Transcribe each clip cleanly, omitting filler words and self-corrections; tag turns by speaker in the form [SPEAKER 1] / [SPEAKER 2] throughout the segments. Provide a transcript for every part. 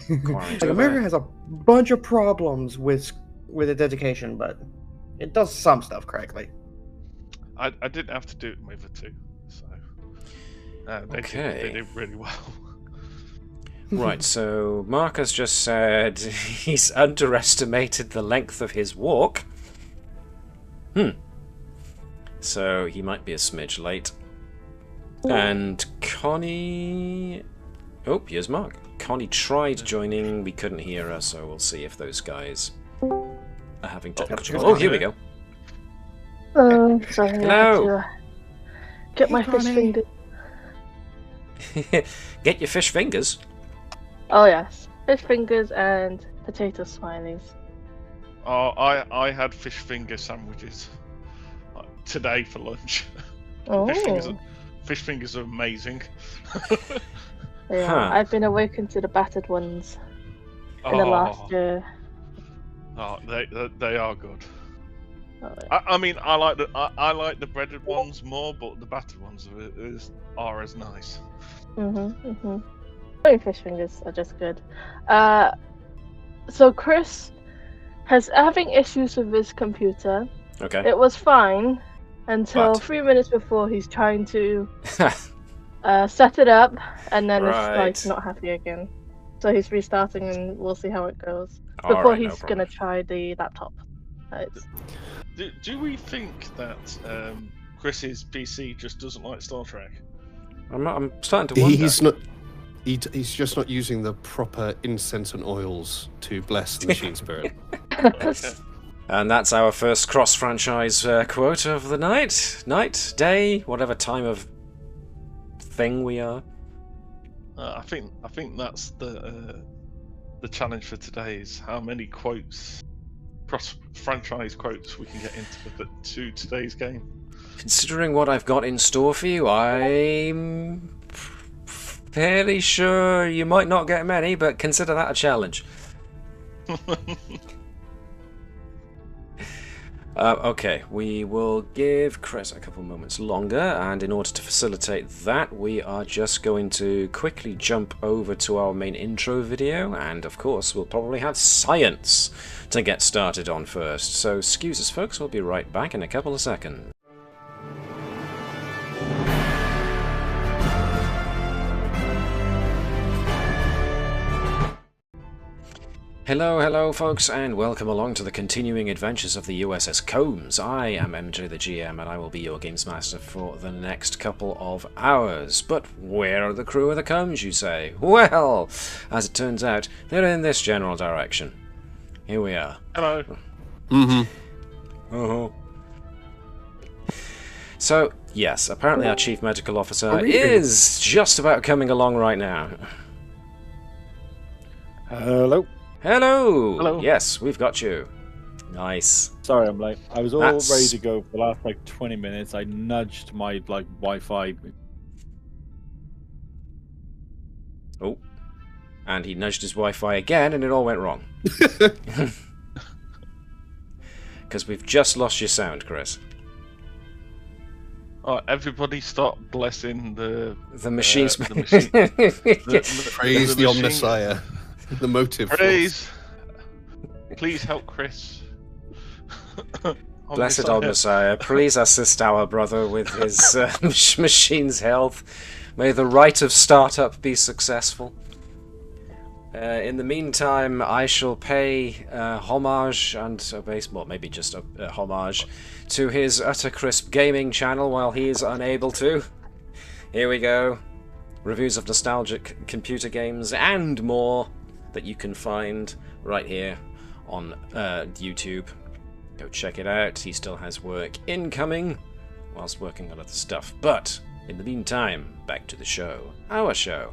[SPEAKER 1] Like, America has a bunch of problems with its education, but it does some stuff correctly.
[SPEAKER 2] I didn't have to do it with the two, so they did really well.
[SPEAKER 3] Right, so Mark has just said he's underestimated the length of his walk. So he might be a smidge late. And Connie... Oh, here's Mark. Connie tried joining, we couldn't hear her, so we'll see if those guys are having technical trouble. Oh, here we go.
[SPEAKER 4] Sorry,
[SPEAKER 3] Hello.
[SPEAKER 4] I had to get my fish fingers.
[SPEAKER 3] Get your fish fingers?
[SPEAKER 4] Oh yes, fish fingers and potato smileys.
[SPEAKER 2] Oh, I had fish finger sandwiches today for lunch.
[SPEAKER 4] Oh.
[SPEAKER 2] Fish fingers are amazing.
[SPEAKER 4] Yeah, I've been awakened to the battered ones in the last year.
[SPEAKER 2] Oh, they are good.
[SPEAKER 4] Oh, yeah.
[SPEAKER 2] I mean, I like the breaded ones more, but the battered ones are as nice.
[SPEAKER 4] Fish fingers are just good. So Chris has having issues with his computer.
[SPEAKER 3] Okay.
[SPEAKER 4] It was fine until 3 minutes before he's trying to set it up, and then it's like not happy again. So he's restarting, and we'll see how it goes before he's gonna try the laptop.
[SPEAKER 2] Do we think that Chris's PC just doesn't like Star Trek?
[SPEAKER 3] I'm starting to wonder.
[SPEAKER 5] He's not. He's just not using the proper incense and oils to bless the machine spirit.
[SPEAKER 3] And that's our first cross-franchise quote of the night, day, whatever time of thing we are.
[SPEAKER 2] I think that's the challenge for today is how many quotes, cross-franchise quotes, we can get into today's game.
[SPEAKER 3] Considering what I've got in store for you, I'm fairly sure you might not get many, but consider that a challenge. Okay, we will give Chris a couple moments longer, and in order to facilitate that, we are just going to quickly jump over to our main intro video, and of course we'll probably have science to get started on first. So excuse us folks, we'll be right back in a couple of seconds. Hello folks, and welcome along to the continuing adventures of the USS Combs. I am MJ the GM, and I will be your Games Master for the next couple of hours. But where are the crew of the Combs, you say? Well, as it turns out, they're in this general direction. Here we are.
[SPEAKER 2] Hello.
[SPEAKER 3] So, yes, apparently our Chief Medical Officer is just about coming along right now.
[SPEAKER 6] Hello.
[SPEAKER 3] Hello! Yes, we've got you. Nice.
[SPEAKER 6] Sorry I'm late. I was all ready to go for the last 20 minutes. I nudged my Wi-Fi.
[SPEAKER 3] Oh. And he nudged his Wi-Fi again and it all went wrong. Because we've just lost your sound, Chris.
[SPEAKER 2] Oh, everybody stop blessing the
[SPEAKER 3] machines.
[SPEAKER 5] Praise the Omnissiah. The motive.
[SPEAKER 2] Praise. Please help Chris.
[SPEAKER 3] Blessed Omnissiah, please assist our brother with his machine's health. May the rite of startup be successful. In the meantime, I shall pay homage and maybe just a homage to his Utter Crisp gaming channel while he is unable to. Here we go. Reviews of nostalgic computer games and more that you can find right here on YouTube. Go check it out. He still has work incoming whilst working on other stuff. But in the meantime, back to the show. Our show.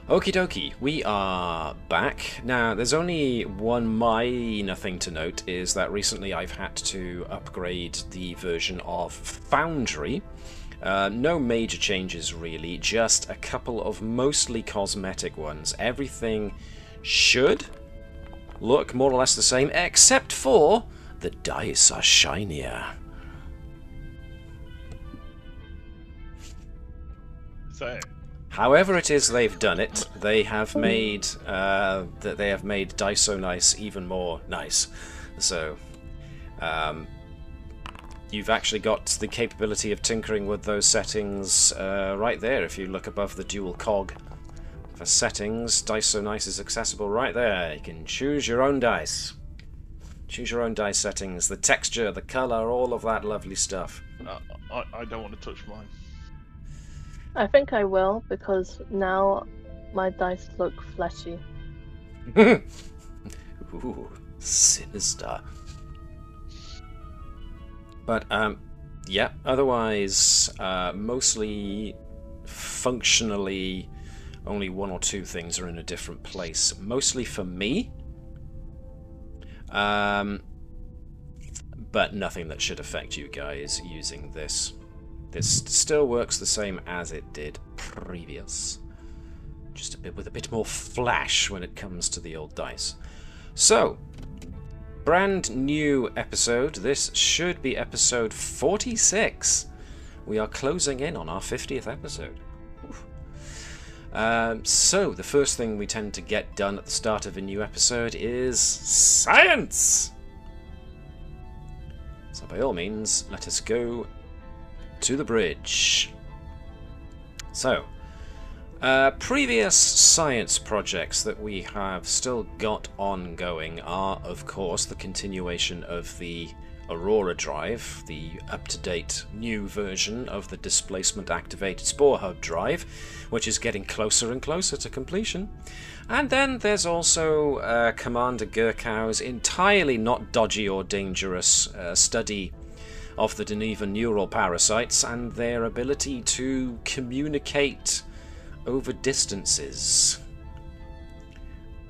[SPEAKER 3] Okie dokie, we are back. Now, there's only one minor thing to note, is that recently I've had to upgrade the version of Foundry. No major changes really, just a couple of mostly cosmetic ones. Everything should look more or less the same, except for the dice are shinier.
[SPEAKER 2] So,
[SPEAKER 3] However it is they've done it, they have made Dice So Nice even more nice. So, you've actually got the capability of tinkering with those settings right there. If you look above the dual cog for settings, Dice So Nice is accessible right there. You can choose your own dice. Choose your own dice settings, the texture, the colour, all of that lovely stuff.
[SPEAKER 2] I don't want to touch mine.
[SPEAKER 4] I think I will, because now my dice look fleshy.
[SPEAKER 3] Ooh, sinister. But, yeah, otherwise, mostly functionally, only one or two things are in a different place. Mostly for me. But nothing that should affect you guys using this. This still works the same as it did previous. Just with a bit more flash when it comes to the old dice. So, brand new episode. This should be episode 46. We are closing in on our 50th episode. So, the first thing we tend to get done at the start of a new episode is science! So, by all means, let us go to the bridge. So, previous science projects that we have still got ongoing are, of course, the continuation of the Aurora drive, the up-to-date new version of the displacement-activated Spore Hub drive, which is getting closer and closer to completion. And then there's also Commander Gerkow's entirely not dodgy or dangerous study of the Deneva neural parasites and their ability to communicate over distances.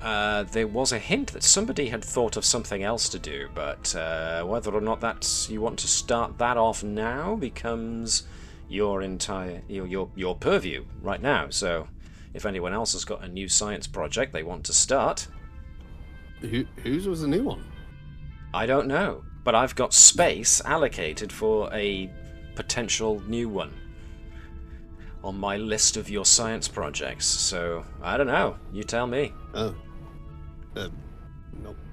[SPEAKER 3] There was a hint that somebody had thought of something else to do, but whether or not you want to start that off now becomes your purview right now. So, if anyone else has got a new science project they want to start,
[SPEAKER 5] whose was the new one?
[SPEAKER 3] I don't know, but I've got space allocated for a potential new one on my list of your science projects. So I don't know. You tell me.
[SPEAKER 5] Oh.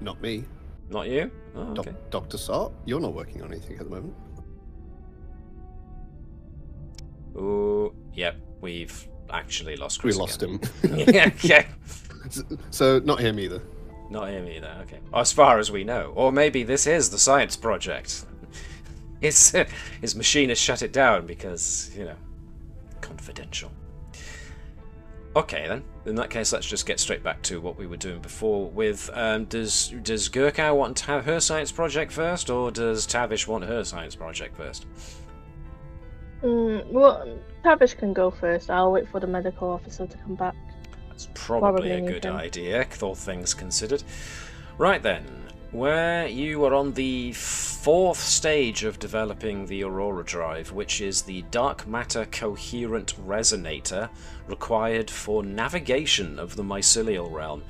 [SPEAKER 5] Not me.
[SPEAKER 3] Not you? Oh, okay.
[SPEAKER 5] Dr. Sott, you're not working on anything at the moment.
[SPEAKER 3] Oh, yep. We've actually lost Chris.
[SPEAKER 5] We lost him.
[SPEAKER 3] Yeah, okay.
[SPEAKER 5] So, not him either.
[SPEAKER 3] Not him either, okay. As far as we know. Or maybe this is the science project. His machine has shut it down because, confidential. Okay, then. In that case, let's just get straight back to what we were doing before with, does Gerkow want to have her science project first, or does Tavish want her science project first?
[SPEAKER 4] Well, Tavish can go first. I'll wait for the medical officer to come back.
[SPEAKER 3] That's probably a good idea, all things considered. Right then, where you are on the 4th stage of developing the Aurora drive, which is the dark matter coherent resonator required for navigation of the mycelial realm.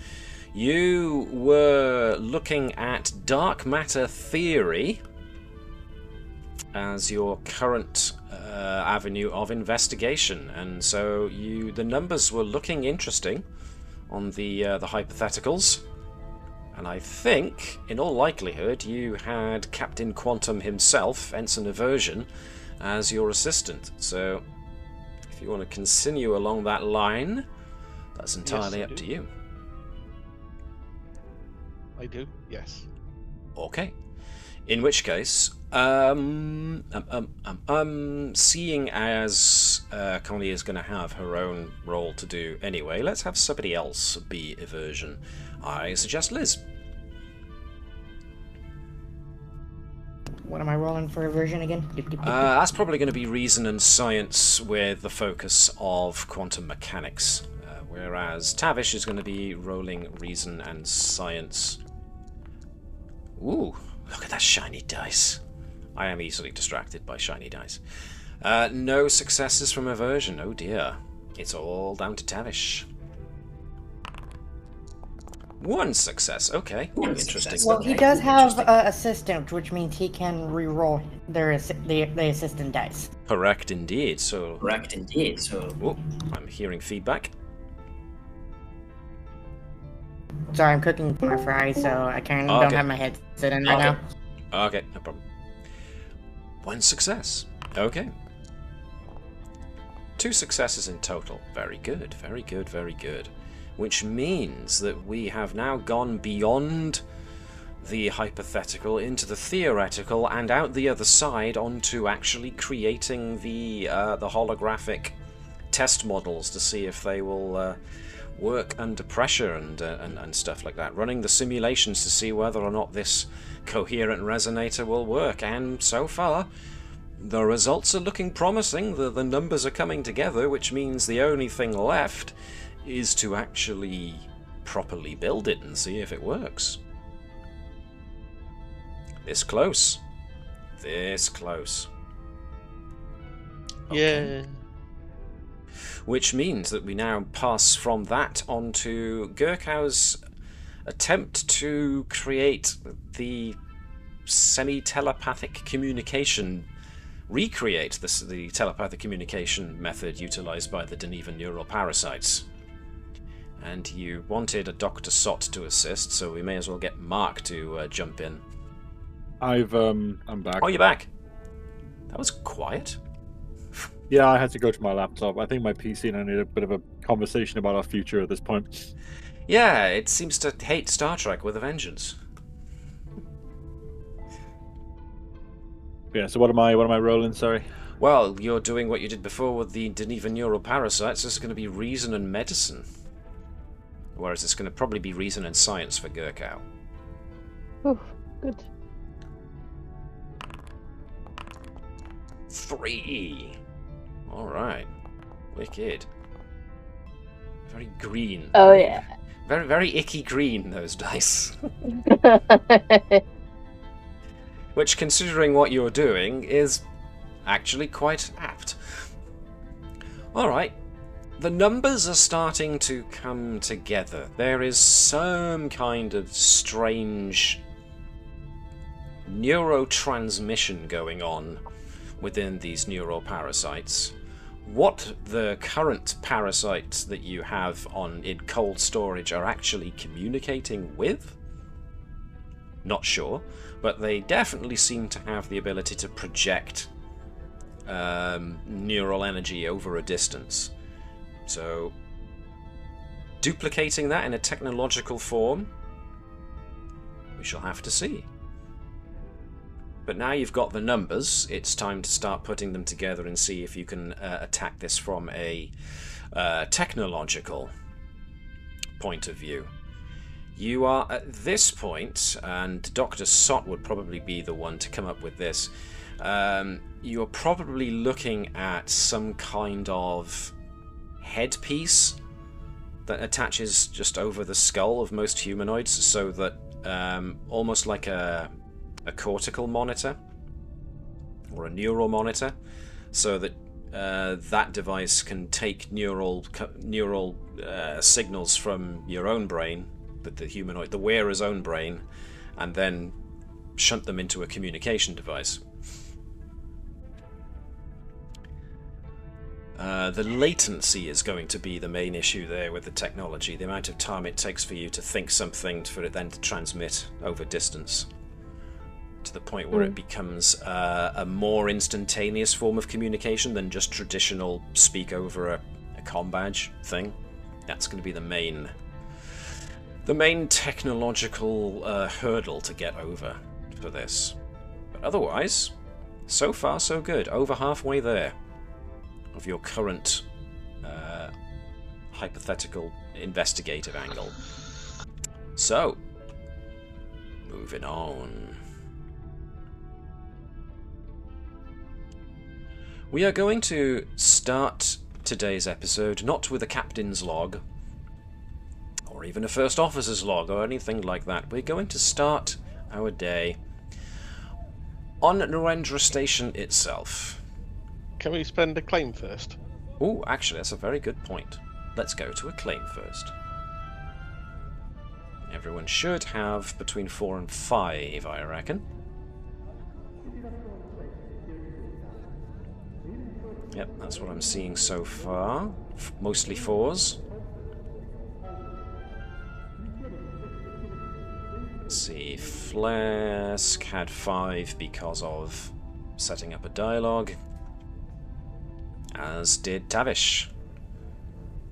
[SPEAKER 3] You were looking at dark matter theory as your current avenue of investigation, and so the numbers were looking interesting on the hypotheticals. And I think, in all likelihood, you had Captain Quantum himself, Ensign Aversion, as your assistant. So, if you want to continue along that line, that's entirely up to you.
[SPEAKER 2] I do, yes.
[SPEAKER 3] Okay. In which case, seeing as Connie is going to have her own role to do anyway, let's have somebody else be Aversion. I suggest Liz.
[SPEAKER 1] What am I rolling for Aversion again?
[SPEAKER 3] That's probably going to be reason and science with the focus of quantum mechanics, whereas Tavish is going to be rolling reason and science. Ooh, look at that shiny dice. I am easily distracted by shiny dice. No successes from Aversion, oh dear. It's all down to Tavish. 1 success. Okay. Interesting.
[SPEAKER 7] Well, he does have assistant, which means he can re-roll the assistant dice.
[SPEAKER 3] Correct indeed. So. Oh, I'm hearing feedback.
[SPEAKER 7] Sorry, I'm cooking my fries, so I kind of don't have my headset in right now.
[SPEAKER 3] Okay, no problem. 1 success. Okay. 2 successes in total. Very good, very good, very good. Which means that we have now gone beyond the hypothetical into the theoretical and out the other side onto actually creating the holographic test models to see if they will work under pressure and stuff like that. Running the simulations to see whether or not this coherent resonator will work. And so far, the results are looking promising. The numbers are coming together, which means the only thing left is to actually properly build it and see if it works. This close. This close. Okay.
[SPEAKER 8] Yeah.
[SPEAKER 3] Which means that we now pass from that on to Gerkow's attempt to create the semi-telepathic communication, recreate the telepathic communication method utilized by the Denevan neural parasites. And you wanted a Dr. Sott to assist, so we may as well get Mark to jump in.
[SPEAKER 6] I'm back.
[SPEAKER 3] Oh, you're back. That was quiet.
[SPEAKER 6] Yeah, I had to go to my laptop. I think my PC and I need a bit of a conversation about our future at this point.
[SPEAKER 3] Yeah, it seems to hate Star Trek with a vengeance.
[SPEAKER 6] Yeah, so what am I rolling, sorry?
[SPEAKER 3] Well, you're doing what you did before with the Denevan neural parasites. This is going to be reason and medicine. Whereas it's going to probably be reason and science for Gerkow.
[SPEAKER 4] Oh, good.
[SPEAKER 3] 3. Alright. Wicked. Very green.
[SPEAKER 4] Oh, yeah.
[SPEAKER 3] Very, very icky green, those dice. Which, considering what you're doing, is actually quite apt. Alright. The numbers are starting to come together. There is some kind of strange neurotransmission going on within these neural parasites. What the current parasites that you have in cold storage are actually communicating with? Not sure, but they definitely seem to have the ability to project neural energy over a distance. So, duplicating that in a technological form, we shall have to see. But now you've got the numbers, it's time to start putting them together and see if you can attack this from a technological point of view. You are at this point, and Dr. Sott would probably be the one to come up with this, you're probably looking at some kind of headpiece that attaches just over the skull of most humanoids, so that almost like a cortical monitor or a neural monitor, so that that device can take neural signals from your own brain, the wearer's own brain, and then shunt them into a communication device. The latency is going to be the main issue there with the technology, the amount of time it takes for you to think something for it then to transmit over distance, to the point where it becomes a more instantaneous form of communication than just traditional speak over a comm badge thing. That's going to be the main technological hurdle to get over for this. But otherwise, so far so good. Over halfway there of your current hypothetical investigative angle. So, moving on. We are going to start today's episode not with a captain's log, or even a first officer's log, or anything like that. We're going to start our day on Narendra Station itself.
[SPEAKER 8] Can we spend a claim first?
[SPEAKER 3] Oh, actually, that's a very good point. Let's go to a claim first. Everyone should have between 4 and 5, I reckon. Yep, that's what I'm seeing so far. Mostly 4s. Let's see, Phlesc had 5 because of setting up a dialogue, as did Tavish.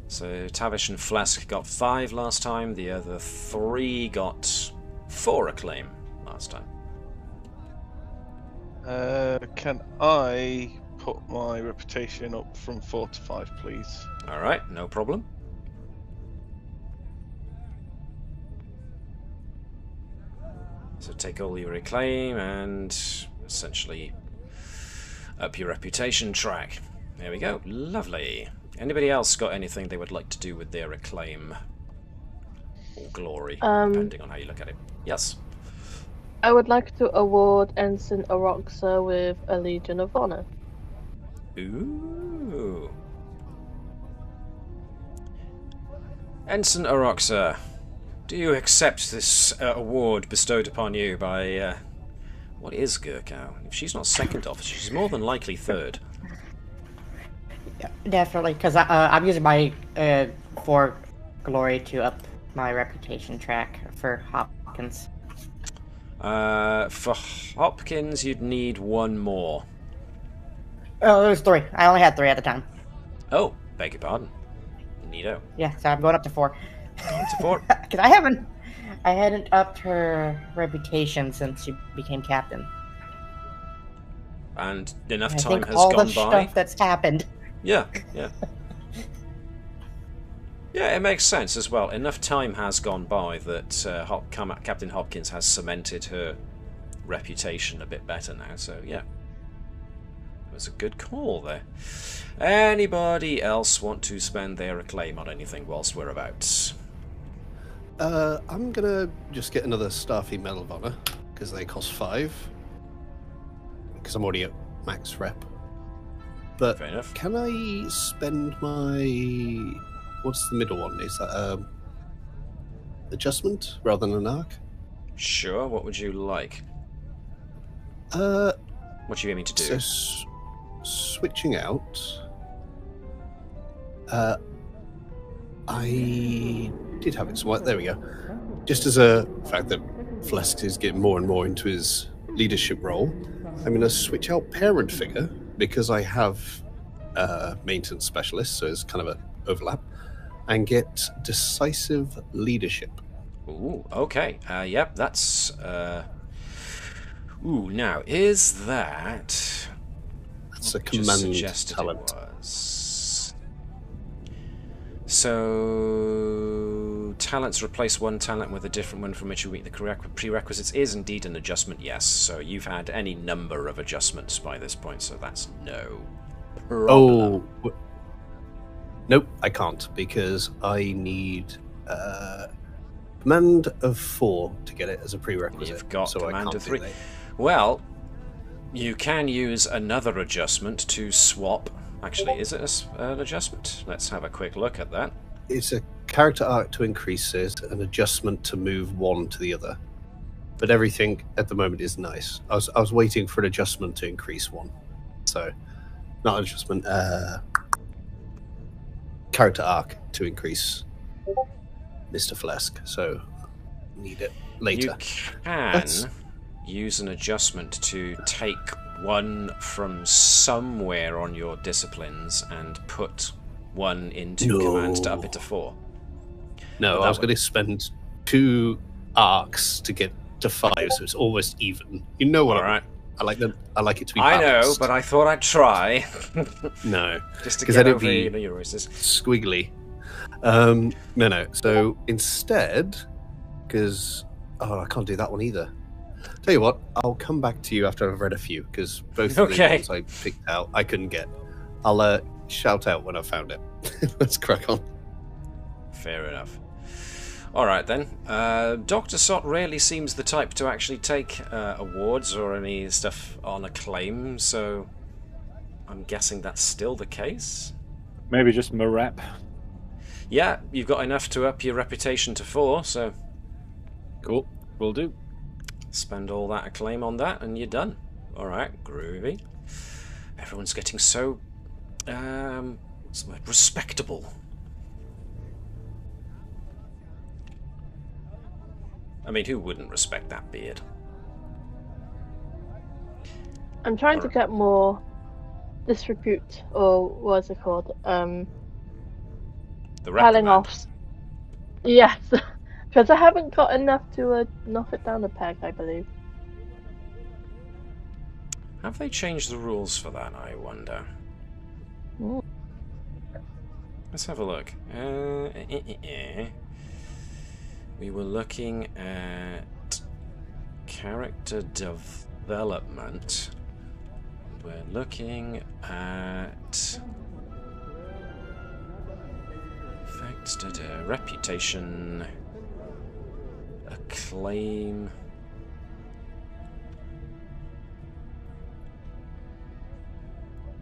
[SPEAKER 3] So Tavish and Phlesc got 5 last time, the other 3 got 4 acclaim last time.
[SPEAKER 8] Can I put my reputation up from 4 to 5, please?
[SPEAKER 3] Alright, no problem. So take all your acclaim and essentially up your reputation track. There we go. Lovely. Anybody else got anything they would like to do with their acclaim or glory, depending on how you look at it? Yes.
[SPEAKER 4] I would like to award Ensign Oroxa with a Legion of Honor.
[SPEAKER 3] Ooh. Ensign Oroxa, do you accept this award bestowed upon you by, what is Gerkow? If she's not second officer, she's more than likely third.
[SPEAKER 7] Yeah, definitely, because I'm using my 4 glory to up my reputation track for Hopkins.
[SPEAKER 3] For Hopkins, you'd need 1 more.
[SPEAKER 7] Oh, it was 3. I only had 3 at the time.
[SPEAKER 3] Oh, beg your pardon. Neato.
[SPEAKER 7] Yeah, so I'm going up to 4.
[SPEAKER 3] Going to 4.
[SPEAKER 7] Because I hadn't upped her reputation since she became captain.
[SPEAKER 3] And enough
[SPEAKER 7] I
[SPEAKER 3] time
[SPEAKER 7] think
[SPEAKER 3] has
[SPEAKER 7] all
[SPEAKER 3] gone
[SPEAKER 7] the
[SPEAKER 3] by.
[SPEAKER 7] stuff that's happened.
[SPEAKER 3] Yeah, yeah. Yeah, it makes sense as well. Enough time has gone by that Captain Hopkins has cemented her reputation a bit better now, so yeah. It was a good call there. Anybody else want to spend their acclaim on anything whilst we're about?
[SPEAKER 5] I'm gonna just get another Starfleet Medal of Honor, because they cost 5. Because I'm already at max rep. But
[SPEAKER 3] Fair enough.
[SPEAKER 5] can I spend my... What's the middle one? Is that adjustment rather than an arc?
[SPEAKER 3] Sure, what would you like?
[SPEAKER 5] What
[SPEAKER 3] What do you mean to do?
[SPEAKER 5] So switching out... I did have it somewhere. There we go. Just as a fact that Phlesc is getting more and more into his leadership role, I'm going to switch out parent figure because I have maintenance specialist, so it's kind of an overlap, and get decisive leadership.
[SPEAKER 3] Ooh, okay. Yep, that's... Ooh, now, is that...
[SPEAKER 5] That's a
[SPEAKER 3] Just
[SPEAKER 5] command
[SPEAKER 3] suggested
[SPEAKER 5] talent.
[SPEAKER 3] it was. So... Talents replace one talent with a different one from which you meet the prerequisites is indeed an adjustment, yes. So you've had any number of adjustments by this point, so that's no problem.
[SPEAKER 5] Oh, nope, I can't, because I need command of 4 to get it as a prerequisite.
[SPEAKER 3] You've got
[SPEAKER 5] so
[SPEAKER 3] command
[SPEAKER 5] I can't
[SPEAKER 3] of
[SPEAKER 5] do
[SPEAKER 3] 3.
[SPEAKER 5] that.
[SPEAKER 3] Well, you can use another adjustment to swap. Actually, is it an adjustment? Let's have a quick look at that.
[SPEAKER 5] It's a character arc to increase it, an adjustment to move one to the other. But everything at the moment is nice. I was waiting for an adjustment to increase one. So, not an adjustment, character arc to increase Mr. Phlesc. So, need it later.
[SPEAKER 3] You can use an adjustment to take one from somewhere on your disciplines and put one into command to up it to 4.
[SPEAKER 5] No, I was going to spend 2 arcs to get to 5, so it's almost even. You know what?
[SPEAKER 3] All right.
[SPEAKER 5] I like them. I like it to be
[SPEAKER 3] I know,
[SPEAKER 5] balanced.
[SPEAKER 3] but I thought I'd try.
[SPEAKER 5] No,
[SPEAKER 3] Just to
[SPEAKER 5] because
[SPEAKER 3] get
[SPEAKER 5] then
[SPEAKER 3] over
[SPEAKER 5] it'd be
[SPEAKER 3] your races.
[SPEAKER 5] squiggly. No. So instead, because I can't do that one either. Tell you what, I'll come back to you after I've read a few, because both of the ones I picked out I couldn't get. I'll shout out when I found it. Let's crack on.
[SPEAKER 3] Fair enough. Alright then. Dr. Sott rarely seems the type to actually take awards or any stuff on acclaim, so I'm guessing that's still the case.
[SPEAKER 6] Maybe just Marep.
[SPEAKER 3] Yeah, you've got enough to up your reputation to 4, so
[SPEAKER 6] Cool. Will do.
[SPEAKER 3] Spend all that acclaim on that, and you're done. All right, groovy. Everyone's getting so what's the word? Respectable. I mean, who wouldn't respect that beard?
[SPEAKER 4] I'm trying to get more disrepute, or what's it called?
[SPEAKER 3] The
[SPEAKER 4] Piling
[SPEAKER 3] reprimand.
[SPEAKER 4] offs. Yes, because I haven't got enough to knock it down a peg, I believe.
[SPEAKER 3] Have they changed the rules for that, I wonder?
[SPEAKER 4] Mm.
[SPEAKER 3] Let's have a look. We were looking at character development. We're looking at effects, reputation, acclaim.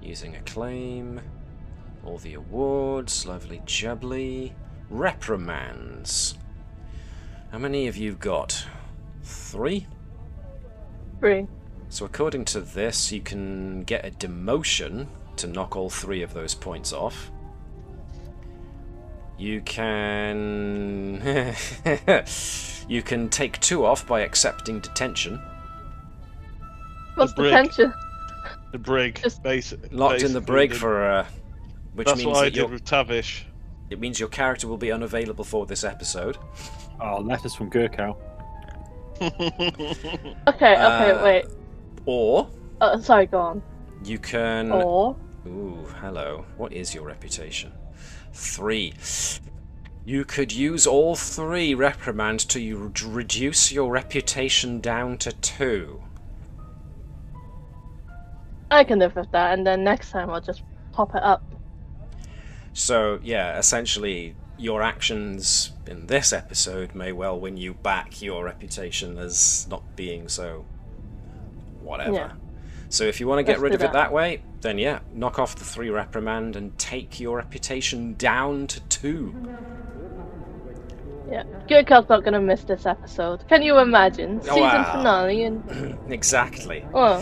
[SPEAKER 3] Using acclaim, all the awards, lovely jubbly, reprimands. How many have you got? 3?
[SPEAKER 4] 3.
[SPEAKER 3] So according to this, you can get a demotion to knock all 3 of those points off. You can you can take 2 off by accepting detention.
[SPEAKER 4] What's detention?
[SPEAKER 8] The brig, basically.
[SPEAKER 3] Locked in the brig for which
[SPEAKER 8] that's
[SPEAKER 3] means
[SPEAKER 8] what I
[SPEAKER 3] that
[SPEAKER 8] did with Tavish.
[SPEAKER 3] it means your character will be unavailable for this episode.
[SPEAKER 6] Oh, letters from Gerkow.
[SPEAKER 4] Okay, wait.
[SPEAKER 3] Or
[SPEAKER 4] Sorry, go on.
[SPEAKER 3] you can.
[SPEAKER 4] Or.
[SPEAKER 3] Ooh, hello. What is your reputation? 3. You could use all 3 reprimands to reduce your reputation down to 2.
[SPEAKER 4] I can live with that, and then next time I'll just pop it up.
[SPEAKER 3] So, yeah, essentially, your actions in this episode may well win you back your reputation as not being so whatever.
[SPEAKER 4] Yeah.
[SPEAKER 3] So if you want to get
[SPEAKER 4] Let's
[SPEAKER 3] rid
[SPEAKER 4] do
[SPEAKER 3] of it
[SPEAKER 4] that.
[SPEAKER 3] that way, then yeah, knock off the 3 reprimand and take your reputation down to 2.
[SPEAKER 4] Yeah. Gerkow's not gonna miss this episode. Can you imagine? Season
[SPEAKER 3] wow.
[SPEAKER 4] finale and...
[SPEAKER 3] Exactly.
[SPEAKER 4] Oh.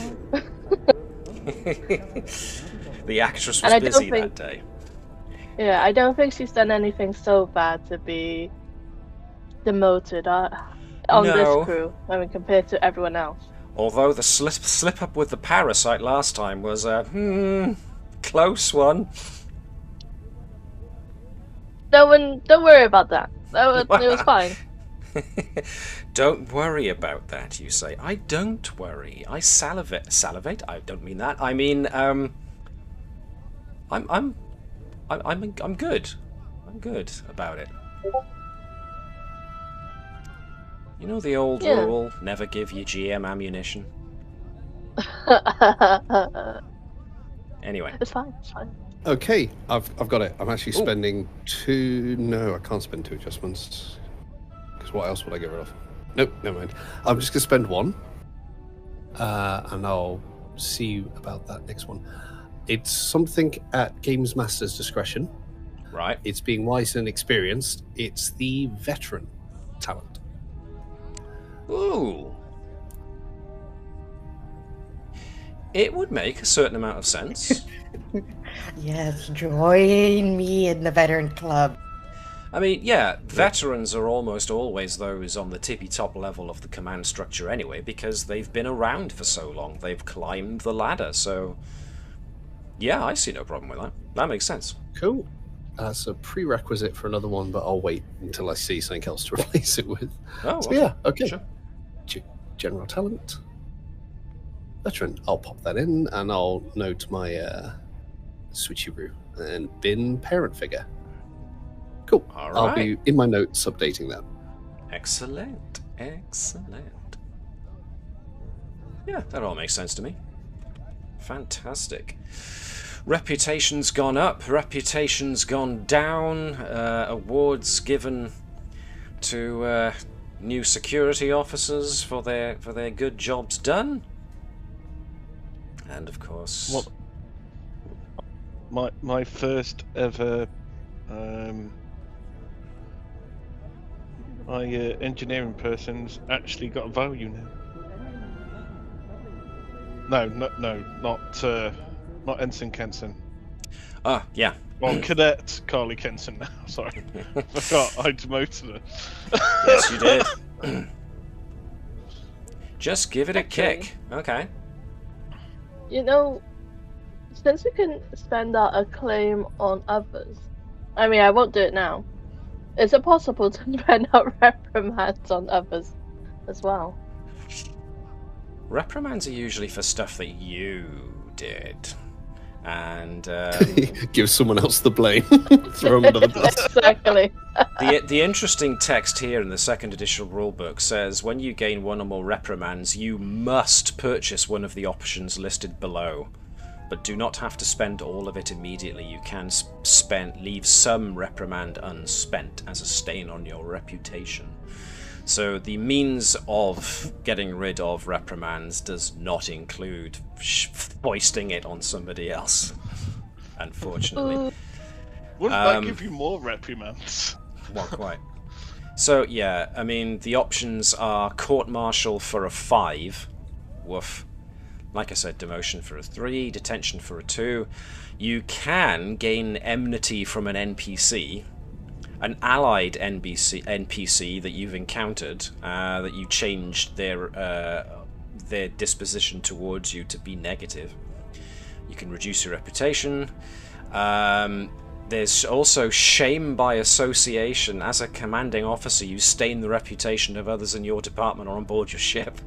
[SPEAKER 3] The actress
[SPEAKER 4] And
[SPEAKER 3] was
[SPEAKER 4] I don't
[SPEAKER 3] busy
[SPEAKER 4] think-
[SPEAKER 3] that day.
[SPEAKER 4] Yeah, I don't think she's done anything so bad to be demoted on
[SPEAKER 3] No.
[SPEAKER 4] this crew. I mean, compared to everyone else.
[SPEAKER 3] Although the slip up with the parasite last time was a close one.
[SPEAKER 4] Don't worry about that. It was fine.
[SPEAKER 3] Don't worry about that, you say. I don't worry. I salivate? I don't mean that. I mean, I'm good. I'm good about it. You know the old rule, never give your GM ammunition? Anyway.
[SPEAKER 4] It's fine, it's fine.
[SPEAKER 5] Okay, I've got it. I'm actually spending 2... No, I can't spend 2 adjustments. Because what else would I get rid of? Nope, never mind. I'm just going to spend 1. And I'll see about that next one. It's something at Games Master's discretion.
[SPEAKER 3] Right.
[SPEAKER 5] It's being wise and experienced. It's the veteran talent.
[SPEAKER 3] Ooh. It would make a certain amount of sense.
[SPEAKER 7] Yes, join me in the veteran club.
[SPEAKER 3] I mean, yeah, veterans are almost always those on the tippy-top level of the command structure anyway, because they've been around for so long. They've climbed the ladder, so... Yeah, I see no problem with that. That makes sense.
[SPEAKER 5] Cool. That's a prerequisite for another one, but I'll wait until I see something else to replace it with.
[SPEAKER 3] Oh,
[SPEAKER 5] So
[SPEAKER 3] okay.
[SPEAKER 5] yeah, okay.
[SPEAKER 3] Sure.
[SPEAKER 5] General talent. Veteran. I'll pop that in, and I'll note my switcheroo and bin parent figure. Cool.
[SPEAKER 3] All
[SPEAKER 5] I'll
[SPEAKER 3] right.
[SPEAKER 5] be in my notes updating that.
[SPEAKER 3] Excellent. Excellent. Yeah, that all makes sense to me. Fantastic. Reputation's gone up, reputation's gone down, awards given to new security officers for their good jobs done. And of course...
[SPEAKER 8] My my engineering person's actually got a value now. No, not Ensign Kenson.
[SPEAKER 3] Ah, yeah.
[SPEAKER 8] Well, Cadet Carly Kenson now. Sorry, I forgot I demoted her.
[SPEAKER 3] Yes, you did. Just give it a kick. Okay.
[SPEAKER 4] You know, since we can spend our acclaim on others, I mean, I won't do it now. Is it possible to spend our reprimands on others as well?
[SPEAKER 3] Reprimands are usually for stuff that you did. And
[SPEAKER 5] give someone else the blame. Throw them under the bus.
[SPEAKER 4] Exactly.
[SPEAKER 3] The interesting text here in the second edition rulebook says when you gain one or more reprimands, you must purchase one of the options listed below, but do not have to spend all of it immediately. You can leave some reprimand unspent as a stain on your reputation. So the means of getting rid of reprimands does not include foisting it on somebody else, unfortunately.
[SPEAKER 8] Wouldn't that give you more reprimands?
[SPEAKER 3] Well, quite. So yeah, I mean, the options are court-martial for a 5. Woof. Like I said, demotion for a 3, detention for a 2. You can gain enmity from an NPC. An allied NPC that you've encountered, that you changed their disposition towards you to be negative. You can reduce your reputation. There's also shame by association. As a commanding officer, you stain the reputation of others in your department or on board your ship.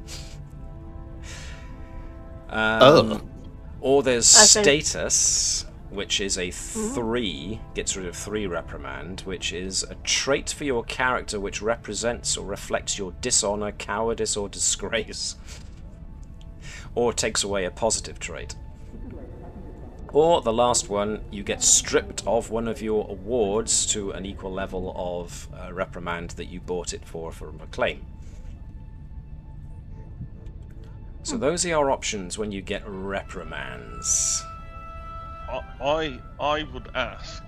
[SPEAKER 3] Or there's status, which is a 3, gets rid of 3 reprimand, which is a trait for your character which represents or reflects your dishonor, cowardice, or disgrace. Or takes away a positive trait. Or the last one, you get stripped of one of your awards to an equal level of reprimand that you bought it for from a claim. So those are your options when you get reprimands.
[SPEAKER 8] I would ask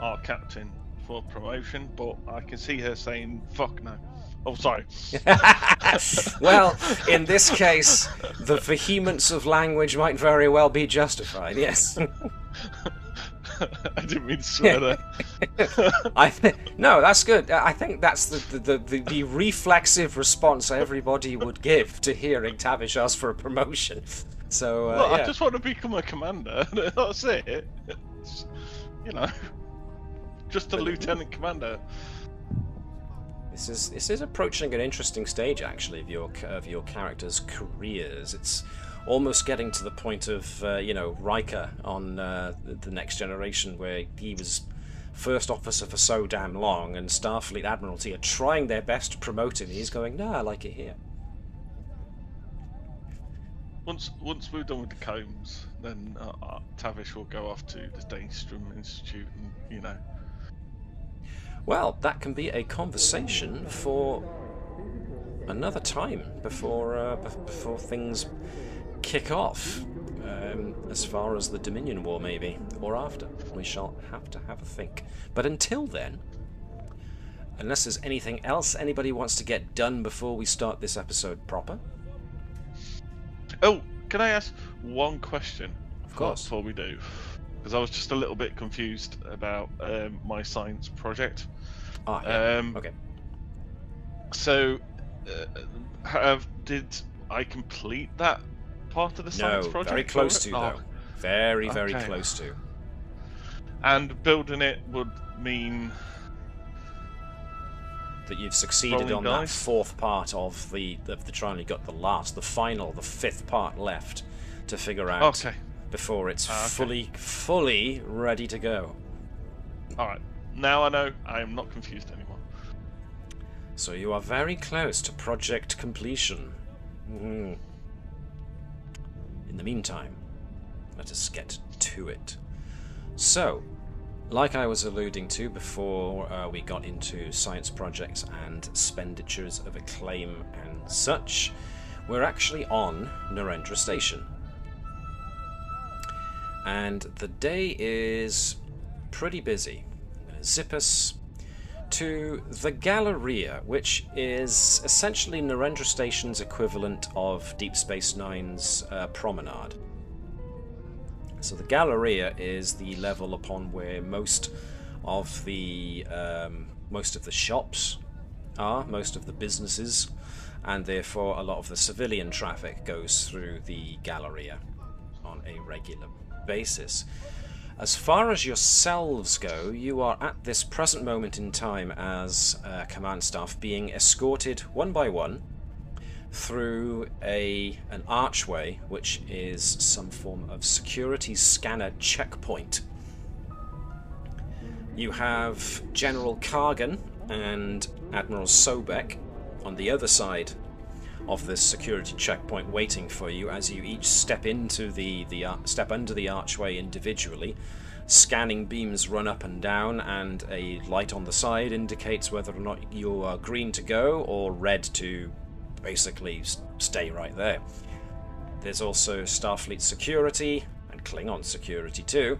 [SPEAKER 8] our captain for promotion, but I can see her saying, fuck no. Oh, sorry.
[SPEAKER 3] Well, in this case, the vehemence of language might very well be justified, yes.
[SPEAKER 8] I didn't mean to swear there.
[SPEAKER 3] No, that's good. I think that's the reflexive response everybody would give to hearing Tavish ask for a promotion. So,
[SPEAKER 8] well,
[SPEAKER 3] yeah.
[SPEAKER 8] I just want to become a commander. That's it. You know, just a lieutenant commander.
[SPEAKER 3] This is approaching an interesting stage, actually, of your characters' careers. It's almost getting to the point of Riker on the Next Generation, where he was first officer for so damn long, and Starfleet Admiralty are trying their best to promote him. He's going, no, I like it here.
[SPEAKER 8] Once we're done with the combs, then Tavish will go off to the Daystrom Institute, and
[SPEAKER 3] Well, that can be a conversation for another time before things kick off. As far as the Dominion War, maybe, or after, we shall have to have a think. But until then, unless there's anything else anybody wants to get done before we start this episode proper.
[SPEAKER 8] Oh, can I ask one question?
[SPEAKER 3] Of course.
[SPEAKER 8] Before we do, because I was just a little bit confused about my science project.
[SPEAKER 3] Okay.
[SPEAKER 8] So, did I complete that part of the science project?
[SPEAKER 3] No, very close to, though. Very close to.
[SPEAKER 8] And building it would mean
[SPEAKER 3] that you've succeeded on that 4th part of the trial. You got the final, the 5th part left to figure out before it's fully ready to go.
[SPEAKER 8] Alright, now I know I am not confused anymore.
[SPEAKER 3] So you are very close to project completion. In the meantime, let us get to it. So, like I was alluding to before we got into science projects and expenditures of acclaim and such, we're actually on Narendra Station. And the day is pretty busy. Zippus, to the Galleria, which is essentially Narendra Station's equivalent of Deep Space Nine's Promenade. So the Galleria is the level upon where most of the shops are, most of the businesses, and therefore a lot of the civilian traffic goes through the Galleria on a regular basis. As far as yourselves go, you are at this present moment in time as command staff being escorted one by one through an archway, which is some form of security scanner checkpoint. You have General Kargan and Admiral Sobek on the other side of this security checkpoint waiting for you as you each step into step under the archway individually. Scanning beams run up and down, and a light on the side indicates whether or not you are green to go or red to basically stay right there. There's also Starfleet security and Klingon security too,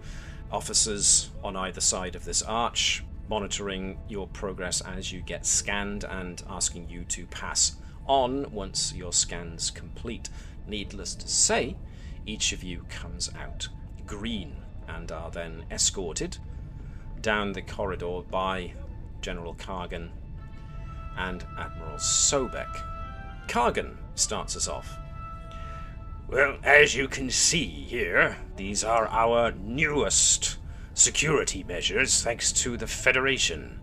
[SPEAKER 3] officers on either side of this arch monitoring your progress as you get scanned and asking you to pass on once your scan's complete. Needless to say, each of you comes out green and are then escorted down the corridor by General Kargan and Admiral Sobek. Kargan starts us off.
[SPEAKER 9] Well, as you can see here, these are our newest security measures thanks to the Federation.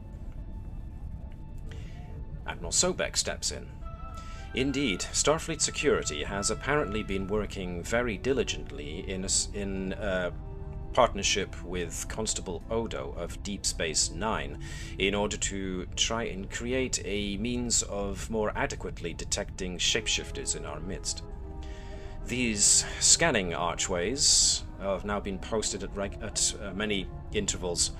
[SPEAKER 3] Admiral Sobek steps in. Indeed, Starfleet security has apparently been working very diligently in partnership with Constable Odo of Deep Space Nine in order to try and create a means of more adequately detecting shapeshifters in our midst. These scanning archways have now been posted at many intervals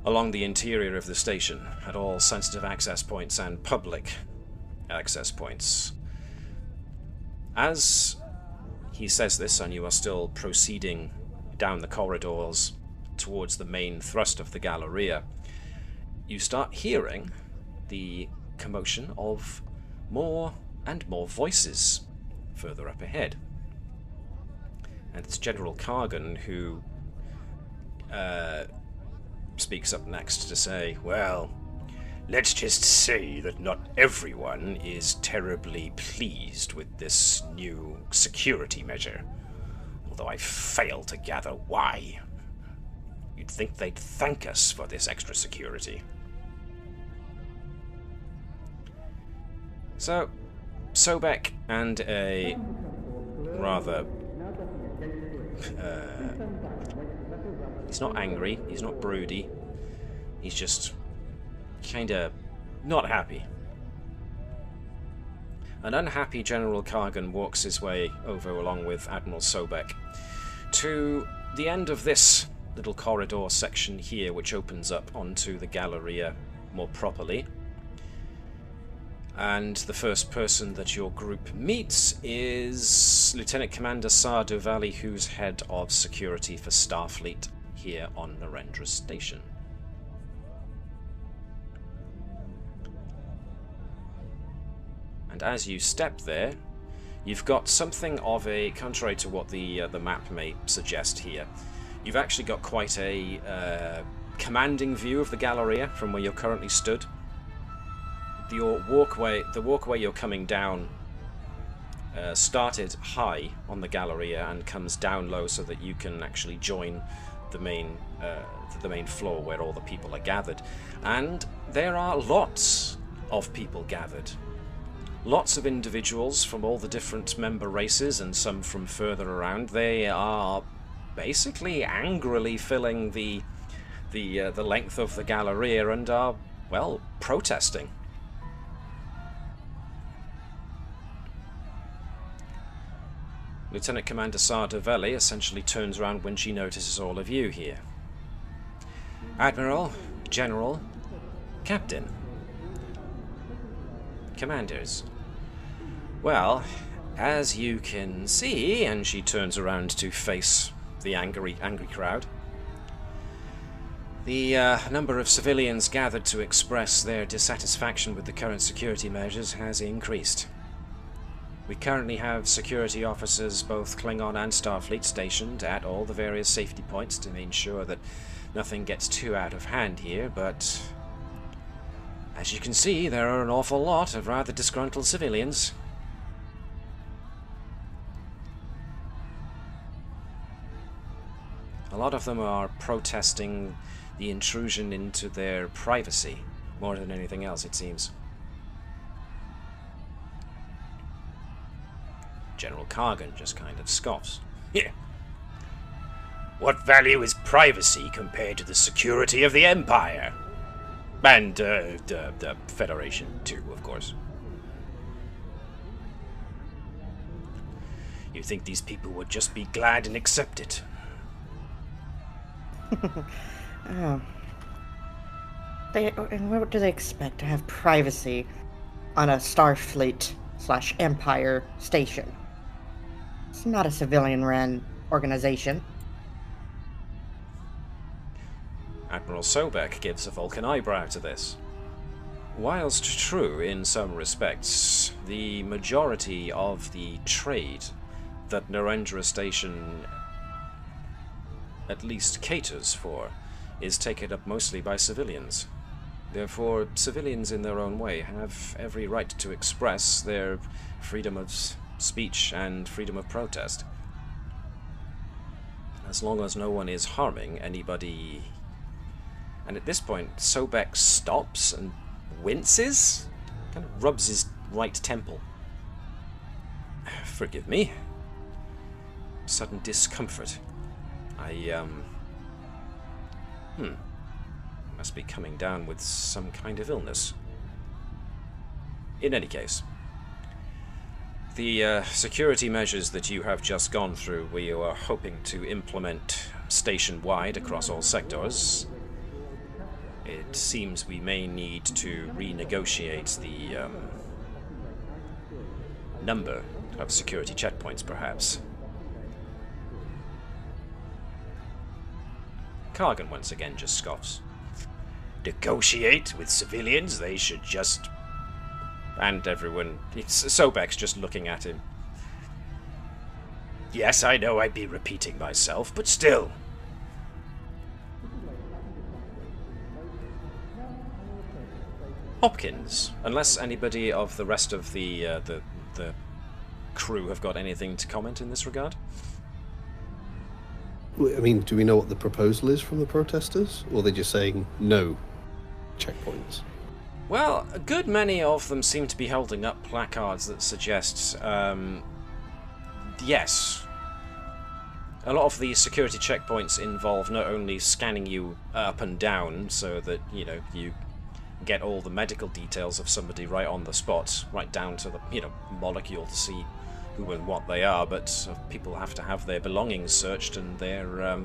[SPEAKER 3] along the interior of the station, at all sensitive access points and public access points. As he says this, and you are still proceeding down the corridors towards the main thrust of the Galleria, you start hearing the commotion of more and more voices further up ahead. And it's General Kargan who speaks up next to say,
[SPEAKER 9] well, let's just say that not everyone is terribly pleased with this new security measure, although I fail to gather why. You'd think they'd thank us for this extra security.
[SPEAKER 3] So, Sobek and a rather... he's not angry, he's not broody, he's just kinda not happy. An unhappy General Kargan walks his way over along with Admiral Sobek to the end of this little corridor section here, which opens up onto the Galleria more properly. And the first person that your group meets is Lieutenant Commander Sardo Valley, who's head of security for Starfleet here on Narendra Station. And as you step there, you've got something of a, contrary to what the map may suggest here, you've actually got quite a commanding view of the Galleria from where you're currently stood. The walkway you're coming down started high on the Galleria and comes down low so that you can actually join the main floor where all the people are gathered. And there are lots of people gathered. Lots of individuals from all the different member races and some from further around. They are basically angrily filling the length of the Galleria and are, well, protesting. Lieutenant Commander Sardavelli essentially turns around when she notices all of you here. Admiral, General, Captain, Commanders. Well, as you can see, and she turns around to face the angry crowd, The number of civilians gathered to express their dissatisfaction with the current security measures has increased. We currently have security officers, both Klingon and Starfleet, stationed at all the various safety points to ensure that nothing gets too out of hand here, but as you can see, there are an awful lot of rather disgruntled civilians. A lot of them are protesting the intrusion into their privacy, more than anything else, it seems. General Kargan just kind of scoffs.
[SPEAKER 9] Yeah. What value is privacy compared to the security of the Empire? And the Federation, too, of course. You think these people would just be glad and accept it?
[SPEAKER 7] Oh. And what do they expect to have privacy on a Starfleet/Empire station? It's not a civilian-run organization.
[SPEAKER 3] Admiral Sobek gives a Vulcan eyebrow to this. Whilst true in some respects, the majority of the trade that Narendra Station at least caters for is taken up mostly by civilians. Therefore, civilians in their own way have every right to express their freedom of speech and freedom of protest. As long as no one is harming anybody. And at this point, Sobek stops and winces, kind of rubs his right temple. Forgive me. Sudden discomfort. Must be coming down with some kind of illness. In any case, the security measures that you have just gone through, we are hoping to implement station-wide across all sectors. It seems we may need to renegotiate the number of security checkpoints, perhaps. Kargan once again just scoffs.
[SPEAKER 9] Negotiate with civilians? They should just...
[SPEAKER 3] And everyone... Sobek's just looking at him.
[SPEAKER 9] Yes, I know I'd be repeating myself, but still.
[SPEAKER 3] Hopkins, unless anybody of the rest of the crew have got anything to comment in this regard?
[SPEAKER 5] I mean, do we know what the proposal is from the protesters? Or are they just saying no checkpoints?
[SPEAKER 3] Well, a good many of them seem to be holding up placards that suggest, yes. A lot of these security checkpoints involve not only scanning you up and down so that, you get all the medical details of somebody right on the spot, right down to the, molecule to see who and what they are, but people have to have their belongings searched and their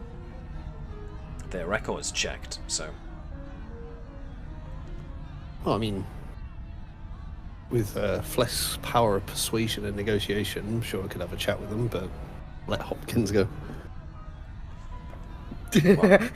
[SPEAKER 3] records checked, so...
[SPEAKER 5] Well, I mean, with Phlesk's power of persuasion and negotiation, I'm sure I could have a chat with them, but let Hopkins go.
[SPEAKER 3] Well,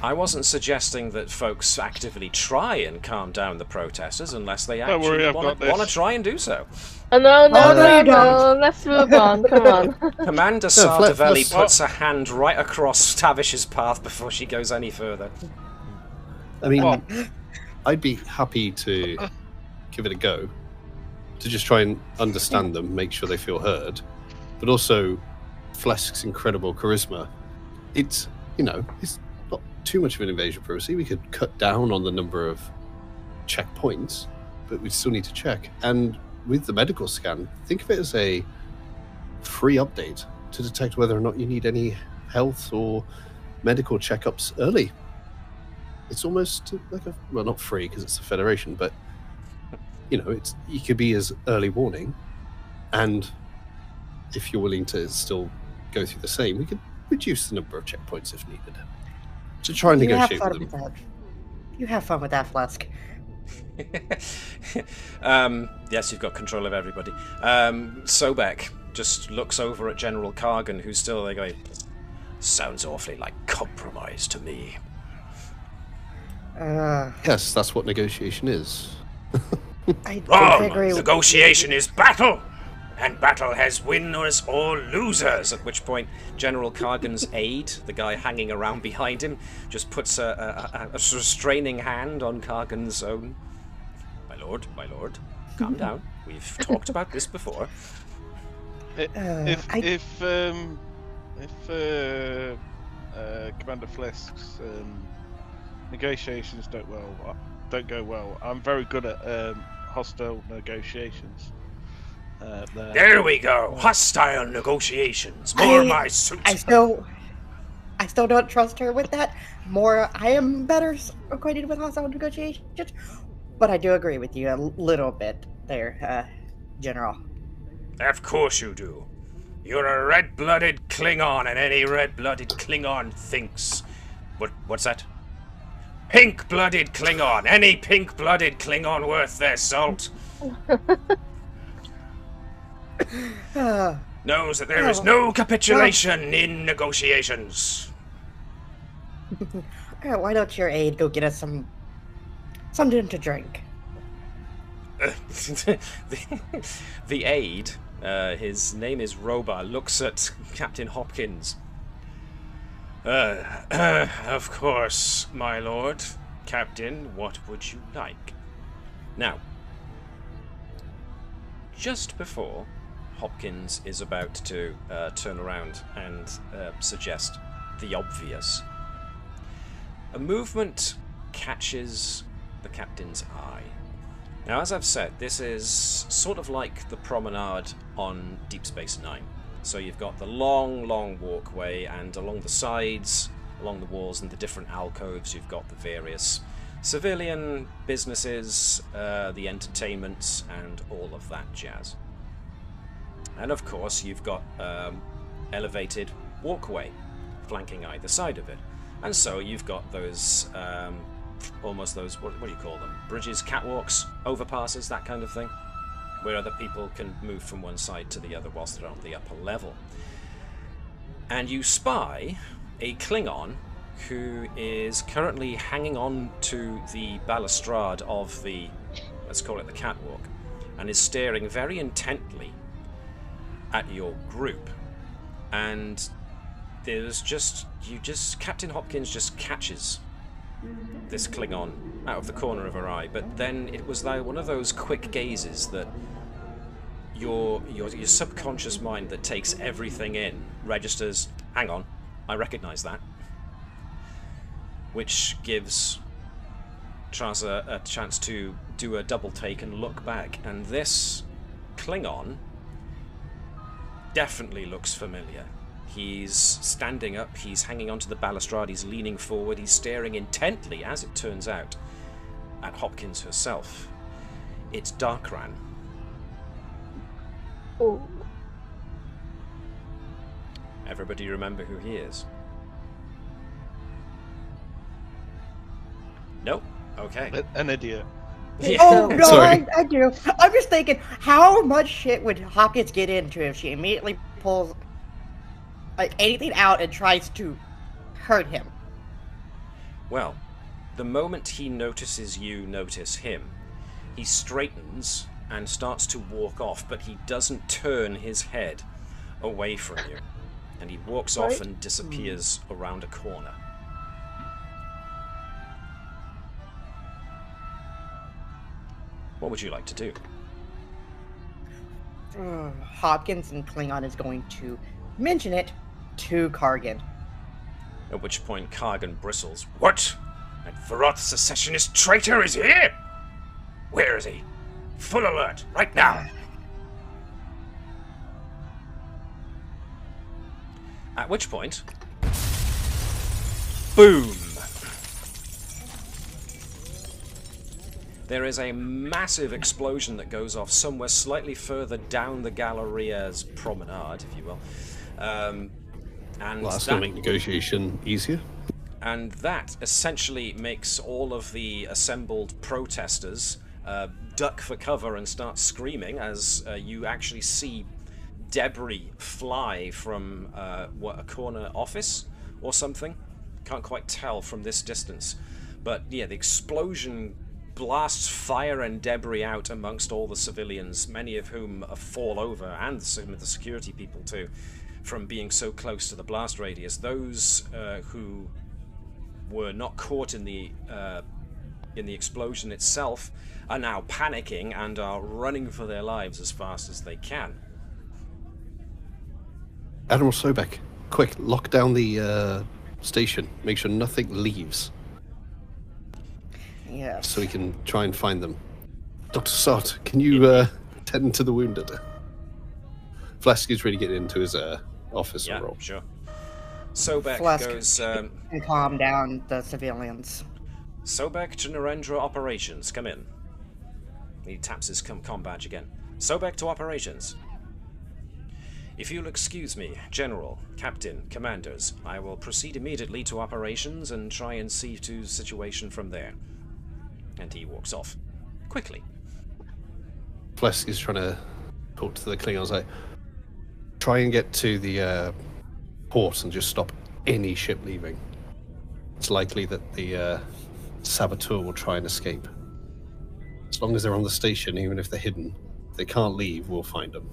[SPEAKER 3] I wasn't suggesting that folks actively try and calm down the protesters unless they actually want to try and do so.
[SPEAKER 4] Oh, no, let's move on, come on.
[SPEAKER 3] Commander Sardavelli puts a hand right across Tavish's path before she goes any further.
[SPEAKER 5] I mean, I'd be happy to give it a go, to just try and understand them, make sure they feel heard, but also Phlesk's incredible charisma. It's, it's not too much of an invasion of privacy. We could cut down on the number of checkpoints, but we still need to check. And with the medical scan, think of it as a free update to detect whether or not you need any health or medical checkups early. It's almost like well, not free because it's a Federation, but it could be as early warning. And if you're willing to still go through the same, we could reduce the number of checkpoints if needed. To try and negotiate with them.
[SPEAKER 7] You have fun with that, Phlesc.
[SPEAKER 3] Yes, you've got control of everybody. Sobek just looks over at General Kargan, who's still there going,
[SPEAKER 9] sounds awfully like compromise to me.
[SPEAKER 5] Yes, that's what negotiation is.
[SPEAKER 7] I
[SPEAKER 9] Wrong!
[SPEAKER 7] agree with
[SPEAKER 9] Negotiation is battle!
[SPEAKER 3] And battle has winners or losers. At which point, General Kargan's aide, the guy hanging around behind him, just puts a restraining hand on Kargan's own. My lord, calm down. We've talked about this before.
[SPEAKER 2] If Commander Phlesk's negotiations don't go well, I'm very good at hostile negotiations.
[SPEAKER 9] There we go. Hostile negotiations. More my suit.
[SPEAKER 7] I still don't trust her with that. I am better acquainted with hostile negotiations, but I do agree with you a little bit there, General.
[SPEAKER 9] Of course you do. You're a red-blooded Klingon, and any red-blooded Klingon thinks... What's that? Pink-blooded Klingon. Any pink-blooded Klingon worth their salt knows that there is no capitulation in negotiations.
[SPEAKER 7] Why don't your aide go get us something to drink?
[SPEAKER 3] The aide, his name is Roba, looks at Captain Hopkins.
[SPEAKER 9] Of course, my lord. Captain, what would you like?
[SPEAKER 3] Now, just before Hopkins is about to turn around and suggest the obvious, a movement catches the captain's eye. Now, as I've said, this is sort of like the promenade on Deep Space Nine. So you've got the long walkway, and along the sides, along the walls and the different alcoves, you've got the various civilian businesses, the entertainments, and all of that jazz. And of course, you've got elevated walkway flanking either side of it. And so you've got those, almost those, what do you call them? Bridges, catwalks, overpasses, that kind of thing, where other people can move from one side to the other whilst they're on the upper level. And you spy a Klingon who is currently hanging on to the balustrade of the, let's call it the catwalk, and is staring very intently at your group. And Captain Hopkins just catches this Klingon out of the corner of her eye, but then it was like one of those quick gazes that your subconscious mind that takes everything in registers, hang on, I recognize that, which gives Trasa a chance to do a double take and look back, and this Klingon definitely looks familiar. He's standing up, he's hanging onto the balustrade, he's leaning forward, he's staring intently, as it turns out, at Hopkins herself. It's Darkran.
[SPEAKER 4] Oh.
[SPEAKER 3] Everybody remember who he is? Nope. Okay.
[SPEAKER 2] An idiot.
[SPEAKER 3] Yeah.
[SPEAKER 7] Oh no,
[SPEAKER 5] Sorry.
[SPEAKER 7] I do. I'm just thinking, how much shit would Hopkins get into if she immediately pulls anything out and tries to hurt him?
[SPEAKER 3] Well, the moment he notices you notice him, he straightens and starts to walk off, but he doesn't turn his head away from you. And he walks off and disappears around a corner. What would you like to do?
[SPEAKER 7] Hopkins and Klingon is going to mention it to Kargan.
[SPEAKER 3] At which point Kargan bristles.
[SPEAKER 9] What? That Varoth secessionist traitor is here? Where is he? Full alert, right now.
[SPEAKER 3] At which point, boom! There is a massive explosion that goes off somewhere slightly further down the Galleria's promenade, if you will. And
[SPEAKER 5] Well, that's going to make negotiation easier.
[SPEAKER 3] And that essentially makes all of the assembled protesters duck for cover and start screaming as you actually see debris fly from a corner office or something. Can't quite tell from this distance. But yeah, the explosion blasts fire and debris out amongst all the civilians, many of whom fall over, and some of the security people too, from being so close to the blast radius. Those who were not caught in the explosion itself are now panicking and are running for their lives as fast as they can.
[SPEAKER 5] Admiral Sobek, quick, lock down the station. Make sure nothing leaves.
[SPEAKER 7] Yes.
[SPEAKER 5] So we can try and find them. Dr. Sott, can you tend to the wounded? Phlesc is really getting into his officer role.
[SPEAKER 3] Sure. Sobek
[SPEAKER 7] Phlesc
[SPEAKER 3] goes...
[SPEAKER 7] can calm down the civilians.
[SPEAKER 3] Sobek to Narendra Operations, come in. He taps his comm badge again. Sobek to Operations. If you'll excuse me, General, Captain, Commanders, I will proceed immediately to Operations and try and see to the situation from there. And he walks off. Quickly.
[SPEAKER 5] Phlesc is trying to talk to the Klingons, like, try and get to the port and just stop any ship leaving. It's likely that the saboteur will try and escape. As long as they're on the station, even if they're hidden, if they can't leave, we'll find them.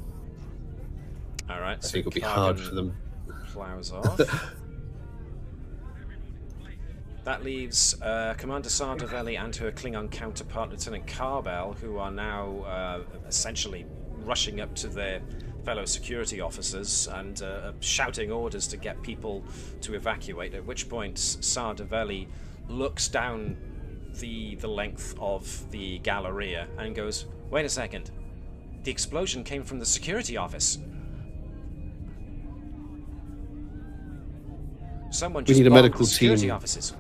[SPEAKER 3] Alright,
[SPEAKER 5] I think it'll be hard for them.
[SPEAKER 3] Plows off. That leaves Commander Sardavelli and her Klingon counterpart, Lieutenant Carbell, who are now essentially rushing up to their fellow security officers and shouting orders to get people to evacuate, at which point Sardavelli looks down the length of the Galleria and goes, "Wait a second. The explosion came from the security office. Someone just
[SPEAKER 5] We need a
[SPEAKER 3] bombed
[SPEAKER 5] medical
[SPEAKER 3] the security
[SPEAKER 5] team.
[SPEAKER 3] offices."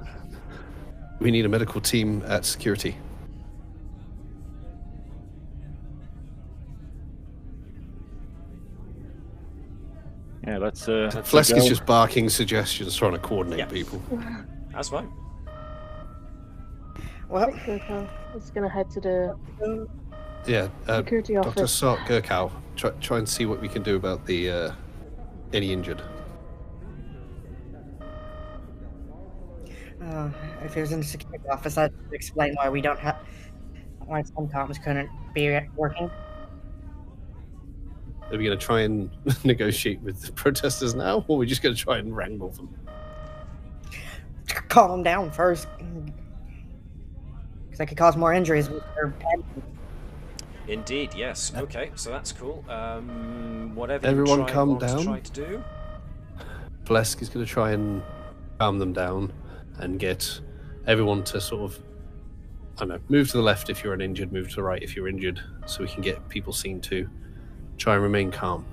[SPEAKER 5] We need a medical team at security.
[SPEAKER 6] Yeah, let's
[SPEAKER 5] Phlesc is just barking suggestions, trying to coordinate people.
[SPEAKER 3] That's fine.
[SPEAKER 7] Well,
[SPEAKER 4] It's gonna head to the
[SPEAKER 5] Yeah,
[SPEAKER 4] security
[SPEAKER 5] Dr.
[SPEAKER 4] office.
[SPEAKER 5] Sott, Gerkow, try and see what we can do about the any injured.
[SPEAKER 7] if it was in the security office, I'd explain why we don't have, why some comms couldn't be working.
[SPEAKER 5] Are we going to try and negotiate with the protesters now, or are we just going to try and wrangle them?
[SPEAKER 7] Calm them down first, because that could cause more injuries with their head.
[SPEAKER 3] Indeed, yes. Okay, so that's cool. Whatever
[SPEAKER 5] Everyone
[SPEAKER 3] you
[SPEAKER 5] calm
[SPEAKER 3] want
[SPEAKER 5] down.
[SPEAKER 3] to try to do.
[SPEAKER 5] Phlesc is going to try and calm them down and get everyone to sort of, I don't know, move to the left if you're an injured, move to the right if you're injured, so we can get people seen to. Try and remain calm.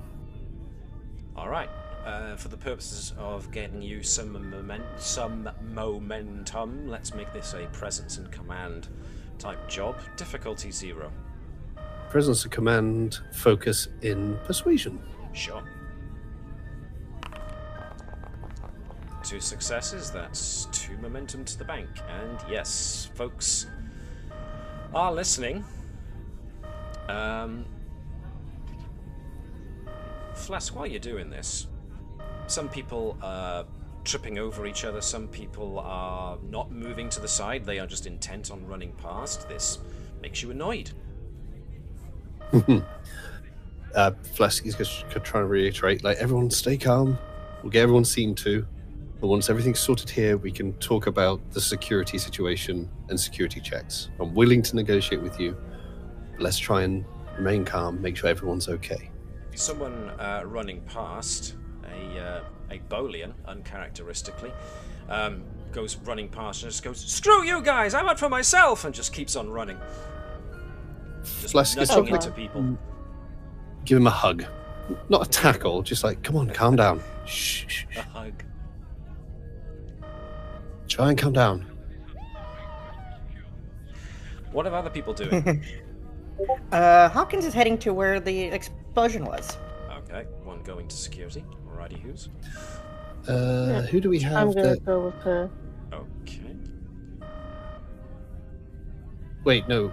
[SPEAKER 3] All right. For the purposes of getting you some momentum, let's make this a presence and command type job. Difficulty 0.
[SPEAKER 5] Presence of command, focus in persuasion.
[SPEAKER 3] Sure. 2 successes, that's 2 momentum to the bank. And yes, folks are listening. Phlesc, while you're doing this, some people are tripping over each other, some people are not moving to the side, they are just intent on running past. This makes you annoyed.
[SPEAKER 5] Phlesc is going to try and reiterate, like, everyone stay calm, we'll get everyone seen to, but once everything's sorted here, we can talk about the security situation and security checks. I'm willing to negotiate with you, but let's try and remain calm, make sure everyone's okay.
[SPEAKER 3] Someone running past, a Bolian, uncharacteristically, goes running past and just goes, "Screw you guys, I'm out for myself," and just keeps on running. Just
[SPEAKER 5] Phlesc is
[SPEAKER 3] nudging into people.
[SPEAKER 5] Give him a hug. Not a tackle, just like, come on, calm down. Shh, shh, shh.
[SPEAKER 3] A hug.
[SPEAKER 5] Try and calm down.
[SPEAKER 3] What are other people doing?
[SPEAKER 7] Hopkins is heading to where the explosion was.
[SPEAKER 3] Okay, one going to security. Alrighty, who's?
[SPEAKER 5] Who do we have?
[SPEAKER 4] I'm gonna
[SPEAKER 5] that...
[SPEAKER 4] go with her.
[SPEAKER 3] Okay.
[SPEAKER 5] Wait, no.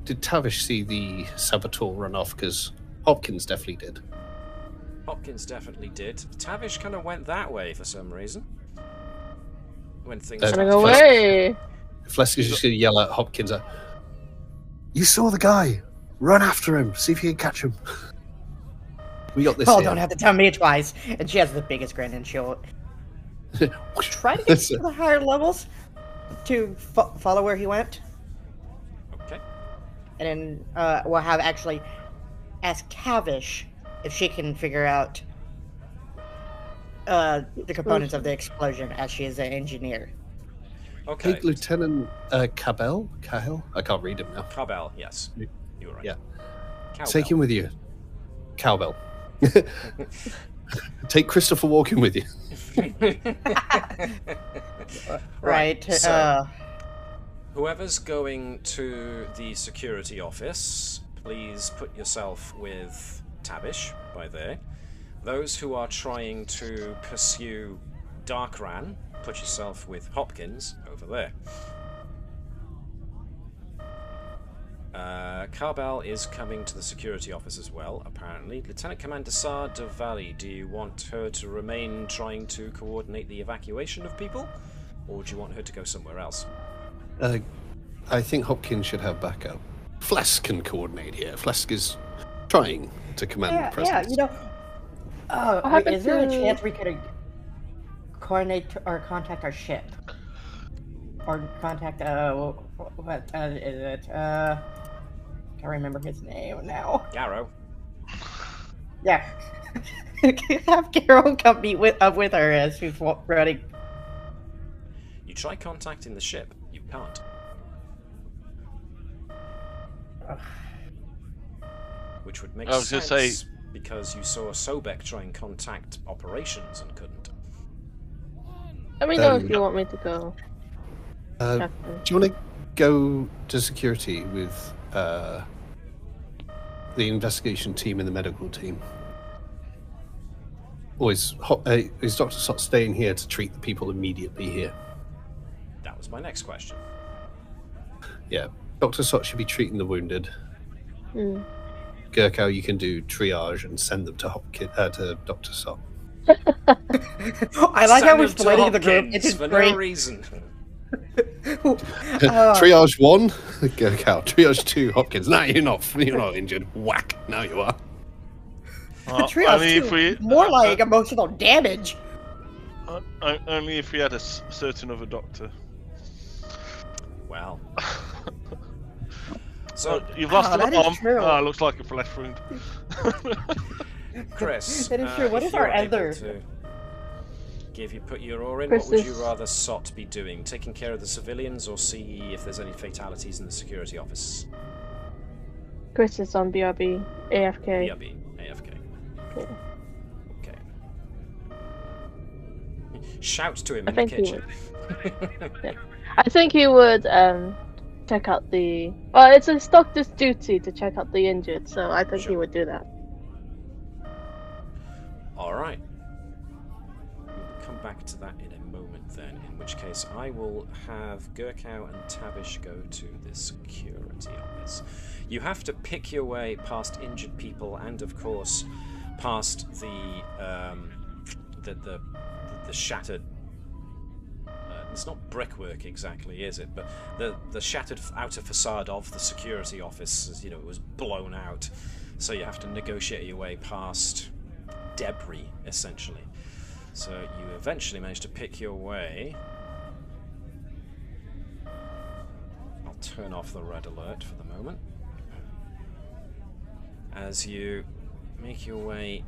[SPEAKER 5] Did Tavish see the saboteur run off? Because Hopkins definitely did.
[SPEAKER 3] Hopkins definitely did. Tavish kind of went that way for some reason. When things
[SPEAKER 5] That's
[SPEAKER 4] Running
[SPEAKER 5] Phlesc.
[SPEAKER 4] away!
[SPEAKER 5] Phlesc is just going to yell at Hopkins, "You saw the guy! Run after him! See if you can catch him!" We got this.
[SPEAKER 7] Oh,
[SPEAKER 5] here.
[SPEAKER 7] don't have to tell me twice. And she has the biggest grin, and she'll try to get to the higher levels to follow where he went.
[SPEAKER 3] Okay.
[SPEAKER 7] And then we'll have actually ask Tavish if she can figure out the components of the explosion, as she is an engineer.
[SPEAKER 3] Okay.
[SPEAKER 5] Hey, Lieutenant Cabell? Cahill? I can't read him now.
[SPEAKER 3] Cabell, yes. You were right.
[SPEAKER 5] Yeah.
[SPEAKER 3] Cowbell.
[SPEAKER 5] Take him with you. Cowbell. Take Christopher Walken with you.
[SPEAKER 7] Right.
[SPEAKER 3] So, whoever's going to the security office, please put yourself with Tavish by there. Those who are trying to pursue Darkran, put yourself with Hopkins over there. Carbell is coming to the security office as well, apparently. Lieutenant Commander Sard de Valley, do you want her to remain trying to coordinate the evacuation of people? Or do you want her to go somewhere else?
[SPEAKER 5] I think Hopkins should have backup. Phlesc can coordinate here. Phlesc is trying to command the presence.
[SPEAKER 7] Is there a chance we could coordinate or contact our ship? Or contact, what is it? Can't remember his name now.
[SPEAKER 3] Garrow.
[SPEAKER 7] Yeah. Have Carol come meet with her as she's running.
[SPEAKER 3] You try contacting the ship. You can't. Which would make sense because you saw Sobek try and contact operations and couldn't.
[SPEAKER 4] Let me know if you want me to go.
[SPEAKER 5] Do you want to go to security with the investigation team and the medical team? Or is Dr. Sott staying here to treat the people immediately here?
[SPEAKER 3] That was my next question.
[SPEAKER 5] Yeah, Dr. Sott should be treating the wounded. Gerkow, you can do triage and send them to Dr. Sott.
[SPEAKER 7] I like how we're splitting the group into
[SPEAKER 3] for
[SPEAKER 7] three.
[SPEAKER 3] no reason.
[SPEAKER 5] Triage 1, Gerkow. Triage 2, Hopkins. Nah, you're not injured. Whack. Now you are.
[SPEAKER 7] Triage 2, more like emotional damage.
[SPEAKER 8] Only if we had a certain other doctor.
[SPEAKER 3] Well. So
[SPEAKER 8] you've lost an arm.
[SPEAKER 7] True.
[SPEAKER 8] Oh, looks like a flesh wound.
[SPEAKER 3] Chris,
[SPEAKER 7] that is true. What is our other?
[SPEAKER 3] Put your oar in. What would you rather Sott be doing? Taking care of the civilians or see if there's any fatalities in the security office?
[SPEAKER 4] Chris is on BRB, AFK.
[SPEAKER 3] BRB, AFK. Okay. Shout to him in the kitchen.
[SPEAKER 4] Yeah. I think he would check out the... Well, it's his doctor's duty to check out the injured, so I think he would do that.
[SPEAKER 3] Alright. We'll come back to that in a moment then, in which case I will have Gerkow and Tavish go to the security office. You have to pick your way past injured people and, of course, past the shattered... it's not brickwork exactly, is it? But the shattered outer facade of the security office, it was blown out. So you have to negotiate your way past debris, essentially. So you eventually manage to pick your way. I'll turn off the red alert for the moment. As you make your way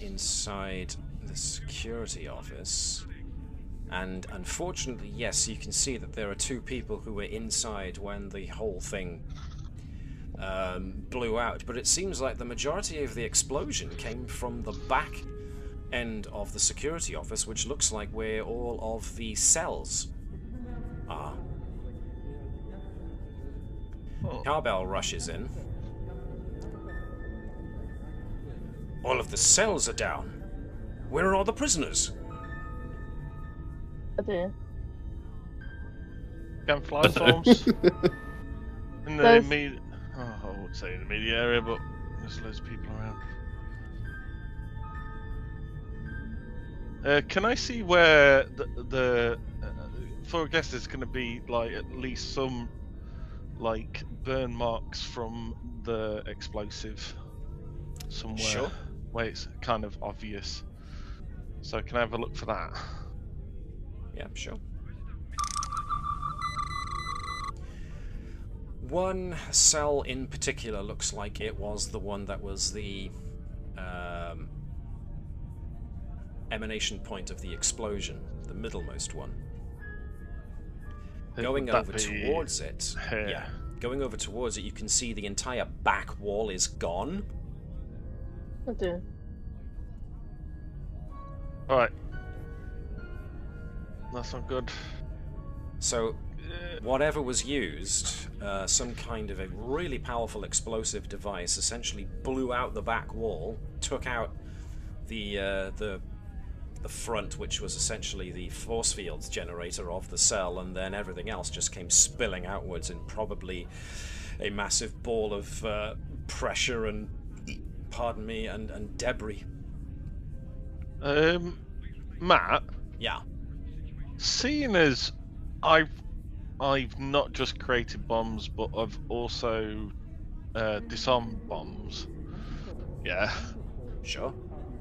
[SPEAKER 3] inside the security office. And unfortunately, yes, you can see that there are two people who were inside when the whole thing blew out. But it seems like the majority of the explosion came from the back end of the security office, which looks like where all of the cells are. Carbell rushes in. All of the cells are down. Where are all the prisoners?
[SPEAKER 8] Can fly storms in the immediate. I won't say in the immediate area, but there's loads of people around. Can I see where the
[SPEAKER 2] for a guess, there's going to be like at least some like burn marks from the explosive somewhere,
[SPEAKER 3] Sure.
[SPEAKER 2] where it's kind of obvious. So can I have a look for that?
[SPEAKER 3] Yeah, sure. One cell in particular looks like it was the one that was the emanation point of the explosion, the middlemost one. Going over towards it, yeah. Going over towards it, you can see the entire back wall is gone.
[SPEAKER 4] Oh dear.
[SPEAKER 2] All right, that's not good.
[SPEAKER 3] So, whatever was used, some kind of a really powerful explosive device, essentially blew out the back wall, took out the front, which was essentially the force field generator of the cell, and then everything else just came spilling outwards in probably a massive ball of pressure and, pardon me, and debris.
[SPEAKER 2] Matt.
[SPEAKER 3] Yeah.
[SPEAKER 2] Seeing as I've not just created bombs, but I've also disarmed bombs. Yeah.
[SPEAKER 3] Sure.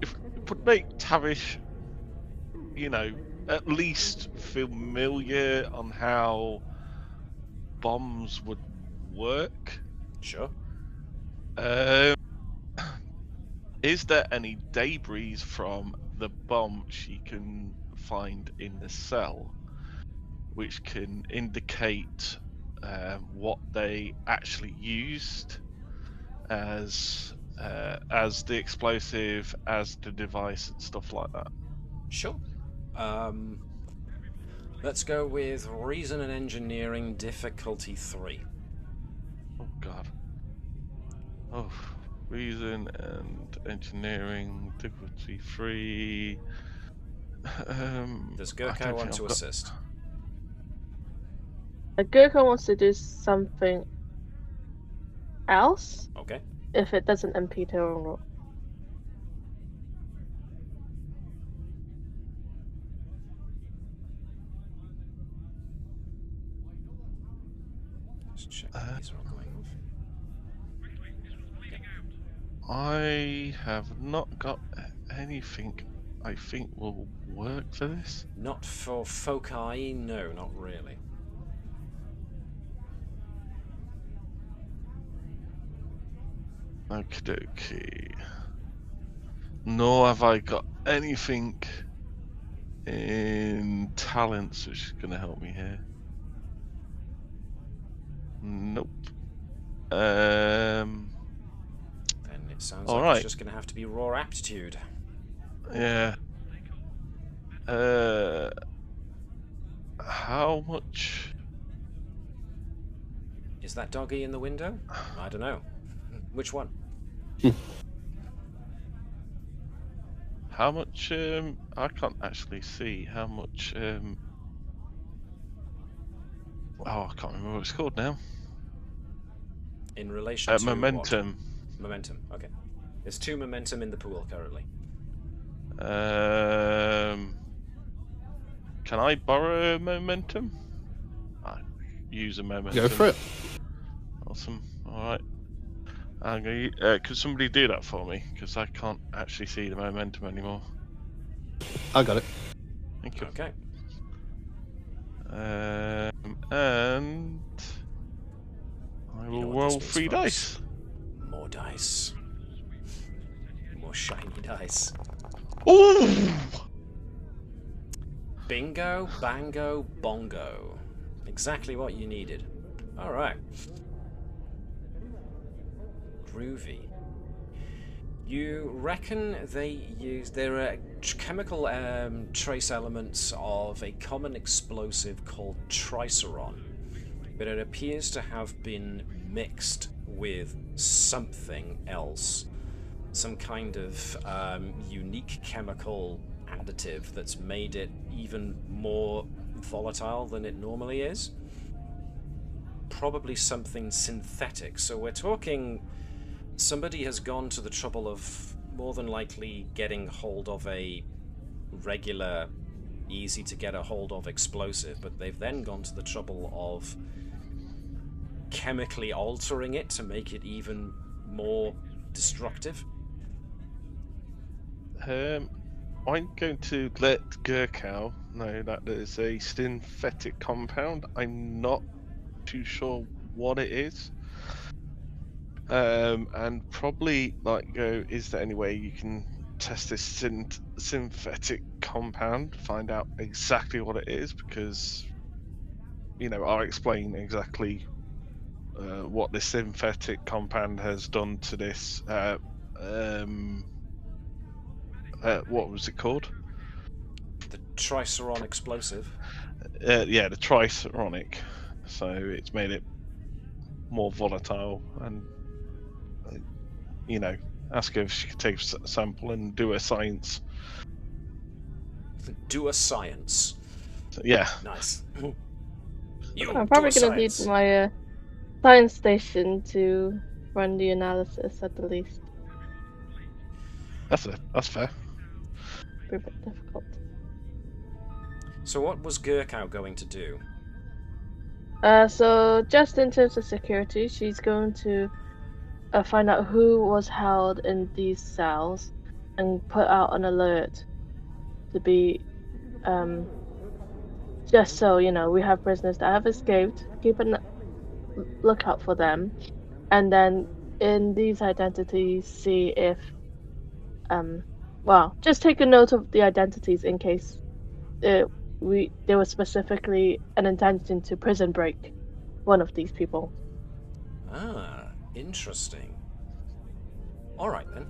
[SPEAKER 2] If it would make Tavish, at least familiar on how bombs would work.
[SPEAKER 3] Sure.
[SPEAKER 2] Is there any debris from the bomb she can find in the cell, which can indicate what they actually used as the explosive, as the device, and stuff like that?
[SPEAKER 3] Sure. Let's go with Reason and Engineering difficulty 3.
[SPEAKER 2] Oh God. Oh, Reason and Engineering difficulty 3.
[SPEAKER 3] Does Gerkow want to assist?
[SPEAKER 4] Gerkow wants to do something else.
[SPEAKER 3] Okay.
[SPEAKER 4] If it doesn't impede her own roll.
[SPEAKER 3] Let's check these are all going off.
[SPEAKER 2] I have not got anything I think will work for this.
[SPEAKER 3] Not for foci, no, not really.
[SPEAKER 2] Okie dokie. Nor have I got anything in talents which is going to help me here. Nope.
[SPEAKER 3] Then it sounds
[SPEAKER 2] all
[SPEAKER 3] like
[SPEAKER 2] right.
[SPEAKER 3] It's just going to have to be raw aptitude.
[SPEAKER 2] Yeah. How much?
[SPEAKER 3] Is that doggy in the window? I don't know. Which one?
[SPEAKER 2] How much? I can't actually see how much. Oh, I can't remember what it's called now.
[SPEAKER 3] In relation to
[SPEAKER 2] momentum.
[SPEAKER 3] What? Momentum. Okay. There's 2 momentum in the pool currently.
[SPEAKER 2] Can I borrow momentum? I use a momentum.
[SPEAKER 5] Go for it.
[SPEAKER 2] Awesome. All right. I'm gonna. Could somebody do that for me? Because I can't actually see the momentum anymore.
[SPEAKER 5] I got it.
[SPEAKER 2] Thank you.
[SPEAKER 3] Okay.
[SPEAKER 2] And I will roll 3 dice.
[SPEAKER 3] More dice. More shiny dice.
[SPEAKER 2] Ooh!
[SPEAKER 3] Bingo, bango, bongo. Exactly what you needed. Alright. Groovy. You reckon there are chemical trace elements of a common explosive called triceron, but it appears to have been mixed with something else. Some kind of unique chemical additive that's made it even more volatile than it normally is. Probably something synthetic. So we're talking somebody has gone to the trouble of more than likely getting hold of a regular easy to get a hold of explosive, but they've then gone to the trouble of chemically altering it to make it even more destructive?
[SPEAKER 2] I'm going to let Gerkow know that there's a synthetic compound. I'm not too sure what it is. And probably go, is there any way you can test this synthetic compound, find out exactly what it is? Because, I'll explain exactly what this synthetic compound has done to this. What was it called?
[SPEAKER 3] The triceron explosive.
[SPEAKER 2] Yeah, the triceronic. So it's made it more volatile, and ask her if she could take a sample and do a science.
[SPEAKER 3] Do a science.
[SPEAKER 2] Yeah.
[SPEAKER 3] Nice.
[SPEAKER 4] I'm probably going to need my science station to run the analysis at the least.
[SPEAKER 2] That's fair.
[SPEAKER 4] Be a bit difficult.
[SPEAKER 3] So what was Gerkow going to do?
[SPEAKER 4] So just in terms of security, she's going to find out who was held in these cells and put out an alert to be just so we have prisoners that have escaped, keep a lookout for them, and then in these identities see if just take a note of the identities in case there was specifically an intention to prison break one of these people.
[SPEAKER 3] Ah, interesting. Alright then.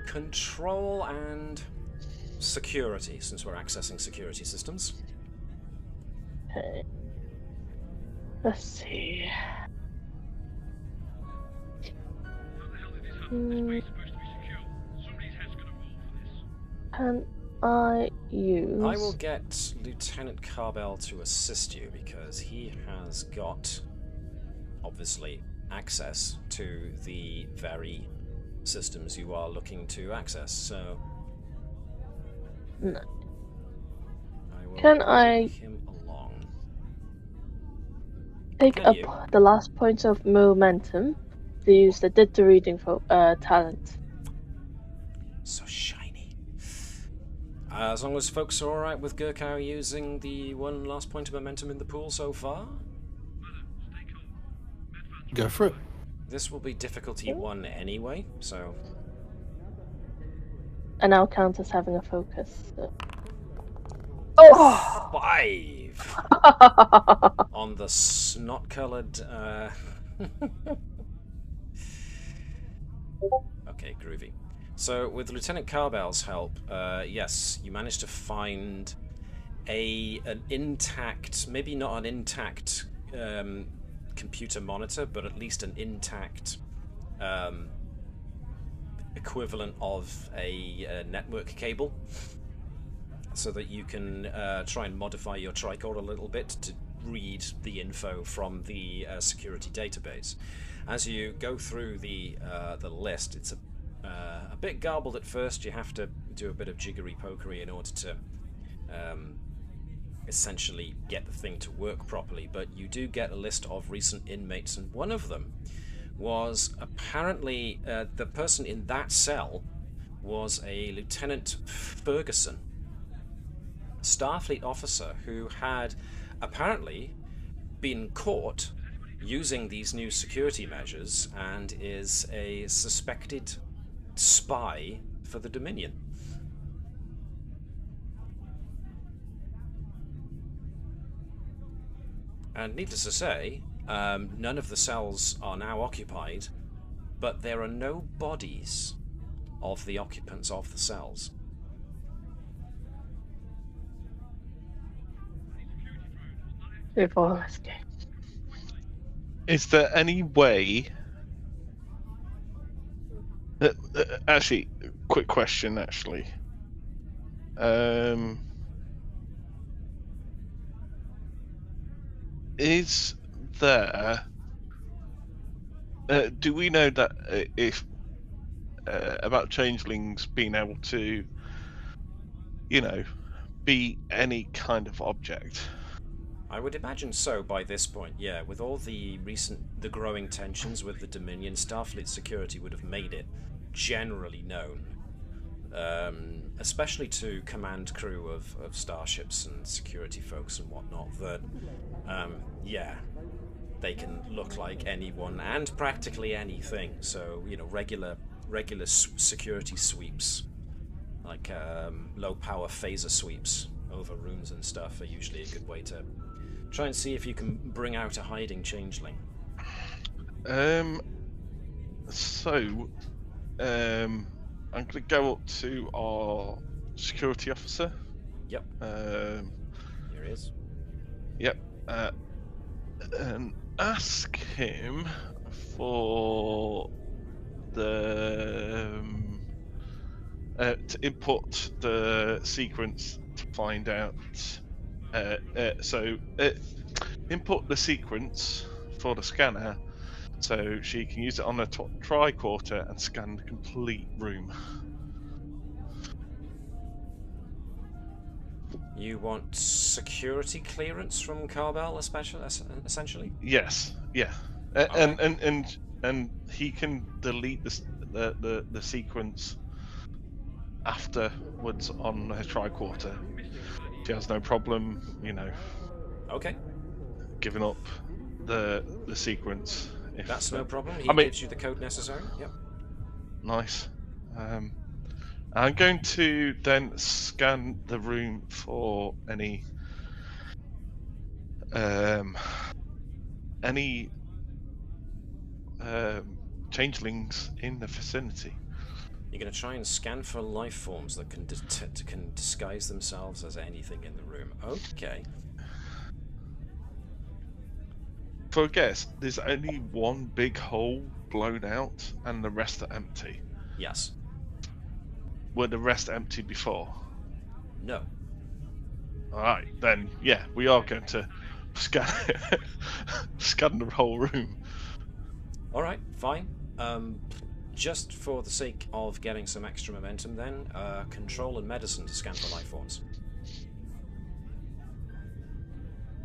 [SPEAKER 3] Control and security, since we're accessing security systems.
[SPEAKER 4] Okay. Let's see. Can I use...
[SPEAKER 3] I will get Lieutenant Carbell to assist you because he has got, obviously, access to the very systems you are looking to access, so...
[SPEAKER 4] No.
[SPEAKER 3] Can I him along.
[SPEAKER 4] Take up the last point of momentum to use the did the reading for talent?
[SPEAKER 3] So shiny. As long as folks are alright with Gerkow using the one last point of momentum in the pool so far?
[SPEAKER 5] Go for it.
[SPEAKER 3] This will be difficulty 1 anyway, so...
[SPEAKER 4] And I'll count as having a focus. So.
[SPEAKER 3] Oh! 5! On the snot-coloured... Okay, groovy. So, with Lieutenant Carbell's help, yes, you managed to find an intact, maybe not an intact computer monitor, but at least an intact equivalent of a network cable, so that you can try and modify your tricord a little bit to read the info from the security database. As you go through the list, it's a bit garbled at first. You have to do a bit of jiggery-pokery in order to essentially get the thing to work properly, but you do get a list of recent inmates, and one of them was apparently the person in that cell was a Lieutenant Ferguson, Starfleet officer who had apparently been caught using these new security measures and is a suspected spy for the Dominion. And needless to say, none of the cells are now occupied, but there are no bodies of the occupants of the cells.
[SPEAKER 4] We've all escaped.
[SPEAKER 2] Is there any way... actually, quick question, actually. Is there... do we know that if about changelings being able to you know, be any kind of object.
[SPEAKER 3] I would imagine so by this point, yeah. With all the growing tensions with the Dominion, Starfleet security would have made it generally known, especially to command crew of starships and security folks and whatnot, that, yeah, they can look like anyone and practically anything. So, you know, regular security sweeps, like low-power phaser sweeps over rooms and stuff, are usually a good way to try and see if you can bring out a hiding changeling.
[SPEAKER 2] I'm going to go up to our security officer.
[SPEAKER 3] Yep. Here he is.
[SPEAKER 2] Yep. And ask him for the to input the sequence to find out. Input the sequence for the scanner so she can use it on the tricorder and scan the complete room.
[SPEAKER 3] You want security clearance from Carbell, essentially?
[SPEAKER 2] Yes. Yeah.
[SPEAKER 3] Okay.
[SPEAKER 2] And he can delete the sequence afterwards on her tricorder. She has no problem, you know.
[SPEAKER 3] Okay.
[SPEAKER 2] Giving up the sequence.
[SPEAKER 3] That's no problem. He gives you the code necessary. Yep.
[SPEAKER 2] Nice. I'm going to then scan the room for any changelings in the vicinity.
[SPEAKER 3] You're going to try and scan for life forms that can disguise themselves as anything in the room. Okay.
[SPEAKER 2] For a guess, there's only one big hole blown out and the rest are empty.
[SPEAKER 3] Yes.
[SPEAKER 2] Were the rest empty before?
[SPEAKER 3] No.
[SPEAKER 2] Alright, then yeah, we are going to scan the whole room.
[SPEAKER 3] Alright, fine. Just for the sake of getting some extra momentum then, control and medicine to scan for life forms.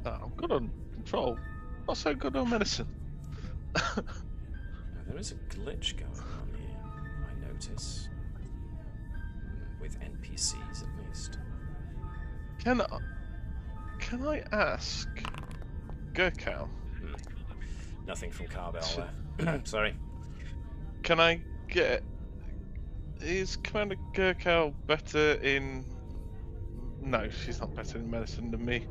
[SPEAKER 2] I'm good on control, not so good on medicine.
[SPEAKER 3] There is a glitch going on here, I notice. With NPCs at least.
[SPEAKER 2] Can I ask Gerkow?
[SPEAKER 3] Nothing from Carbell there. Sorry.
[SPEAKER 2] Can I get... Is Commander Gerkow better in... No, she's not better in medicine than me.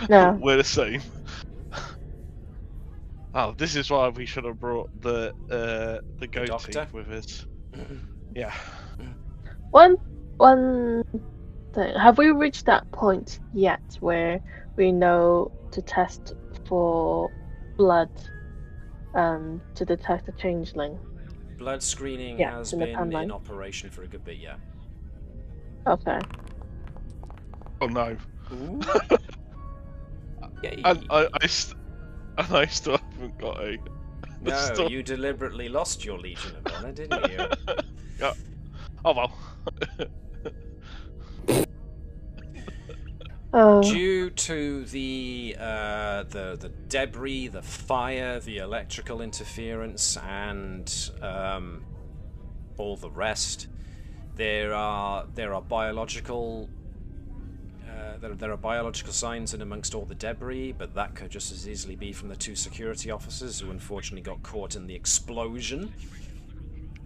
[SPEAKER 4] No.
[SPEAKER 2] We're the same. Oh, this is why we should have brought the goatee with us. Yeah.
[SPEAKER 4] One thing. Have we reached that point yet where we know to test for blood to detect a changeling?
[SPEAKER 3] Blood screening has
[SPEAKER 4] in
[SPEAKER 3] been in operation for a good bit, yeah.
[SPEAKER 4] Okay.
[SPEAKER 2] Oh no.
[SPEAKER 3] Yay.
[SPEAKER 2] And I still haven't got a...
[SPEAKER 3] No, you deliberately lost your Legion of Honor, didn't you?
[SPEAKER 2] Yeah. Oh well.
[SPEAKER 3] Due to the debris, the fire, the electrical interference, and all the rest, there are biological signs in amongst all the debris, but that could just as easily be from the two security officers who unfortunately got caught in the explosion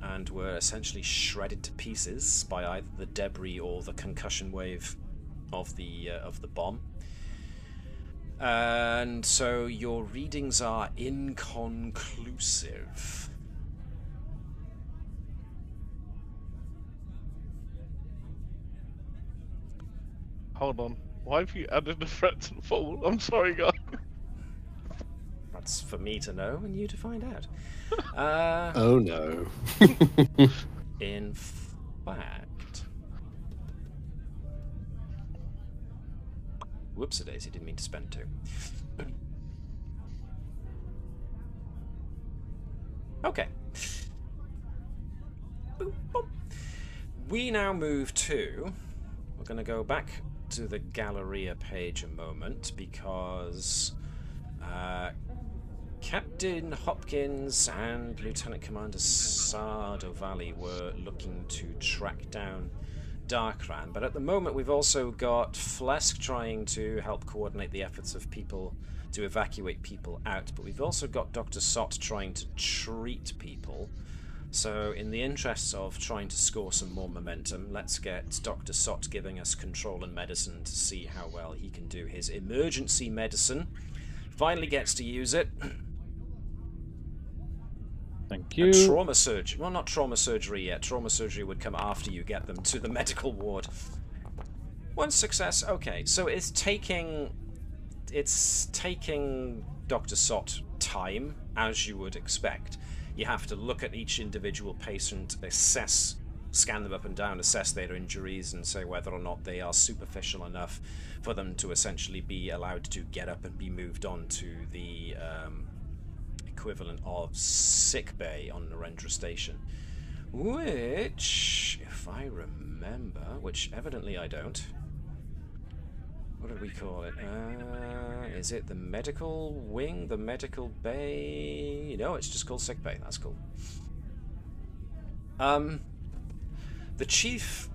[SPEAKER 3] and were essentially shredded to pieces by either the debris or the concussion wave of the bomb. And so your readings are inconclusive.
[SPEAKER 2] Hold on. Why have you added a threat to the pool? I'm sorry, guys.
[SPEAKER 3] That's for me to know and you to find out.
[SPEAKER 5] Oh no.
[SPEAKER 3] In fact... Whoops-a-daisy, didn't mean to spend two. Okay. Boop, boop. We now move to going to go back to the Galleria page a moment because Captain Hopkins and Lieutenant Commander Sard O'Valley were looking to track down Darkran, but at the moment we've also got Phlesc trying to help coordinate the efforts of people to evacuate people out, but we've also got Dr. Sott trying to treat people. So in the interests of trying to score some more momentum, let's get Dr. Sott giving us control and medicine to see how well he can do his emergency medicine. Finally gets to use it.
[SPEAKER 6] Thank you.
[SPEAKER 3] And trauma surgery. Well, not trauma surgery yet. Trauma surgery would come after you get them to the medical ward. One success. Okay, so it's taking Dr. Sott time, as you would expect. You have to look at each individual patient, scan them up and down, assess their injuries, and say whether or not they are superficial enough for them to essentially be allowed to get up and be moved on to the equivalent of sickbay on Narendra Station. Which, if I remember, which evidently I don't, what did we call it? Is it the medical wing, the medical bay? No, it's just called sickbay. That's cool. The chief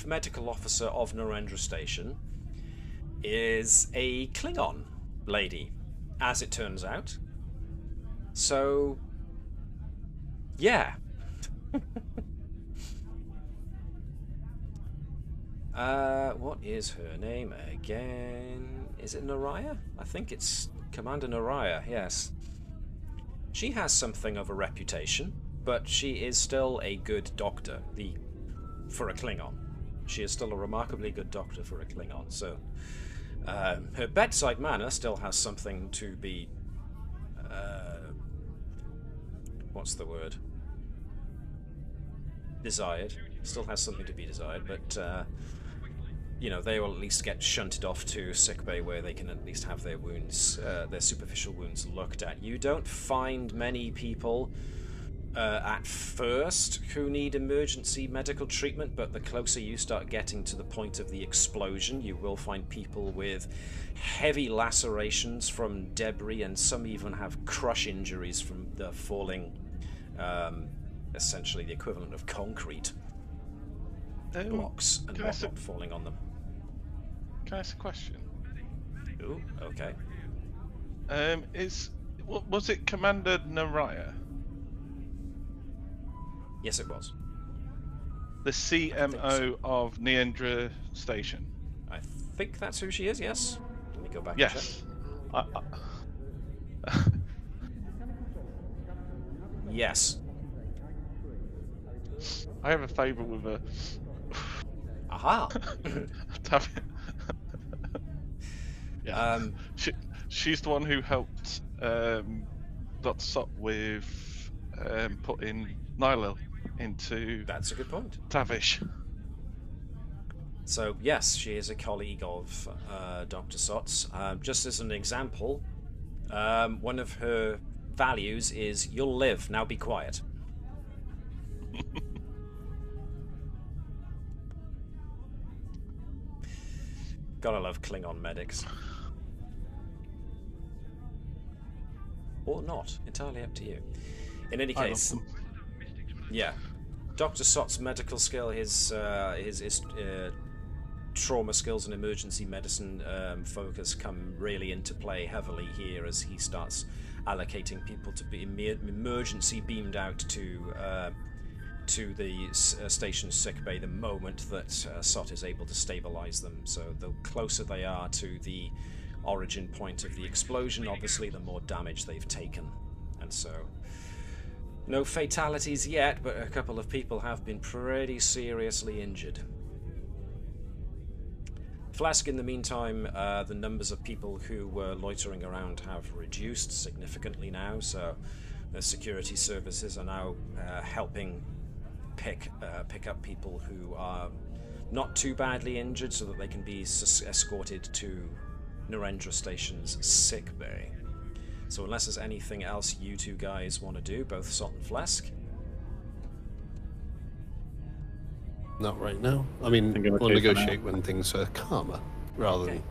[SPEAKER 3] medical officer of Narendra Station is a Klingon lady, as it turns out. So, yeah. What is her name again? Is it Naraya? I think it's Commander Naraya, yes. She has something of a reputation, but she is still a good doctor for a Klingon. She is still a remarkably good doctor for a Klingon, so her bedside manner still has something to be what's the word? Desired. Still has something to be desired, but you know, they will at least get shunted off to sickbay where they can at least have their wounds, their superficial wounds looked at. You don't find many people at first who need emergency medical treatment, but the closer you start getting to the point of the explosion, you will find people with heavy lacerations from debris, and some even have crush injuries from the falling, essentially the equivalent of concrete blocks and whatnot falling on them.
[SPEAKER 2] Can I ask a question?
[SPEAKER 3] Ooh, okay.
[SPEAKER 2] Was it Commander Naraya?
[SPEAKER 3] Yes, it was.
[SPEAKER 2] The CMO of Narendra Station.
[SPEAKER 3] I think that's who she is, yes. Let me go back
[SPEAKER 2] yes.
[SPEAKER 3] and check. Yes.
[SPEAKER 2] I have a favour with her.
[SPEAKER 3] Aha!
[SPEAKER 2] Yeah. She's the one who helped Dr. Sott with putting Neshlel into.
[SPEAKER 3] That's a good point.
[SPEAKER 2] Tavish.
[SPEAKER 3] So yes, she is a colleague of Dr. Sott's. Just as an example, one of her values is "You'll live, now be quiet." Gotta love Klingon medics. Or not, entirely up to you. In any case, yeah, Dr. Sott's medical skill, his trauma skills and emergency medicine focus come really into play heavily here as he starts allocating people to be emergency beamed out to the station's sickbay the moment that Sott is able to stabilize them. So the closer they are to the origin point of the explosion, obviously the more damage they've taken. And so no fatalities yet, but a couple of people have been pretty seriously injured. Phlesc, in the meantime, the numbers of people who were loitering around have reduced significantly now, so the security services are now helping pick up people who are not too badly injured so that they can be escorted to Narendra Station's sickbay. So unless there's anything else you two guys want to do, both Sott and Phlesc.
[SPEAKER 5] Not right now. I mean,
[SPEAKER 6] Think I'm
[SPEAKER 5] we'll
[SPEAKER 6] okay for
[SPEAKER 5] negotiate when things are calmer, rather than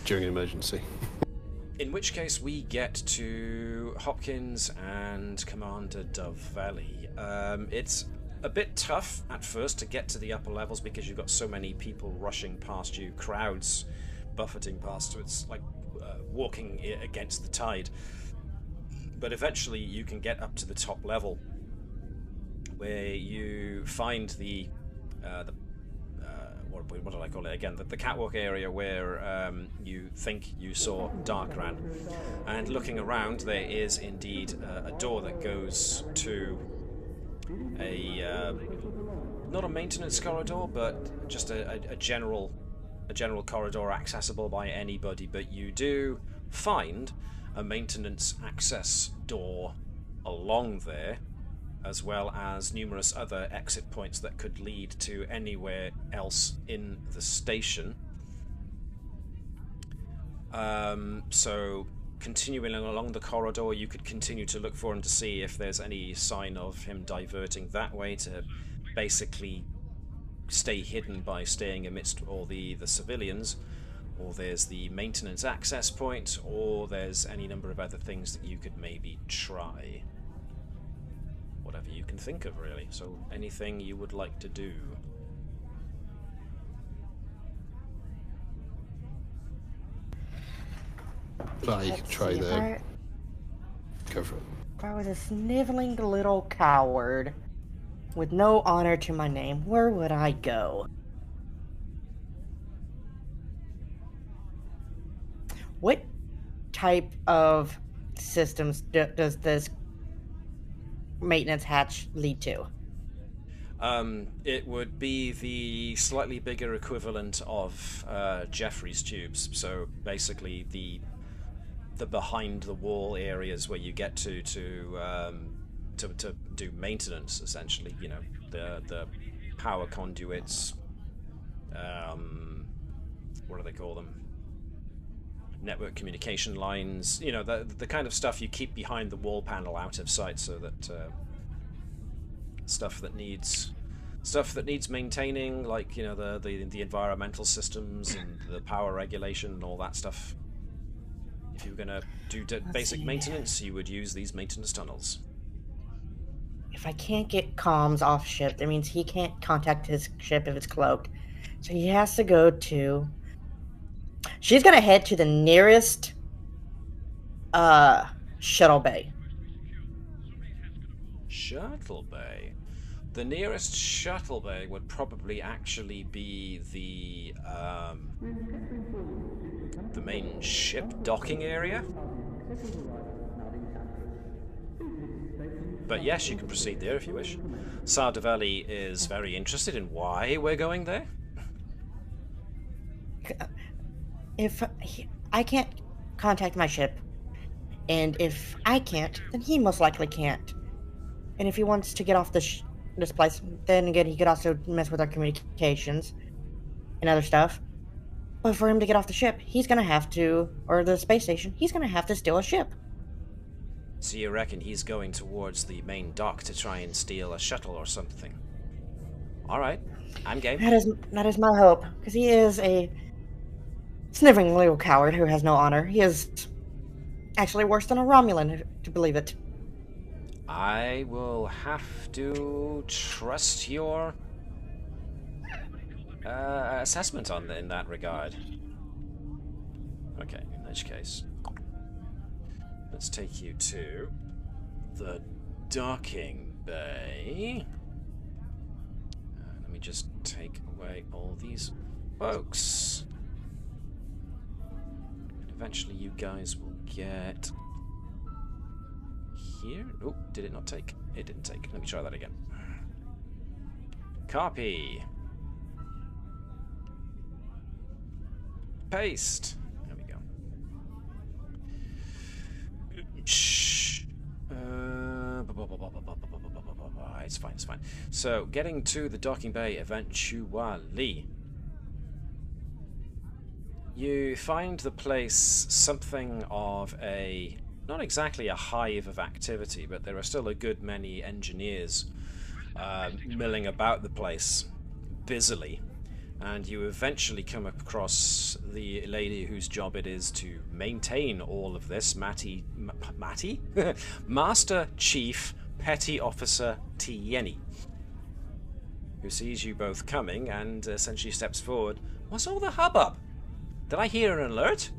[SPEAKER 5] during an emergency.
[SPEAKER 3] In which case, we get to Hopkins and Commander Dove Valley. It's a bit tough at first to get to the upper levels because you've got so many people rushing past you, crowds buffeting past, so it's like walking against the tide. But eventually you can get up to the top level, where you find the what did I call it again? The catwalk area where you think you saw Darkran. And looking around, there is indeed a door that goes to a not a maintenance corridor, but just a general corridor accessible by anybody. But you do find a maintenance access door along there, as well as numerous other exit points that could lead to anywhere else in the station. So continuing along the corridor, you could continue to look for him to see if there's any sign of him diverting that way to basically stay hidden by staying amidst all the civilians, or there's the maintenance access point, or there's any number of other things that you could maybe try. Whatever you can think of, really. So anything you would like to do.
[SPEAKER 5] I try the... Go for it.
[SPEAKER 7] If I was a sniveling little coward with no honor to my name, where would I go? What type of systems does this maintenance hatch lead to?
[SPEAKER 3] It would be the slightly bigger equivalent of Jeffrey's tubes. So basically the behind the wall areas where you get to do maintenance, essentially. You know, the power conduits. What do they call them? Network communication lines. You know, the kind of stuff you keep behind the wall panel, out of sight, so that stuff that needs maintaining, like, you know, the environmental systems and the power regulation and all that stuff. If you were gonna do basic maintenance, you would use these maintenance tunnels.
[SPEAKER 7] If I can't get comms off ship, that means he can't contact his ship if it's cloaked. So he has to go to... She's gonna head to the nearest shuttle bay.
[SPEAKER 3] Shuttle bay? The nearest shuttle bay would probably actually be the main ship docking area. But yes, you can proceed there if you wish. Sardavelli is very interested in why we're going there.
[SPEAKER 7] If I can't contact my ship, and if I can't, then he most likely can't. And if he wants to get off this place, then again, he could also mess with our communications and other stuff. But for him to get off the ship, he's gonna have to, or the space station, he's gonna have to steal a ship.
[SPEAKER 3] So you reckon he's going towards the main dock to try and steal a shuttle or something? Alright, I'm game.
[SPEAKER 7] That is my hope, because he is a sniveling little coward who has no honor. He is actually worse than a Romulan, to believe it.
[SPEAKER 3] I will have to trust your assessment in that regard. Okay, in which case, let's take you to the docking bay. Let me just take away all these folks. And eventually you guys will get here. Oh, did it not take? It didn't take. Let me try that again. Copy. Paste. There we go. It's fine, it's fine. So, getting to the docking bay eventually. You find the place something of a... not exactly a hive of activity, but there are still a good many engineers milling about the place, busily, and you eventually come across the lady whose job it is to maintain all of this, Matty? Master Chief Petty Officer Tieni, who sees you both coming and essentially steps forward. What's all the hubbub? Did I hear an alert?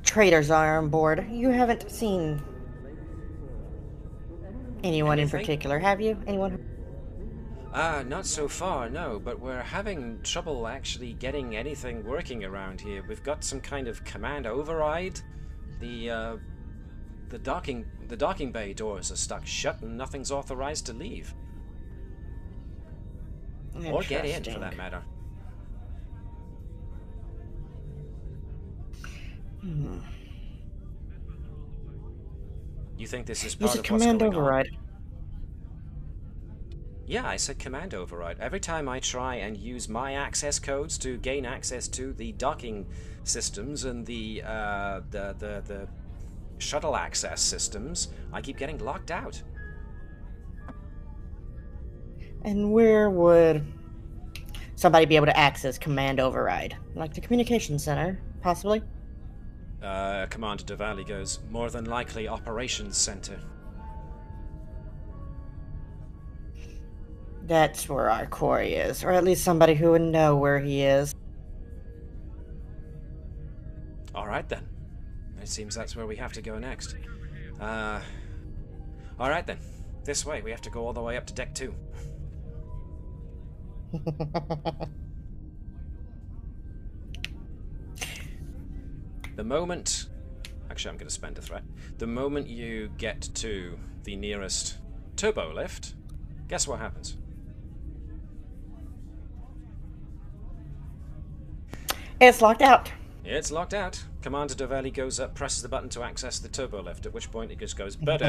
[SPEAKER 7] Traitors are on board. You haven't seen anyone in particular, have you? Anyone?
[SPEAKER 3] Not so far, no, but we're having trouble actually getting anything working around here. We've got some kind of command override. The docking bay doors are stuck shut and nothing's authorized to leave. Or get in, for that matter. You think this is part of what's going on?
[SPEAKER 7] Command override.
[SPEAKER 3] Yeah, I said command override. Every time I try and use my access codes to gain access to the docking systems and the shuttle access systems, I keep getting locked out.
[SPEAKER 7] And where would somebody be able to access command override? Like the communications center, possibly?
[SPEAKER 3] Commander DeValley goes, more than likely operations center.
[SPEAKER 7] That's where our quarry is, or at least somebody who would know where he is.
[SPEAKER 3] Alright then. It seems that's where we have to go next. Alright then. This way, we have to go all the way up to deck 2. The moment... Actually, I'm going to spend a threat. The moment you get to the nearest turbo lift, guess what happens?
[SPEAKER 7] It's locked out.
[SPEAKER 3] It's locked out. Commander DeValley goes up, presses the button to access the turbo lift, at which point it just goes, but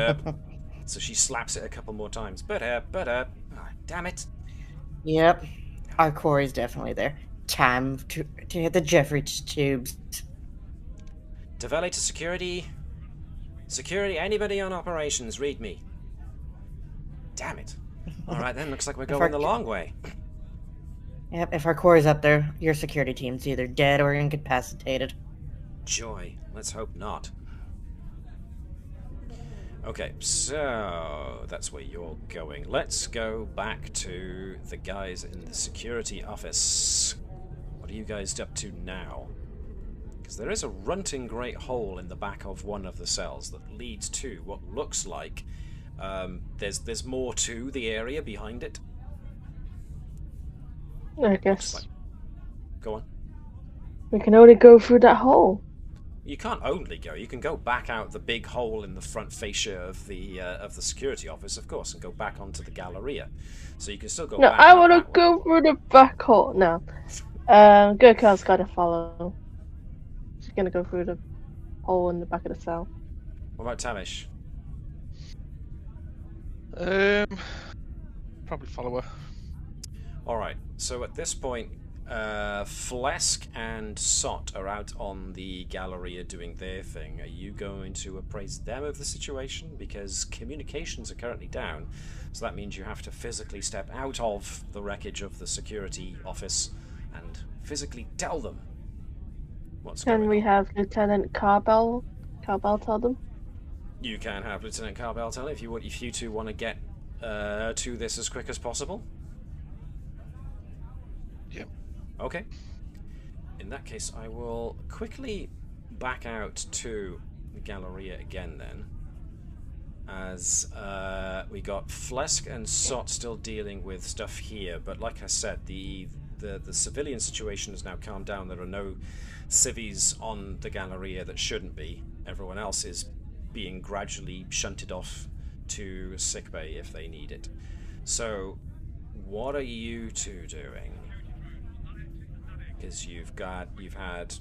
[SPEAKER 3] So she slaps it a couple more times. But oh, damn it.
[SPEAKER 7] Yep. Our quarry's definitely there. Time to hit the Jeffrey tubes.
[SPEAKER 3] DeValley to security. Security, anybody on operations, read me. Damn it. Alright then, looks like we're going the long way.
[SPEAKER 7] Yep, if our quarry's up there, your security team's either dead or incapacitated.
[SPEAKER 3] Joy. Let's hope not. Okay, so that's where you're going. Let's go back to the guys in the security office. What are you guys up to now? Because there is a runting great hole in the back of one of the cells that leads to what looks like there's more to the area behind it.
[SPEAKER 4] I guess.
[SPEAKER 3] Like... Go on.
[SPEAKER 4] We can only go through that hole.
[SPEAKER 3] You can't only go. You can go back out the big hole in the front fascia of the security office, of course, and go back onto the Galleria. So you can still go.
[SPEAKER 4] No,
[SPEAKER 3] back
[SPEAKER 4] I want to go through the back hole. No, Gerkow's got to follow. She's gonna go through the hole in the back of the cell.
[SPEAKER 3] What about Tavish?
[SPEAKER 2] Probably follow her.
[SPEAKER 3] All right. So at this point, Phlesc and Sott are out on the Galleria doing their thing. Are you going to appraise them of the situation? Because communications are currently down, so that means you have to physically step out of the wreckage of the security office and physically tell them what's going on.
[SPEAKER 4] Can we have Lieutenant Carbell tell them?
[SPEAKER 3] You can have Lieutenant Carbell tell if you two want to get to this as quick as possible.
[SPEAKER 2] Yep.
[SPEAKER 3] Okay. In that case, I will quickly back out to the Galleria again then, as we got Phlesc and Sott still dealing with stuff here, but like I said, the civilian situation has now calmed down. There are no civvies on the Galleria that shouldn't be. Everyone else is being gradually shunted off to sickbay if they need it. So, what are you two doing? Because you've had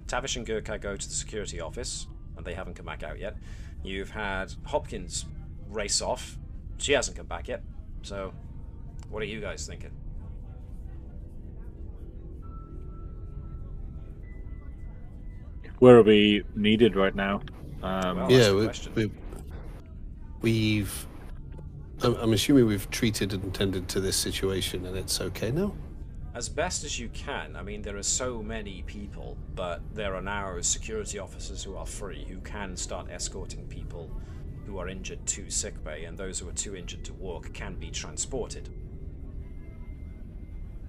[SPEAKER 3] Tavish and Gerkow go to the security office, and they haven't come back out yet. You've had Hopkins race off. She hasn't come back yet. So, what are you guys thinking?
[SPEAKER 6] Where are we needed right now?
[SPEAKER 3] Well,
[SPEAKER 5] yeah, we've I'm assuming we've treated and tended to this situation and it's okay now?
[SPEAKER 3] As best as you can. I mean, there are so many people, but there are now security officers who are free, who can start escorting people who are injured to sickbay, and those who are too injured to walk can be transported.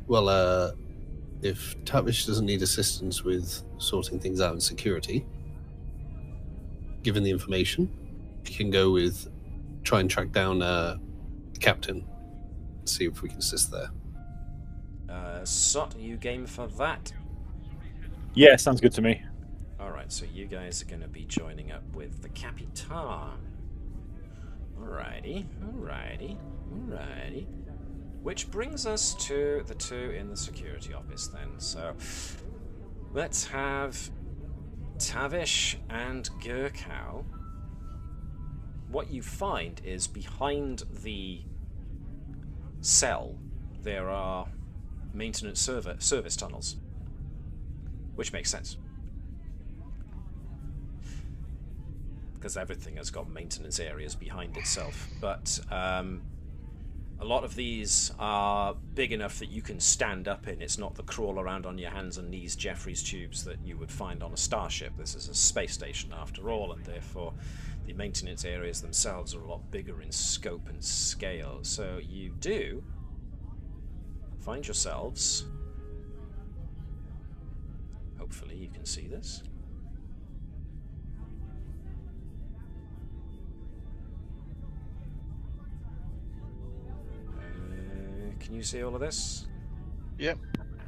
[SPEAKER 5] Well, if Tavish doesn't need assistance with sorting things out in security, given the information, we can go with try and track down the captain, see if we can assist there.
[SPEAKER 3] Sott, are you game for that?
[SPEAKER 6] Yeah, sounds good to me.
[SPEAKER 3] Alright, so you guys are going to be joining up with the Capitan. Alrighty. Which brings us to the two in the security office then. So, let's have Tavish and Gerkow. What you find is behind the cell there are maintenance service tunnels, which makes sense because everything has got maintenance areas behind itself. But a lot of these are big enough that you can stand up in. It's not the crawl around on your hands and knees Jeffries tubes that you would find on a starship. This is a space station after all, and therefore the maintenance areas themselves are a lot bigger in scope and scale. So you do find yourselves, hopefully you can see this, can you see all of this?
[SPEAKER 8] Yep.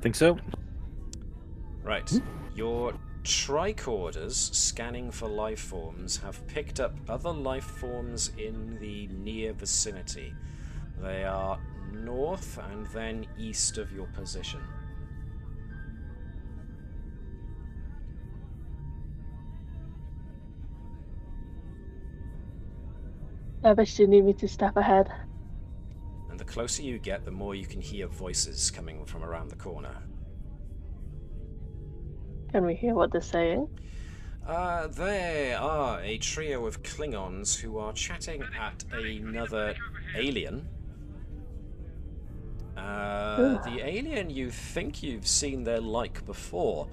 [SPEAKER 6] Think so.
[SPEAKER 3] Right. Your tricorders scanning for life forms have picked up other life forms in the near vicinity. They are north and then east of your position.
[SPEAKER 4] I wish you need me to step ahead.
[SPEAKER 3] And the closer you get, the more you can hear voices coming from around the corner.
[SPEAKER 4] Can we hear what they're saying?
[SPEAKER 3] They are a trio of Klingons who are chatting at another alien. The alien, you think you've seen their like before.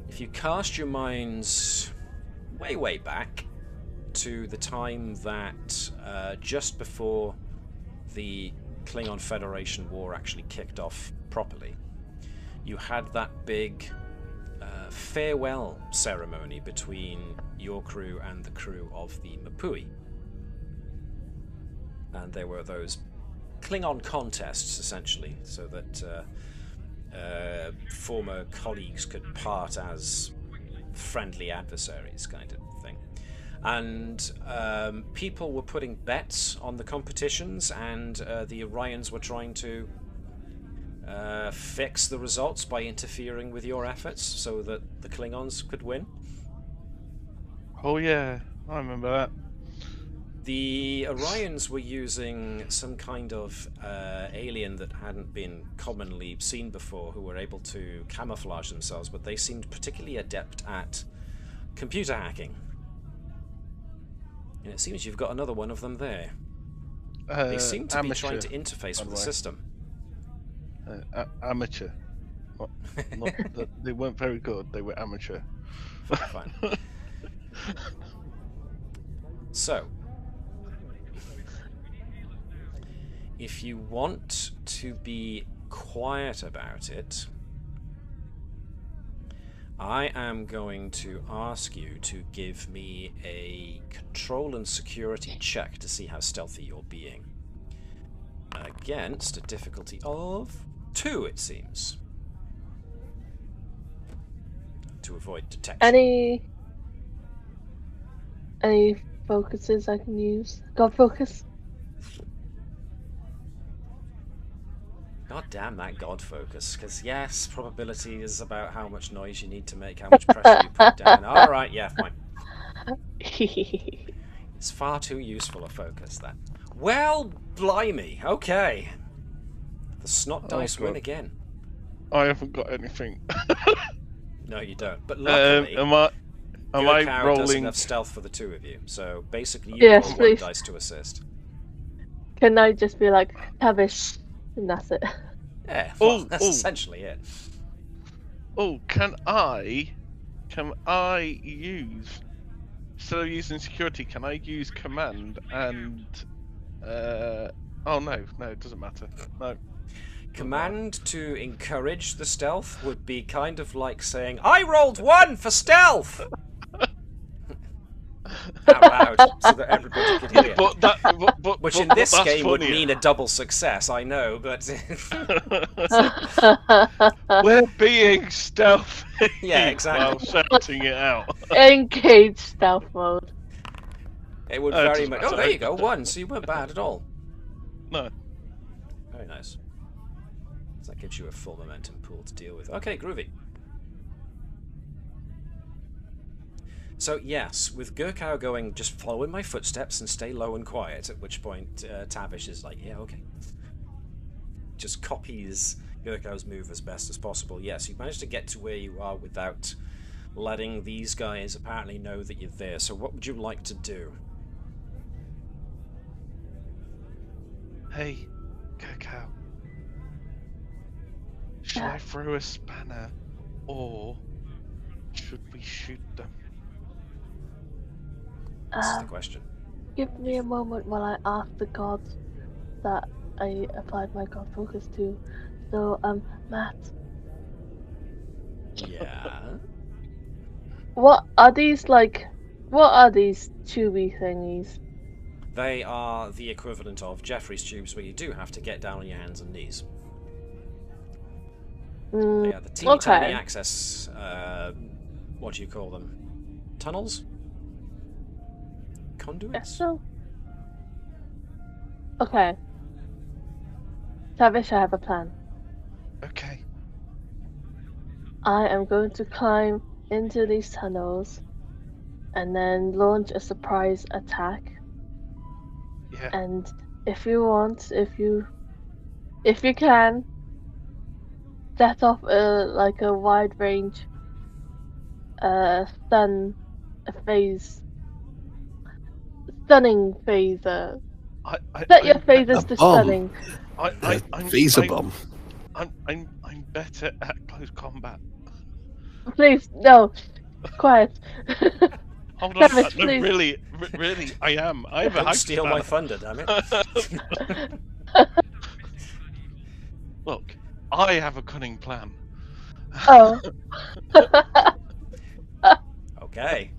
[SPEAKER 3] If you cast your minds way back to the time that just before the Klingon Federation War actually kicked off properly, you had that big farewell ceremony between your crew and the crew of the Mapui. And there were those Klingon contests, essentially, so that former colleagues could part as friendly adversaries, kind of thing. And people were putting bets on the competitions, and the Orions were trying to fix the results by interfering with your efforts so that the Klingons could win.
[SPEAKER 8] Oh yeah, I remember that.
[SPEAKER 3] The Orions were using some kind of alien that hadn't been commonly seen before, who were able to camouflage themselves, but they seemed particularly adept at computer hacking. And it seems you've got another one of them there. They seem to be trying to interface with the system.
[SPEAKER 8] Amateur. They weren't very good, they were amateur.
[SPEAKER 3] Fine. So, if you want to be quiet about it, I am going to ask you to give me a control and security check to see how stealthy you're being. Against a difficulty of 2, it seems. To avoid detection.
[SPEAKER 4] Any focuses I can use? God focus?
[SPEAKER 3] God damn that God focus, because yes, probability is about how much noise you need to make, how much pressure you put down. Alright, yeah, fine. It's far too useful a focus, that. Well, blimey, okay. The snot dice win again.
[SPEAKER 8] I haven't got anything.
[SPEAKER 3] No, you don't. But luckily,
[SPEAKER 8] am I
[SPEAKER 3] Gerkow does
[SPEAKER 8] rolling
[SPEAKER 3] enough stealth for the two of you, so basically you roll 1 dice to assist.
[SPEAKER 4] can I just be like, Tavish, and that's it?
[SPEAKER 3] Yeah, well, that's essentially it.
[SPEAKER 2] Oh, can I use, instead of using security, can I use command and, oh no, it doesn't matter. No.
[SPEAKER 3] Command to encourage the stealth would be kind of like saying, I rolled 1 for stealth! Out loud, so that everybody could hear. Which in this game would mean a double success, I know, but...
[SPEAKER 2] We're being stealthy
[SPEAKER 3] yeah, exactly.
[SPEAKER 2] while shouting it out.
[SPEAKER 4] Engage stealth mode.
[SPEAKER 3] It would very much... Oh, there you go, 1, so you weren't bad at all.
[SPEAKER 2] No.
[SPEAKER 3] Very nice. So that gives you a full momentum pool to deal with. Okay, groovy. So yes, with Gerkow going, just follow in my footsteps and stay low and quiet, at which point Tavish is like, yeah, okay. Just copies Gerkow's move as best as possible. Yes, you managed to get to where you are without letting these guys apparently know that you're there. So what would you like to do?
[SPEAKER 2] Hey, Gerkow. Should I throw a spanner, or should we shoot them?
[SPEAKER 3] That's the question.
[SPEAKER 4] Give me a moment while I ask the gods that I applied my god focus to. So, Matt.
[SPEAKER 3] Yeah?
[SPEAKER 4] What are these, like, what are these tubey thingies?
[SPEAKER 3] They are the equivalent of Jeffrey's tubes, where you do have to get down on your hands and knees. They are the teeny tiny access, what do you call them? Tunnels? Conduits?
[SPEAKER 4] So. Okay. Tavish, I have a plan.
[SPEAKER 2] Okay.
[SPEAKER 4] I am going to climb into these tunnels and then launch a surprise attack.
[SPEAKER 2] Yeah.
[SPEAKER 4] And if you want, if you can, set off like a wide range stunning phaser. Set your phasers to stunning.
[SPEAKER 5] Phaser bomb.
[SPEAKER 2] I'm better at close combat.
[SPEAKER 4] Please, no. Quiet.
[SPEAKER 2] Hold on,
[SPEAKER 4] Tavish,
[SPEAKER 2] no, really, I am. I have a
[SPEAKER 3] Don't steal my thunder, damn it.
[SPEAKER 2] Look, I have a cunning plan.
[SPEAKER 4] Oh.
[SPEAKER 3] Okay.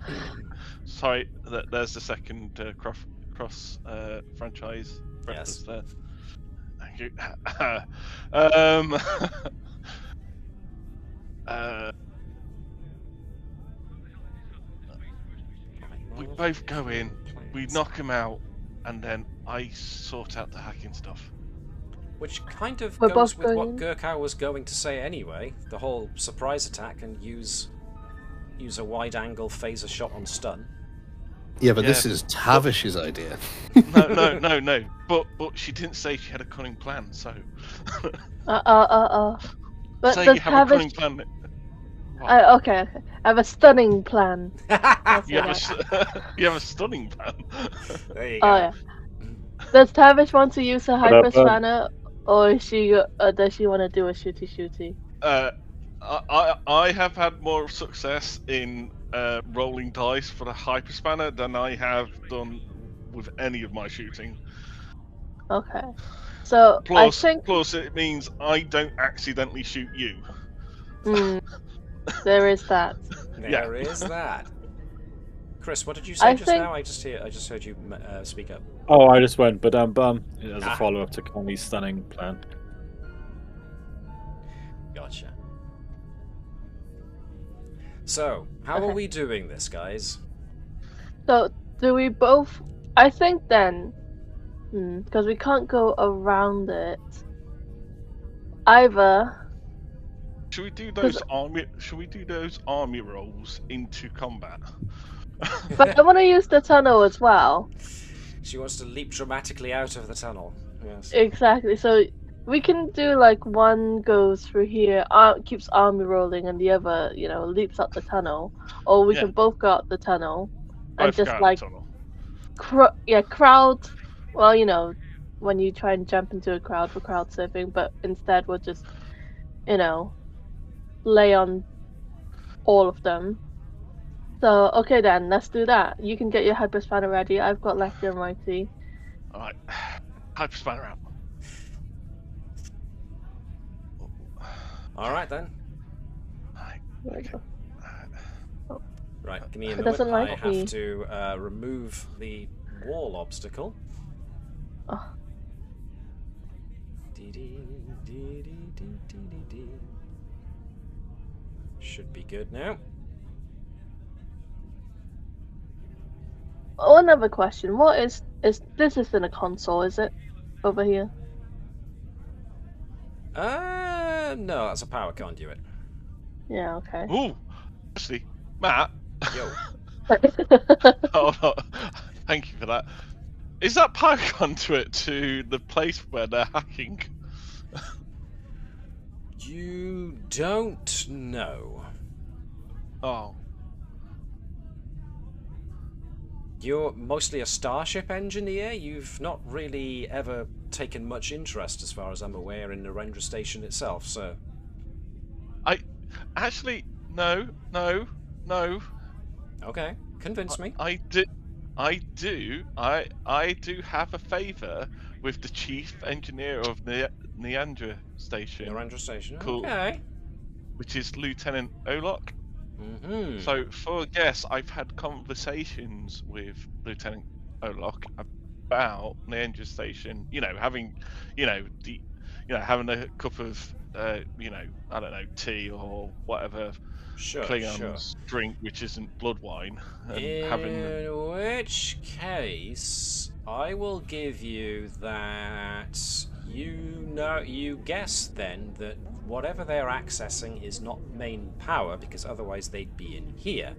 [SPEAKER 2] Sorry, there's the second cross franchise reference there. Thank you. We both go in, we knock him out, and then I sort out the hacking stuff.
[SPEAKER 3] Which kind of
[SPEAKER 4] We're
[SPEAKER 3] goes
[SPEAKER 4] both
[SPEAKER 3] with what
[SPEAKER 4] going
[SPEAKER 3] Gerkow was going to say anyway. The whole surprise attack and use a wide-angle phaser shot on stun.
[SPEAKER 5] Yeah, but this is Tavish's idea.
[SPEAKER 2] No. But she didn't say she had a cunning plan, so.
[SPEAKER 4] But
[SPEAKER 2] say you have a cunning plan.
[SPEAKER 4] Okay. I have a stunning plan.
[SPEAKER 2] You have a stunning plan.
[SPEAKER 3] There you go.
[SPEAKER 4] Oh yeah. Does Tavish want to use a hyper spanner, or does she want to do a shooty?
[SPEAKER 2] I have had more success in rolling dice for the hyper spanner than I have done with any of my shooting.
[SPEAKER 4] Okay. So
[SPEAKER 2] plus it means I don't accidentally shoot you.
[SPEAKER 4] There is that.
[SPEAKER 3] There is that. Chris, what did you say now? I just heard you speak up.
[SPEAKER 6] Oh, I just went, but as a follow-up to Connie's stunning plan.
[SPEAKER 3] Gotcha. So, how are we doing this, guys?
[SPEAKER 4] So, do we both... I think then... because we can't go around it. Either...
[SPEAKER 2] Should we do those army rolls into combat?
[SPEAKER 4] But I want to use the tunnel as well.
[SPEAKER 3] She wants to leap dramatically out of the tunnel. Yes.
[SPEAKER 4] Exactly. So we can do like one goes through here, keeps army rolling, and the other, leaps up the tunnel. Or we can both go up the tunnel and just like, crowd. Well, when you try and jump into a crowd for crowd surfing, but instead we'll just, lay on all of them. So, okay then, let's do that. You can get your hyperspanner ready. I've got Lefty and Righty.
[SPEAKER 2] Alright. Hyperspanner out.
[SPEAKER 3] Alright then.
[SPEAKER 2] Alright.
[SPEAKER 4] Okay.
[SPEAKER 3] Right, give me a
[SPEAKER 4] It
[SPEAKER 3] minute.
[SPEAKER 4] doesn't like
[SPEAKER 3] I have
[SPEAKER 4] me.
[SPEAKER 3] to remove the wall obstacle.
[SPEAKER 4] Oh.
[SPEAKER 3] Should be good now.
[SPEAKER 4] Oh, another question. What is this isn't a console, is it? Over here?
[SPEAKER 3] No, that's a power conduit.
[SPEAKER 4] Yeah, okay.
[SPEAKER 2] Ooh! Actually, Matt.
[SPEAKER 3] Yo.
[SPEAKER 2] Hold on. Thank you for that. Is that power conduit to the place where they're hacking?
[SPEAKER 3] You don't know.
[SPEAKER 2] Oh.
[SPEAKER 3] You're mostly a starship engineer. You've not really ever taken much interest, as far as I'm aware, in Narendra Station itself, so...
[SPEAKER 2] Actually, no.
[SPEAKER 3] Okay, convince me.
[SPEAKER 2] I do have a favour with the chief engineer of the Narendra Station.
[SPEAKER 3] Narendra Station,
[SPEAKER 2] Cool.
[SPEAKER 3] okay.
[SPEAKER 2] Which is Lieutenant Olok.
[SPEAKER 3] Mm-hmm.
[SPEAKER 2] So, for a guess, I've had conversations with Lieutenant Olok about Narendra Station. Having a cup of, I don't know, tea or whatever Klingons drink, which isn't blood wine. And
[SPEAKER 3] In which case, I will give you that. You guess then that whatever they're accessing is not main power, because otherwise they'd be in here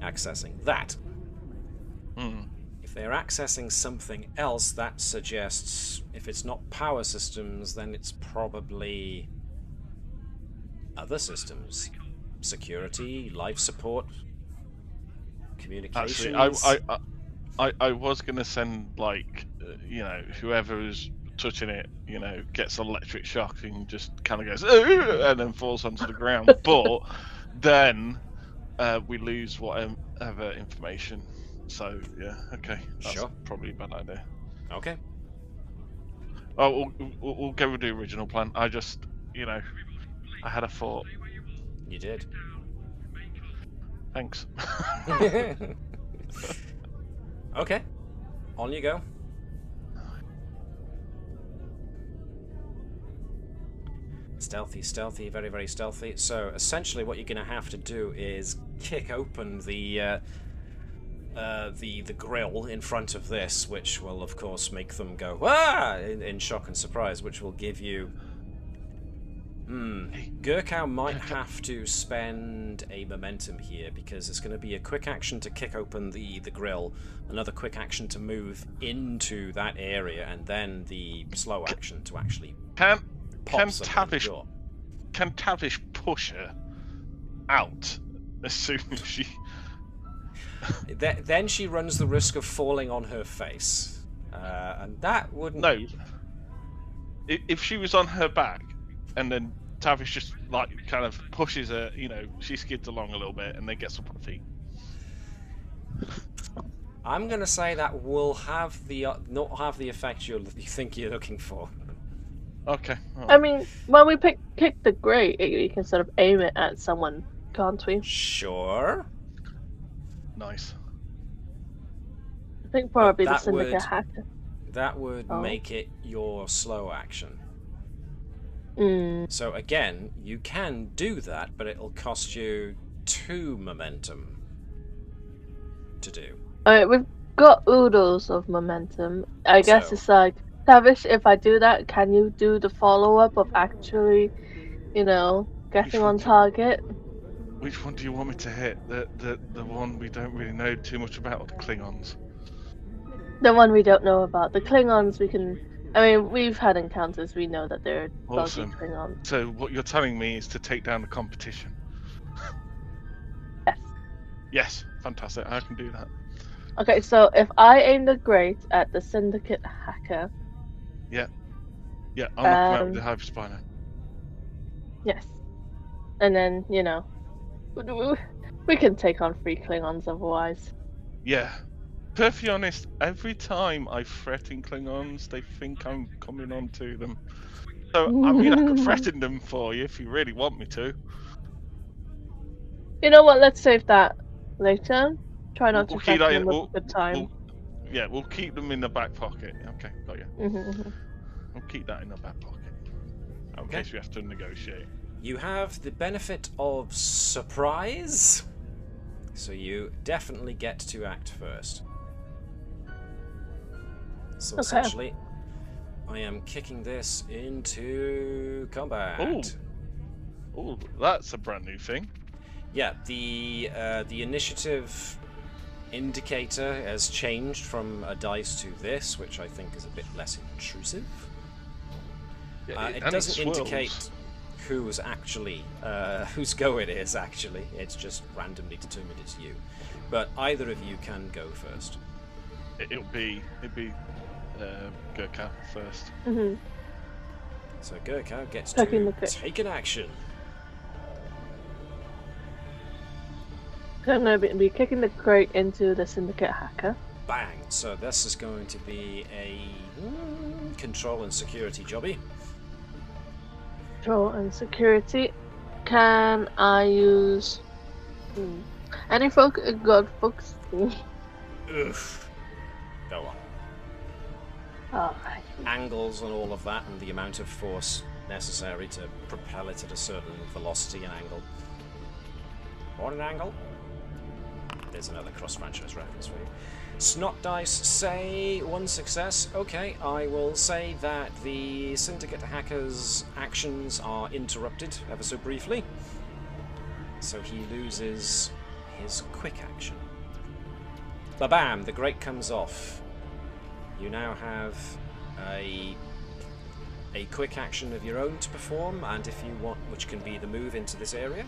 [SPEAKER 3] accessing that. If they're accessing something else, that suggests if it's not power systems, then it's probably other systems. Security, life support, communications.
[SPEAKER 2] Actually, I was gonna send whoever is touching it, gets electric shock and just kind of goes and then falls onto the ground. But then we lose whatever information. So yeah, okay, that's probably a bad idea.
[SPEAKER 3] Okay.
[SPEAKER 2] Oh, we'll go with the original plan. I just, I had a thought.
[SPEAKER 3] You did.
[SPEAKER 2] Thanks.
[SPEAKER 3] Okay. On you go. Stealthy, very, very stealthy. So essentially what you're going to have to do is kick open the grill in front of this, which will of course make them go in shock and surprise, which will give you Gerkow might have to spend a momentum here, because it's going to be a quick action to kick open the grill, another quick action to move into that area, and then the slow action to actually
[SPEAKER 2] Can
[SPEAKER 3] Tavish
[SPEAKER 2] push her out as soon as she...
[SPEAKER 3] Then she runs the risk of falling on her face, and that wouldn't...
[SPEAKER 2] No. If she was on her back, and then Tavish just kind of pushes her, she skids along a little bit, and then gets up on her feet.
[SPEAKER 3] I'm gonna say that will have the not have the effect you think you're looking for.
[SPEAKER 2] Okay.
[SPEAKER 4] I mean, when we pick the grate, you can sort of aim it at someone, can't we?
[SPEAKER 3] Sure.
[SPEAKER 2] Nice.
[SPEAKER 4] I think probably the Syndicate hacker.
[SPEAKER 3] That would make it your slow action.
[SPEAKER 4] Mm.
[SPEAKER 3] So again, you can do that, but it'll cost you 2 momentum to do.
[SPEAKER 4] Alright, we've got oodles of momentum. I guess it's like, Tavish, if I do that, can you do the follow-up of actually, getting on target?
[SPEAKER 2] Which one do you want me to hit? The one we don't really know too much about, or the Klingons?
[SPEAKER 4] The one we don't know about. The Klingons we can... I mean, we've had encounters, we know that they're
[SPEAKER 2] Awesome.
[SPEAKER 4] buggy Klingons.
[SPEAKER 2] So what you're telling me is to take down the competition?
[SPEAKER 4] Yes.
[SPEAKER 2] Yes, fantastic, I can do that.
[SPEAKER 4] Okay, so if I aim the grate at the Syndicate hacker,
[SPEAKER 2] Yeah, I'll knock him out with the hyperspiner.
[SPEAKER 4] Yes. And then, we can take on 3 Klingons otherwise.
[SPEAKER 2] Yeah. Perfectly honest, every time I threaten Klingons, they think I'm coming on to them. So, I mean, I could threaten them for you if you really want me to.
[SPEAKER 4] You know what? Let's save that later. Try not to threaten them with a good time.
[SPEAKER 2] We'll keep them in the back pocket. Okay, got you. We'll keep that in the back pocket. In case we have to negotiate.
[SPEAKER 3] You have the benefit of surprise, so you definitely get to act first. So essentially, I am kicking this into combat.
[SPEAKER 2] Oh, that's a brand new thing.
[SPEAKER 3] Yeah, the initiative indicator has changed from a dice to this, which I think is a bit less intrusive.
[SPEAKER 2] Yeah,
[SPEAKER 3] it doesn't indicate who's actually whose go it is. Actually, it's just randomly determined it's you. But either of you can go first.
[SPEAKER 2] It'll be Gerkow first.
[SPEAKER 3] So Gerkow gets to take an action.
[SPEAKER 4] So I'm going to be kicking the crate into the syndicate hacker.
[SPEAKER 3] Bang! So this is going to be a control and security jobby.
[SPEAKER 4] Control and security. Can I use any focus?
[SPEAKER 3] Oof. Go on.
[SPEAKER 4] Alright.
[SPEAKER 3] Angles and all of that, and the amount of force necessary to propel it at a certain velocity and angle. What an angle? There's another cross-franchise reference for you. Snot dice say 1 success. Okay, I will say that the syndicate hacker's actions are interrupted ever so briefly. So he loses his quick action. Ba-bam! The grate comes off. You now have a quick action of your own to perform, and if you want, which can be the move into this area.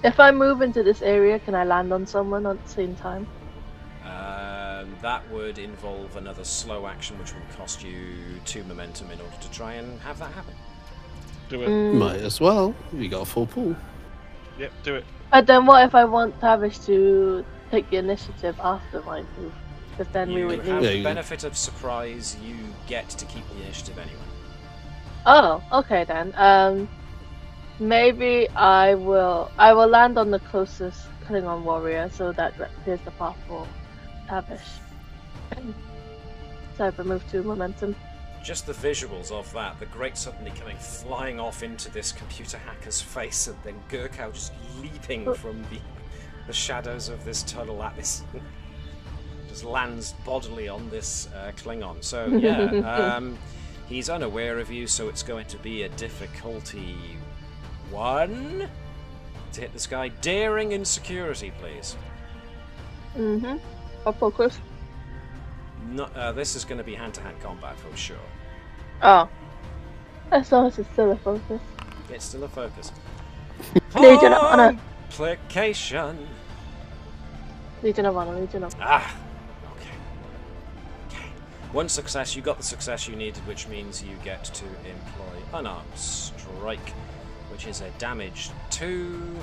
[SPEAKER 4] If I move into this area, can I land on someone at the same time?
[SPEAKER 3] That would involve another slow action, which would cost you 2 momentum in order to try and have that happen.
[SPEAKER 2] Do it.
[SPEAKER 5] Might as well. You got a full pool.
[SPEAKER 2] Yep, do it.
[SPEAKER 4] But then what if I want Tavish to take the initiative after my move? Because then we would
[SPEAKER 3] have
[SPEAKER 4] need...
[SPEAKER 3] the benefit of surprise. You get to keep the initiative anyway.
[SPEAKER 4] Oh, okay then. Maybe I will land on the closest Klingon warrior, so that clears the path for Tavish. So I've removed 2 momentum.
[SPEAKER 3] Just the visuals of that, the grate suddenly coming flying off into this computer hacker's face, and then Gerkow just leaping from the shadows of this tunnel at this, just lands bodily on this Klingon. So yeah, he's unaware of you, so it's going to be a difficulty 1 to hit this guy. Daring and security, please.
[SPEAKER 4] I'll focus.
[SPEAKER 3] No, this is going to be hand-to-hand combat for sure.
[SPEAKER 4] Oh. I thought it's still a focus.
[SPEAKER 3] It's still a focus.
[SPEAKER 4] Legion of Honor.
[SPEAKER 3] Complication.
[SPEAKER 4] Legion of Honor, Legion of Honor.
[SPEAKER 3] Ah. Okay. 1 success. You got the success you needed, which means you get to employ unarmed strike, which is a damage 2.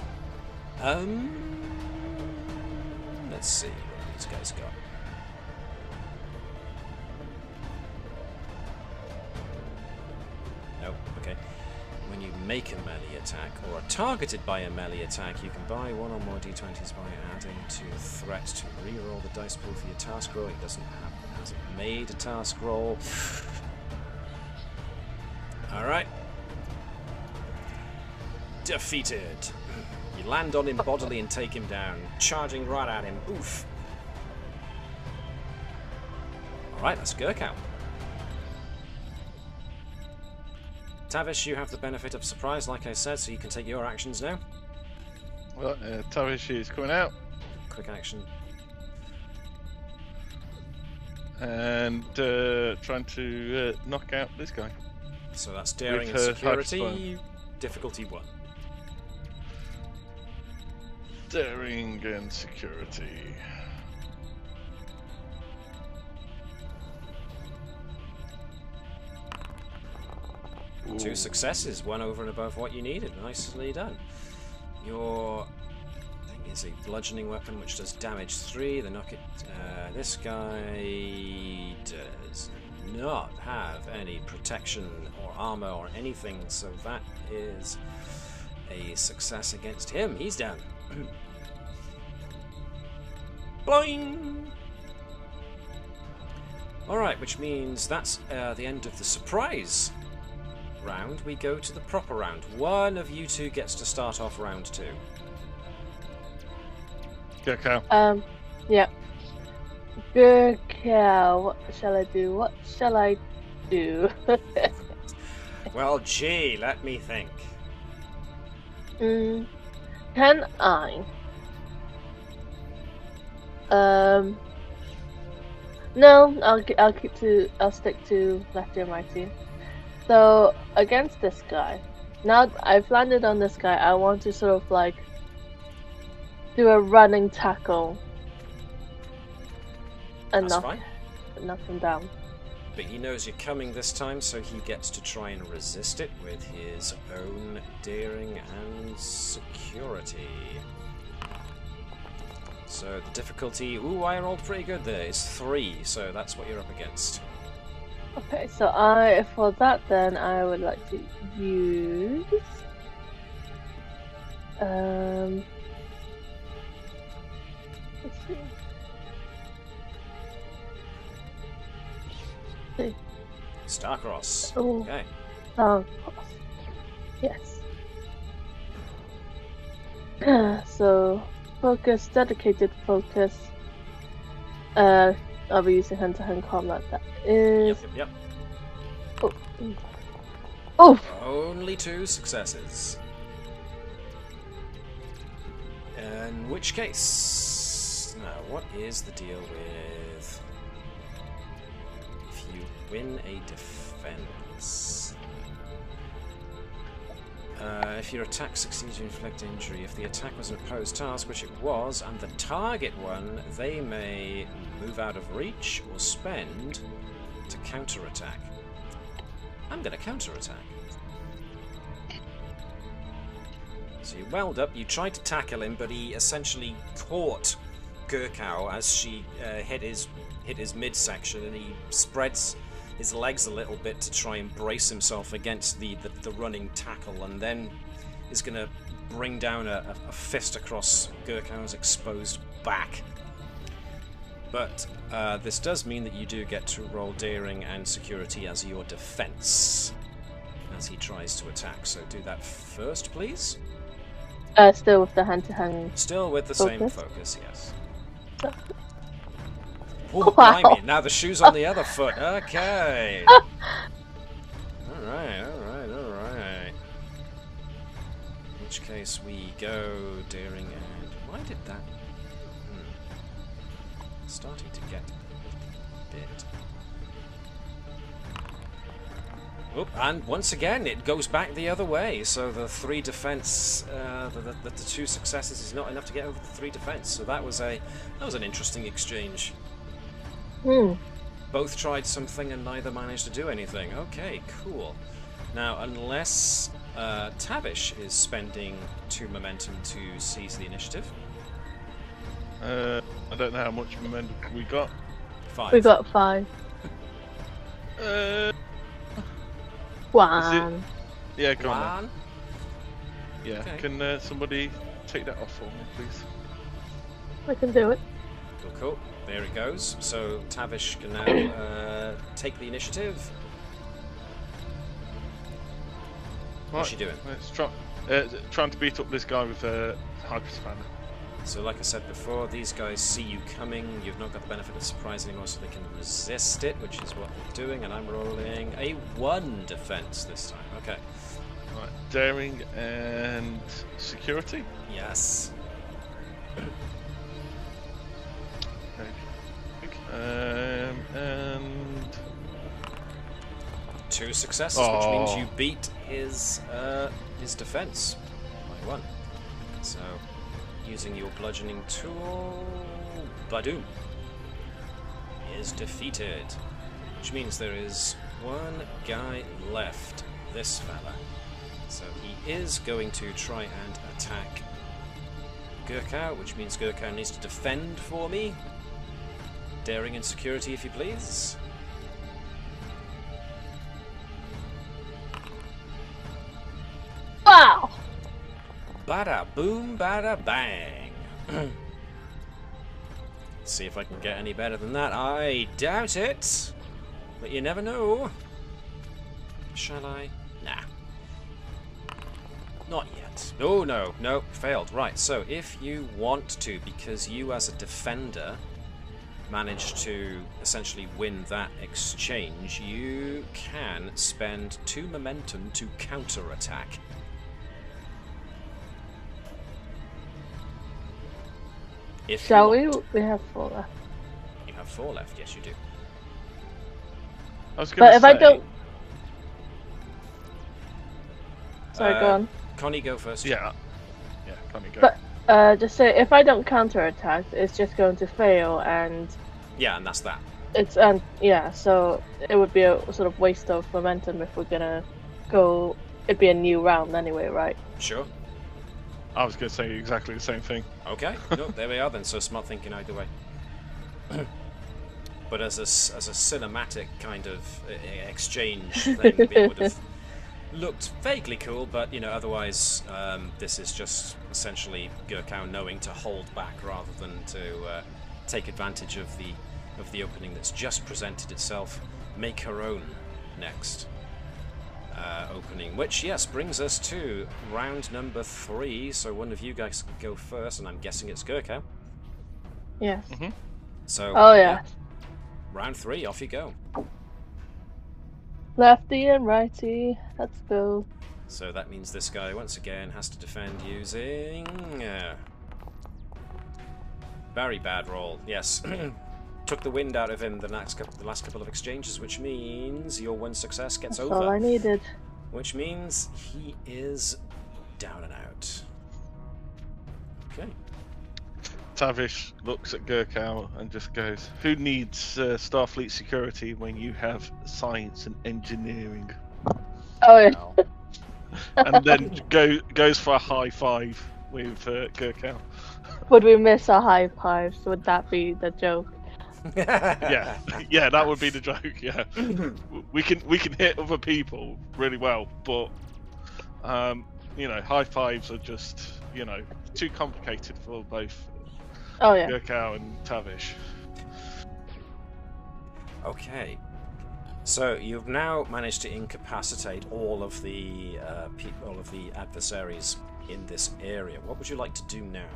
[SPEAKER 3] Let's see what these guys got. Nope, okay. When you make a melee attack, or are targeted by a melee attack, you can buy 1 or more d20s by adding to threat to reroll the dice pool for your task roll. It hasn't made a task roll. Alright. Defeated. You land on him bodily and take him down, charging right at him. Oof. Alright, that's Gerkow. Tavish, you have the benefit of surprise, like I said, so you can take your actions now.
[SPEAKER 2] Well, Tavish is coming out.
[SPEAKER 3] Quick action.
[SPEAKER 2] And trying to knock out this guy.
[SPEAKER 3] So that's daring and security. Difficulty 1.
[SPEAKER 2] Daring and security.
[SPEAKER 3] 2 successes, 1 over and above what you needed. Nicely done. Your thing is a bludgeoning weapon which does damage 3. The knock it. This guy does not have any protection or armor or anything, so that is a success against him. He's down. Boing! Alright, which means that's the end of the surprise round. We go to the proper round. One of you two gets to start off round 2.
[SPEAKER 2] Gerkow.
[SPEAKER 4] Yeah. Gerkow, what shall I do? What shall I do?
[SPEAKER 3] Well, gee, let me think.
[SPEAKER 4] Can I? No, I'll stick to lefty and righty. So against this guy, now that I've landed on this guy, I want to sort of like do a running tackle and knock him down.
[SPEAKER 3] But he knows you're coming this time, so he gets to try and resist it with his own daring and security. So the difficulty, I rolled pretty good there, is 3, so that's what you're up against.
[SPEAKER 4] Okay, so for that then, I would like to use... let's see.
[SPEAKER 3] Starcross.
[SPEAKER 4] Oh.
[SPEAKER 3] Okay.
[SPEAKER 4] Yes. So, focus, dedicated focus. I'll be using hand-to-hand combat. That is.
[SPEAKER 3] Yep.
[SPEAKER 4] Oh.
[SPEAKER 3] Only 2 successes. In which case, now what is the deal with if you win a defense? If your attack succeeds, you inflict injury. If the attack was an opposed task, which it was, and the target won, they may move out of reach or spend to counterattack. I'm going to counterattack. So you welled up, you tried to tackle him, but he essentially caught Gerkow as she hit his midsection, and he spreads his legs a little bit to try and brace himself against the running tackle, and then is going to bring down a fist across Gerkow's exposed back. But this does mean that you do get to roll daring and security as your defense as he tries to attack. So do that first, please.
[SPEAKER 4] Still with the hand-to-hand.
[SPEAKER 3] Still with the
[SPEAKER 4] focus?
[SPEAKER 3] same focus, yes.
[SPEAKER 4] Wow.
[SPEAKER 3] Blimey, now the shoe's on the other foot. Okay. Alright. In which case we go daring and... Why did that... Starting to get a bit... Oop, and once again it goes back the other way, so the 3 defense, the 2 successes is not enough to get over the 3 defense. So that was an interesting exchange. Both tried something and neither managed to do anything. Okay, cool. Now, unless Tavish is spending 2 momentum to seize the initiative.
[SPEAKER 2] I don't know how much momentum we got.
[SPEAKER 4] 5. We got 5. 1.
[SPEAKER 2] Yeah, go on. Yeah,
[SPEAKER 3] okay.
[SPEAKER 2] Can somebody take that off for me, please?
[SPEAKER 4] I can do it.
[SPEAKER 3] Cool. There it goes. So Tavish can now take the initiative. What's she doing?
[SPEAKER 2] Trying to beat up this guy with a hyperspanner.
[SPEAKER 3] So like I said before, these guys see you coming. You've not got the benefit of surprise anymore, so they can resist it, which is what they're doing. And I'm rolling a 1 defense this time. Okay.
[SPEAKER 2] Right. Daring and security?
[SPEAKER 3] Yes.
[SPEAKER 2] And
[SPEAKER 3] 2 successes, which means you beat his defense by 1. So, using your bludgeoning tool, Badoom is defeated, which means there is 1 guy left. this fella. So he is going to try and attack Gerkow, which means Gerkow needs to defend for me. Daring and security, if you please.
[SPEAKER 4] Wow!
[SPEAKER 3] Bada boom, bada bang. See if I can get any better than that. I doubt it, but you never know. Shall I? Nah. Not yet. Oh, no, failed. Right, so if you want to, because you as a defender managed to essentially win that exchange, you can spend 2 momentum to counter-attack.
[SPEAKER 4] Shall we? We have 4 left.
[SPEAKER 3] You have 4 left, yes you do.
[SPEAKER 8] I was going to say...
[SPEAKER 4] But if I don't... Sorry, go on.
[SPEAKER 3] Connie, go first.
[SPEAKER 8] Yeah, Connie, go.
[SPEAKER 4] But, just say, if I don't counterattack, it's just going to fail, and...
[SPEAKER 3] Yeah, and that's that.
[SPEAKER 4] It's, yeah, so it would be a sort of waste of momentum if we're gonna go... It'd be a new round anyway, right?
[SPEAKER 3] Sure.
[SPEAKER 8] I was going to say exactly the same thing.
[SPEAKER 3] Okay, no, there we are then, so smart thinking either way. But as a cinematic kind of exchange thing, it would have looked vaguely cool, but, you know, otherwise this is just essentially Gerkow knowing to hold back rather than to take advantage of the opening that's just presented itself. Make her own next opening, which, yes, brings us to round number 3, so one of you guys can go first, and I'm guessing it's Gerkow.
[SPEAKER 4] Yes.
[SPEAKER 8] Mm-hmm.
[SPEAKER 3] So,
[SPEAKER 4] oh, yeah.
[SPEAKER 3] Round 3, off you go.
[SPEAKER 4] Lefty and righty, let's go.
[SPEAKER 3] So that means this guy, once again, has to defend using... very bad roll, yes. Took the wind out of him the last couple of exchanges, which means your 1 success gets
[SPEAKER 4] That's
[SPEAKER 3] over.
[SPEAKER 4] all I needed.
[SPEAKER 3] Which means he is down and out. Okay.
[SPEAKER 8] Tavish looks at Gerkow and just goes, "Who needs Starfleet security when you have science and engineering?"
[SPEAKER 4] Oh yeah.
[SPEAKER 8] And then goes for a high five with Gerkow.
[SPEAKER 4] Would we miss our high fives? Would that be the joke?
[SPEAKER 8] yeah, that would be the joke. Yeah, we can hit other people really well, but you know, high fives are just, you know, too complicated for both.
[SPEAKER 4] Oh yeah.
[SPEAKER 8] Gerkow and Tavish.
[SPEAKER 3] Okay. So you've now managed to incapacitate all of the adversaries in this area. What would you like to do now?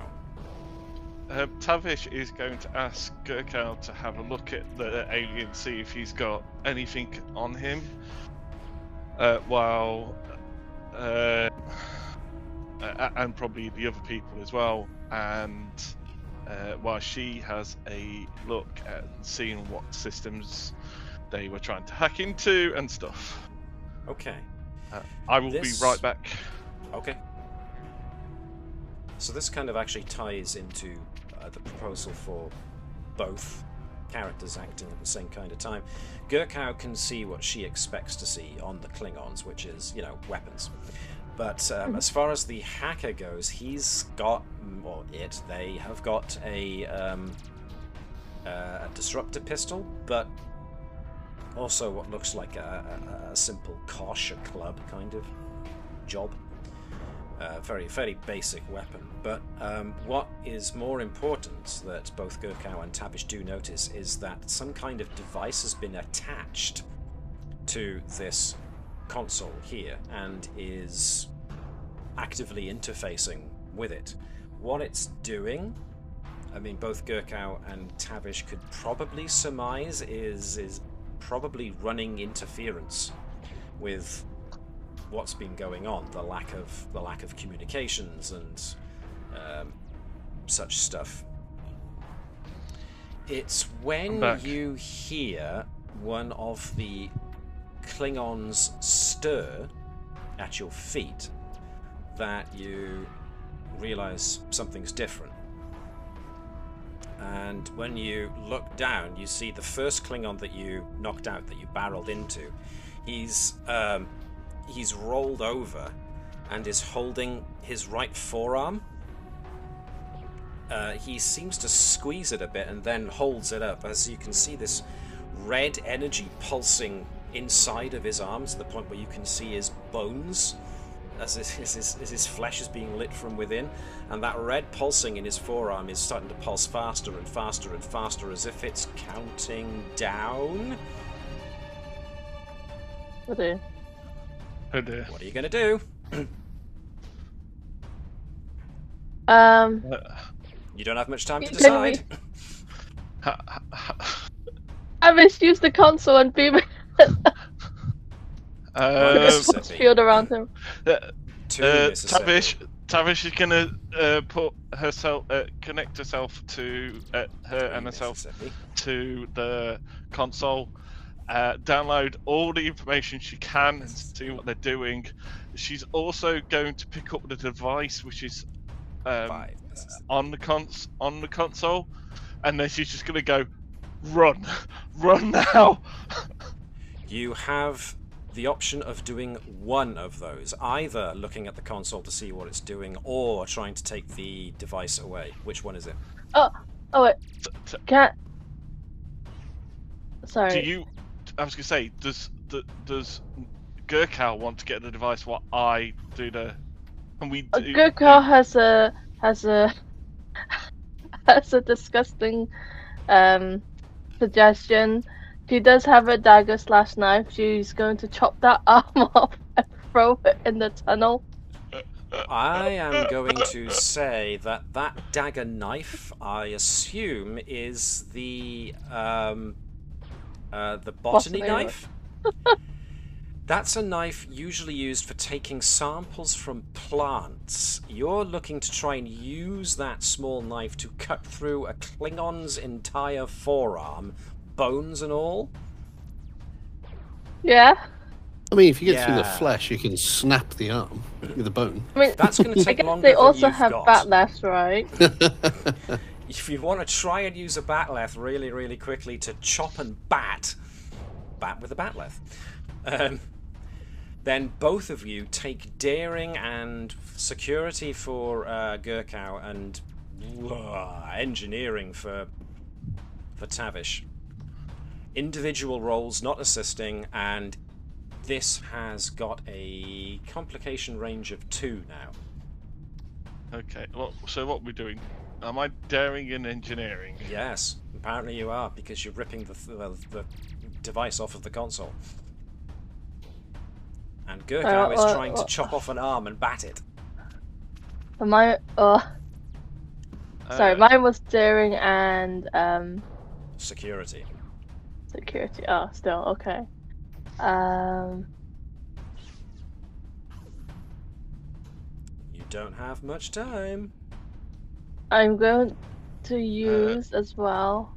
[SPEAKER 8] Tavish is going to ask Gerkow to have a look at the alien, see if he's got anything on him, while and probably the other people as well, and while she has a look at seeing what systems they were trying to hack into and stuff.
[SPEAKER 3] Okay.
[SPEAKER 8] I will be right back.
[SPEAKER 3] Okay. So this kind of actually ties into the proposal for both characters acting at the same kind of time. Gerkow can see what she expects to see on the Klingons, which is, you know, weapons. But as far as the hacker goes, he's got, or they have got a disruptor pistol, but also what looks like a simple Kosh, a club kind of job. Very basic weapon, but what is more important that both Gerkow and Tavish do notice is that some kind of device has been attached to this console here and is actively interfacing with it. What it's doing, I mean, both Gerkow and Tavish could probably surmise is probably running interference with what's been going on, the lack of communications and such stuff. It's when you hear one of the Klingons stir at your feet that you realize something's different. And when you look down, you see the first Klingon that you knocked out, that you barreled into. He's he's rolled over and is holding his right forearm. He seems to squeeze it a bit and then holds it up. As you can see, this red energy pulsing inside of his arm to the point where you can see his bones as his flesh is being lit from within, and that red pulsing in his forearm is starting to pulse faster and faster and faster as if it's counting down.
[SPEAKER 4] Oh dear.
[SPEAKER 2] Oh dear.
[SPEAKER 3] What are you going to do? You don't have much time to decide.
[SPEAKER 4] I misused the console and beam field around him.
[SPEAKER 2] Tavish is gonna put herself, connect herself to her and herself to the console. Download all the information she can and see what they're doing. She's also going to pick up the device which is on the console, and then she's just gonna go, run now.
[SPEAKER 3] You have the option of doing one of those, either looking at the console to see what it's doing or trying to take the device away. Which one is it?
[SPEAKER 4] Oh wait. Can't. Sorry.
[SPEAKER 2] I was gonna say, does Gerkow want to get the device while I do the? And we do,
[SPEAKER 4] Gerkow has a disgusting suggestion. She does have a dagger/knife. She's going to chop that arm off and throw it in the tunnel.
[SPEAKER 3] I am going to say that dagger knife, I assume, is the botany knife. That's a knife usually used for taking samples from plants. You're looking to try and use that small knife to cut through a Klingon's entire forearm, bones and all.
[SPEAKER 4] Yeah.
[SPEAKER 5] I mean, if you get through the flesh, you can snap the arm with a bone.
[SPEAKER 4] I mean,
[SPEAKER 3] that's going to take longer than
[SPEAKER 4] they also
[SPEAKER 3] you've
[SPEAKER 4] have
[SPEAKER 3] got.
[SPEAKER 4] batleths, right?
[SPEAKER 3] If you want to try and use a batleth really, really quickly to chop and bat with a batleth, then both of you take daring and security for Gerkow and engineering for Tavish. Individual rolls, not assisting, and this has got a complication range of 2 now.
[SPEAKER 2] Okay, well, so what we're doing? Am I daring in engineering?
[SPEAKER 3] Yes, apparently you are, because you're ripping the device off of the console. And Gerkow is trying to chop off an arm and bat it.
[SPEAKER 4] Mine was daring and
[SPEAKER 3] security.
[SPEAKER 4] Security. Oh, still okay.
[SPEAKER 3] You don't have much time.
[SPEAKER 4] I'm going to use as well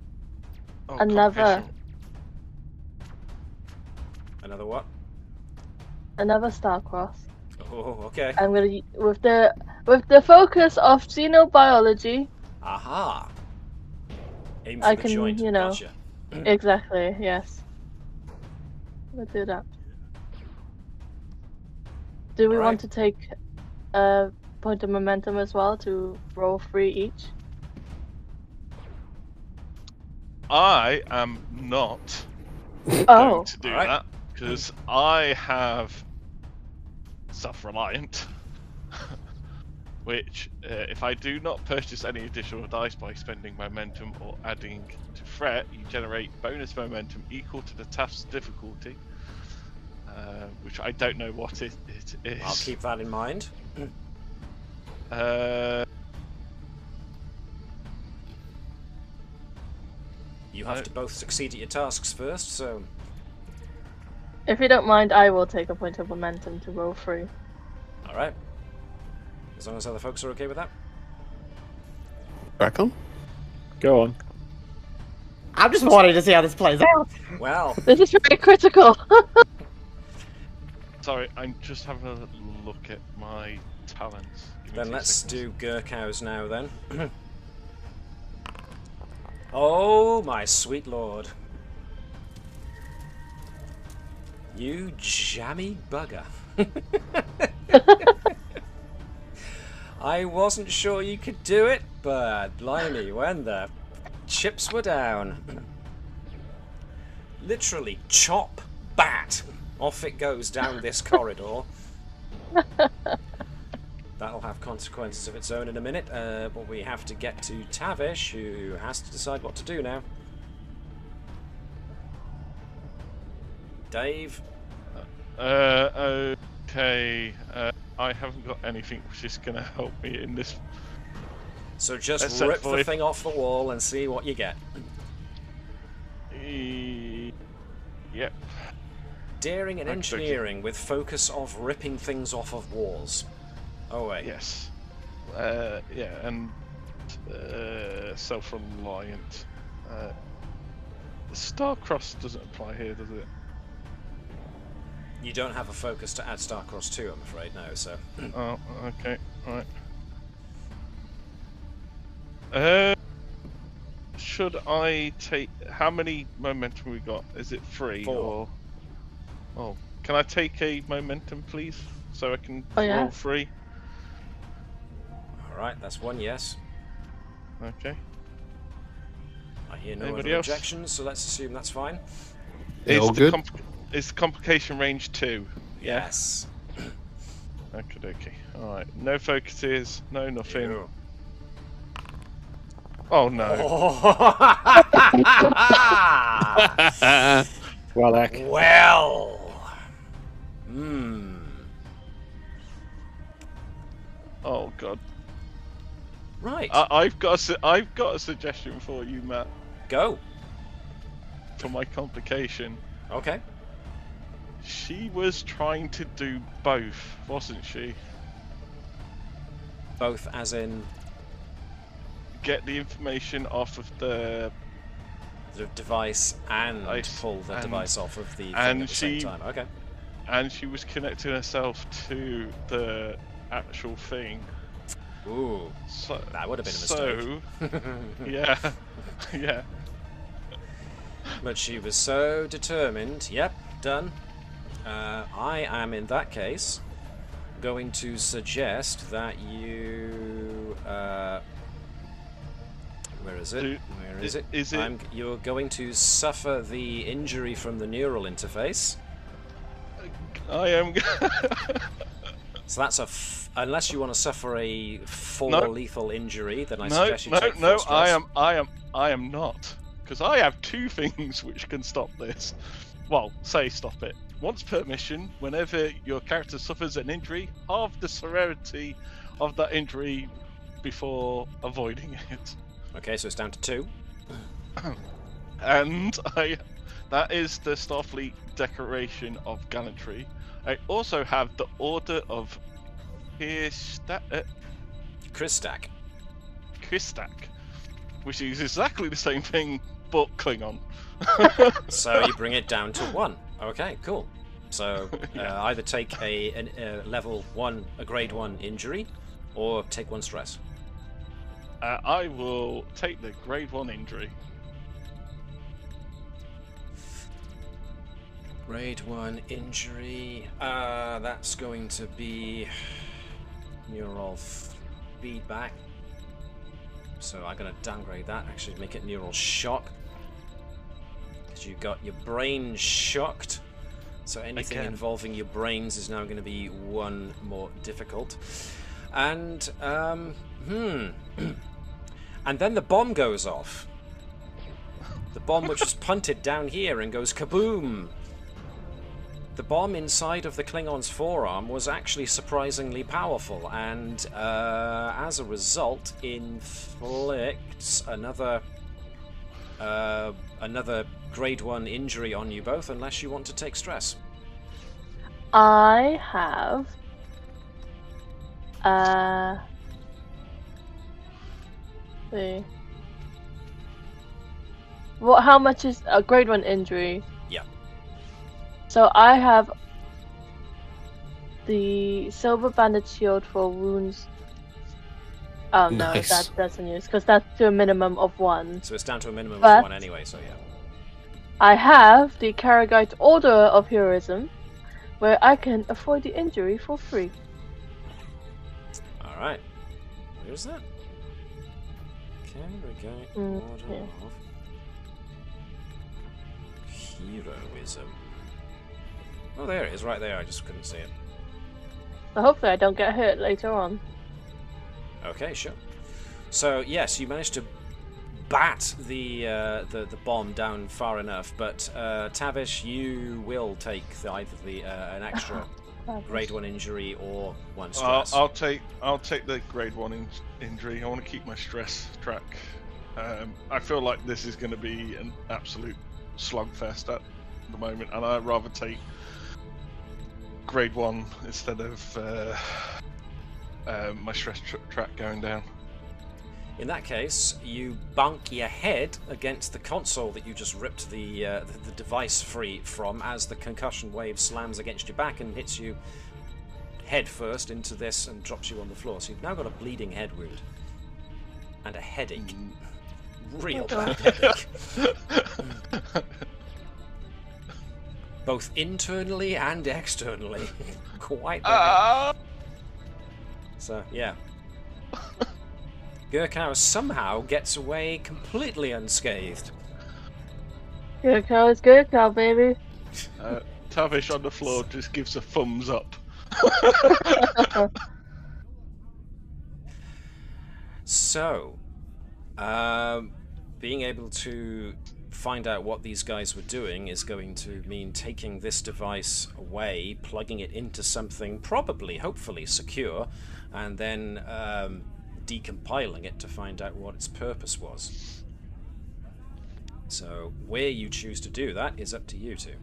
[SPEAKER 3] Another what?
[SPEAKER 4] Another star-cross.
[SPEAKER 3] Oh, okay.
[SPEAKER 4] I'm gonna with the focus of xenobiology.
[SPEAKER 3] Aha. Aim for
[SPEAKER 4] I
[SPEAKER 3] the
[SPEAKER 4] can,
[SPEAKER 3] joint. Gotcha.
[SPEAKER 4] Exactly. Yes. We'll do that. Do we want to take a point of momentum as well to roll 3 each?
[SPEAKER 2] I am not going to do that because I have self-reliant, which if I do not purchase any additional dice by spending momentum or adding to threat, you generate bonus momentum equal to the task's difficulty, which I don't know what it is.
[SPEAKER 3] I'll keep that in mind. You have to both succeed at your tasks first, so...
[SPEAKER 4] If you don't mind, I will take a point of momentum to roll 3.
[SPEAKER 3] Alright. As long as other folks are okay with that.
[SPEAKER 5] Crack on.
[SPEAKER 6] Go on.
[SPEAKER 7] I'm just wanting to see how this plays out.
[SPEAKER 3] Well...
[SPEAKER 4] This is very critical.
[SPEAKER 2] Sorry, I'm just having a look at my talents.
[SPEAKER 3] Then let's do Gerkow's now, then. Oh, my sweet lord. You jammy bugger. I wasn't sure you could do it, but blimey, when the chips were down. Literally, chop, bat, off it goes down this corridor. That'll have consequences of its own in a minute, but we have to get to Tavish, who has to decide what to do now. Dave?
[SPEAKER 8] Okay. I haven't got anything which is going to help me in this.
[SPEAKER 3] So just rip the thing off the wall and see what you get.
[SPEAKER 8] Yep.
[SPEAKER 3] Daring and engineering with focus of ripping things off of walls. Oh wait.
[SPEAKER 8] Yes. Yeah, and self-reliant. Star-crossed doesn't apply here, does it?
[SPEAKER 3] You don't have a focus to add Star-crossed to, I'm afraid, no, so...
[SPEAKER 8] Oh, okay, right. Should I take... How many momentum we got? Is it 3?
[SPEAKER 3] 4.
[SPEAKER 8] Or... Oh, can I take a momentum, please? So I can
[SPEAKER 4] yeah.
[SPEAKER 8] roll 3?
[SPEAKER 3] Alright, that's 1 yes.
[SPEAKER 8] Okay.
[SPEAKER 3] I hear no
[SPEAKER 8] Anybody
[SPEAKER 3] other
[SPEAKER 8] else?
[SPEAKER 3] objections, so let's assume that's fine.
[SPEAKER 5] All good?
[SPEAKER 8] Is the complication range 2?
[SPEAKER 3] Yes.
[SPEAKER 8] Okay, dokie. Alright, no focuses, no nothing.
[SPEAKER 3] Ew.
[SPEAKER 8] Oh no.
[SPEAKER 6] Well, heck.
[SPEAKER 3] Well.
[SPEAKER 8] Oh god.
[SPEAKER 3] Right.
[SPEAKER 8] I've got a suggestion for you, Matt.
[SPEAKER 3] Go.
[SPEAKER 8] For my complication.
[SPEAKER 3] Okay.
[SPEAKER 8] She was trying to do both, wasn't she?
[SPEAKER 3] Both as in...
[SPEAKER 8] Get the information off of the
[SPEAKER 3] device and pull the device off of the thing at the same time. Okay.
[SPEAKER 8] And she was connecting herself to the actual thing.
[SPEAKER 3] Ooh.
[SPEAKER 8] So,
[SPEAKER 3] that would have been a mistake.
[SPEAKER 8] Yeah. Yeah.
[SPEAKER 3] But she was so determined. Yep, done. I am, in that case, going to suggest that you... where is it? Where is it? You're going to suffer the injury from the neural interface.
[SPEAKER 8] I am...
[SPEAKER 3] So that's unless you want to suffer a full lethal injury, then I suggest you take
[SPEAKER 8] No,
[SPEAKER 3] full stress.
[SPEAKER 8] I am not. Because I have 2 things which can stop this. Well, say stop it. Once per mission, whenever your character suffers an injury, halve the severity of that injury before avoiding it.
[SPEAKER 3] Okay, so it's down to 2.
[SPEAKER 8] And that is the Starfleet Decoration of Gallantry. I also have the Order of
[SPEAKER 3] Christak,
[SPEAKER 8] which is exactly the same thing, but Klingon.
[SPEAKER 3] So you bring it down to 1. Okay, cool. So either take a level 1, a grade 1 injury, or take 1 stress.
[SPEAKER 8] I will take the grade 1 injury.
[SPEAKER 3] Grade 1 injury. That's going to be neural feedback. So I'm going to downgrade that. Actually, make it neural shock. Because you got your brain shocked. So anything involving your brains is now going to be 1 more difficult. And and then the bomb goes off. The bomb which was punted down here and goes kaboom. The bomb inside of the Klingon's forearm was actually surprisingly powerful, and as a result, inflicts another grade 1 injury on you both, unless you want to take stress.
[SPEAKER 4] I have see. What? How much is a grade 1 injury?
[SPEAKER 3] Yeah.
[SPEAKER 4] So I have the silver banded shield for wounds. Oh no,
[SPEAKER 5] Nice.
[SPEAKER 4] that doesn't use because that's to a minimum of 1.
[SPEAKER 3] So it's down to a minimum
[SPEAKER 4] But
[SPEAKER 3] of 1 anyway. So yeah.
[SPEAKER 4] I have the Karagite Order of Heroism, where I can avoid the injury for free.
[SPEAKER 3] Alright. Where's that? Order of heroism. Oh, there it is, right there. I just couldn't see it.
[SPEAKER 4] So hopefully I don't get hurt later on.
[SPEAKER 3] Okay, sure. So yes, you managed to bat the bomb down far enough, but Tavish, you will take either an extra grade 1 injury or 1 stress.
[SPEAKER 8] I'll take the grade 1 injury. I want to keep my stress track. I feel like this is going to be an absolute slugfest at the moment, and I'd rather take grade 1 instead of my stress track going down.
[SPEAKER 3] In that case, you bunk your head against the console that you just ripped the device free from as the concussion wave slams against your back and hits you head first into this and drops you on the floor. So you've now got a bleeding head wound and a headache. Real bad headache. Both internally and externally. Quite bad. So, yeah. Gerkow somehow gets away completely unscathed.
[SPEAKER 4] Gerkow is Gerkow, baby.
[SPEAKER 8] Tavish on the floor just gives a thumbs up.
[SPEAKER 3] So, being able to find out what these guys were doing is going to mean taking this device away, plugging it into something probably, hopefully secure, and then decompiling it to find out what its purpose was. So where you choose to do that is up to you two.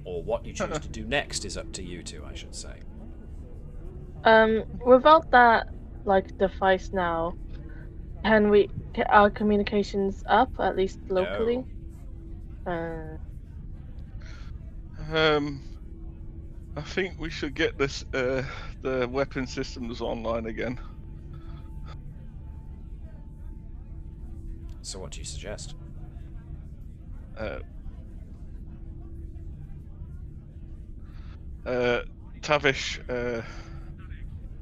[SPEAKER 3] Or what you choose to do next is up to you two, I should say.
[SPEAKER 4] Without that device now, can we get our communications up, at least locally?
[SPEAKER 3] No.
[SPEAKER 8] I think we should get this the weapon systems online again.
[SPEAKER 3] So what do you suggest?
[SPEAKER 8] Tavish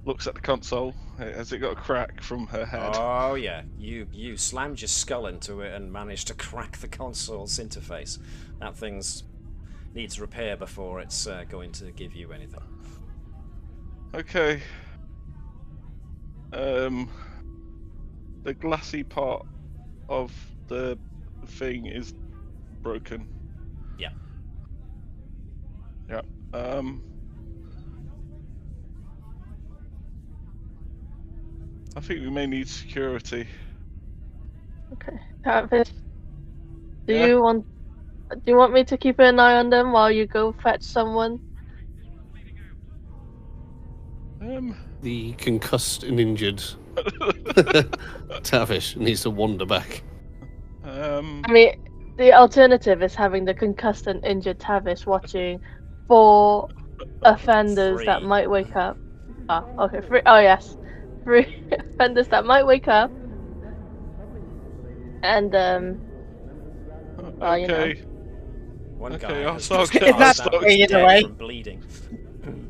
[SPEAKER 8] looks at the console. Has it got a crack from her head?
[SPEAKER 3] Oh yeah, you slammed your skull into it and managed to crack the console's interface. That thing's needs repair before it's going to give you anything.
[SPEAKER 8] Okay. The glassy part of the thing is broken.
[SPEAKER 3] Yeah.
[SPEAKER 8] Yeah. I think we may need security.
[SPEAKER 4] Okay. Tavish, do you want me to keep an eye on them while you go fetch someone?
[SPEAKER 5] The concussed and injured Tavish needs to wander back.
[SPEAKER 4] I mean, the alternative is having the concussed and injured Tavish watching 4 offenders that might wake up. Oh, okay. 3. Oh, yes. 3 offenders that might wake up. And, well, you know.
[SPEAKER 3] One guy
[SPEAKER 8] Okay,
[SPEAKER 3] has
[SPEAKER 8] I'll
[SPEAKER 3] just
[SPEAKER 8] get
[SPEAKER 3] passed
[SPEAKER 8] that
[SPEAKER 3] out
[SPEAKER 8] either
[SPEAKER 3] dead
[SPEAKER 8] way.
[SPEAKER 3] from bleeding.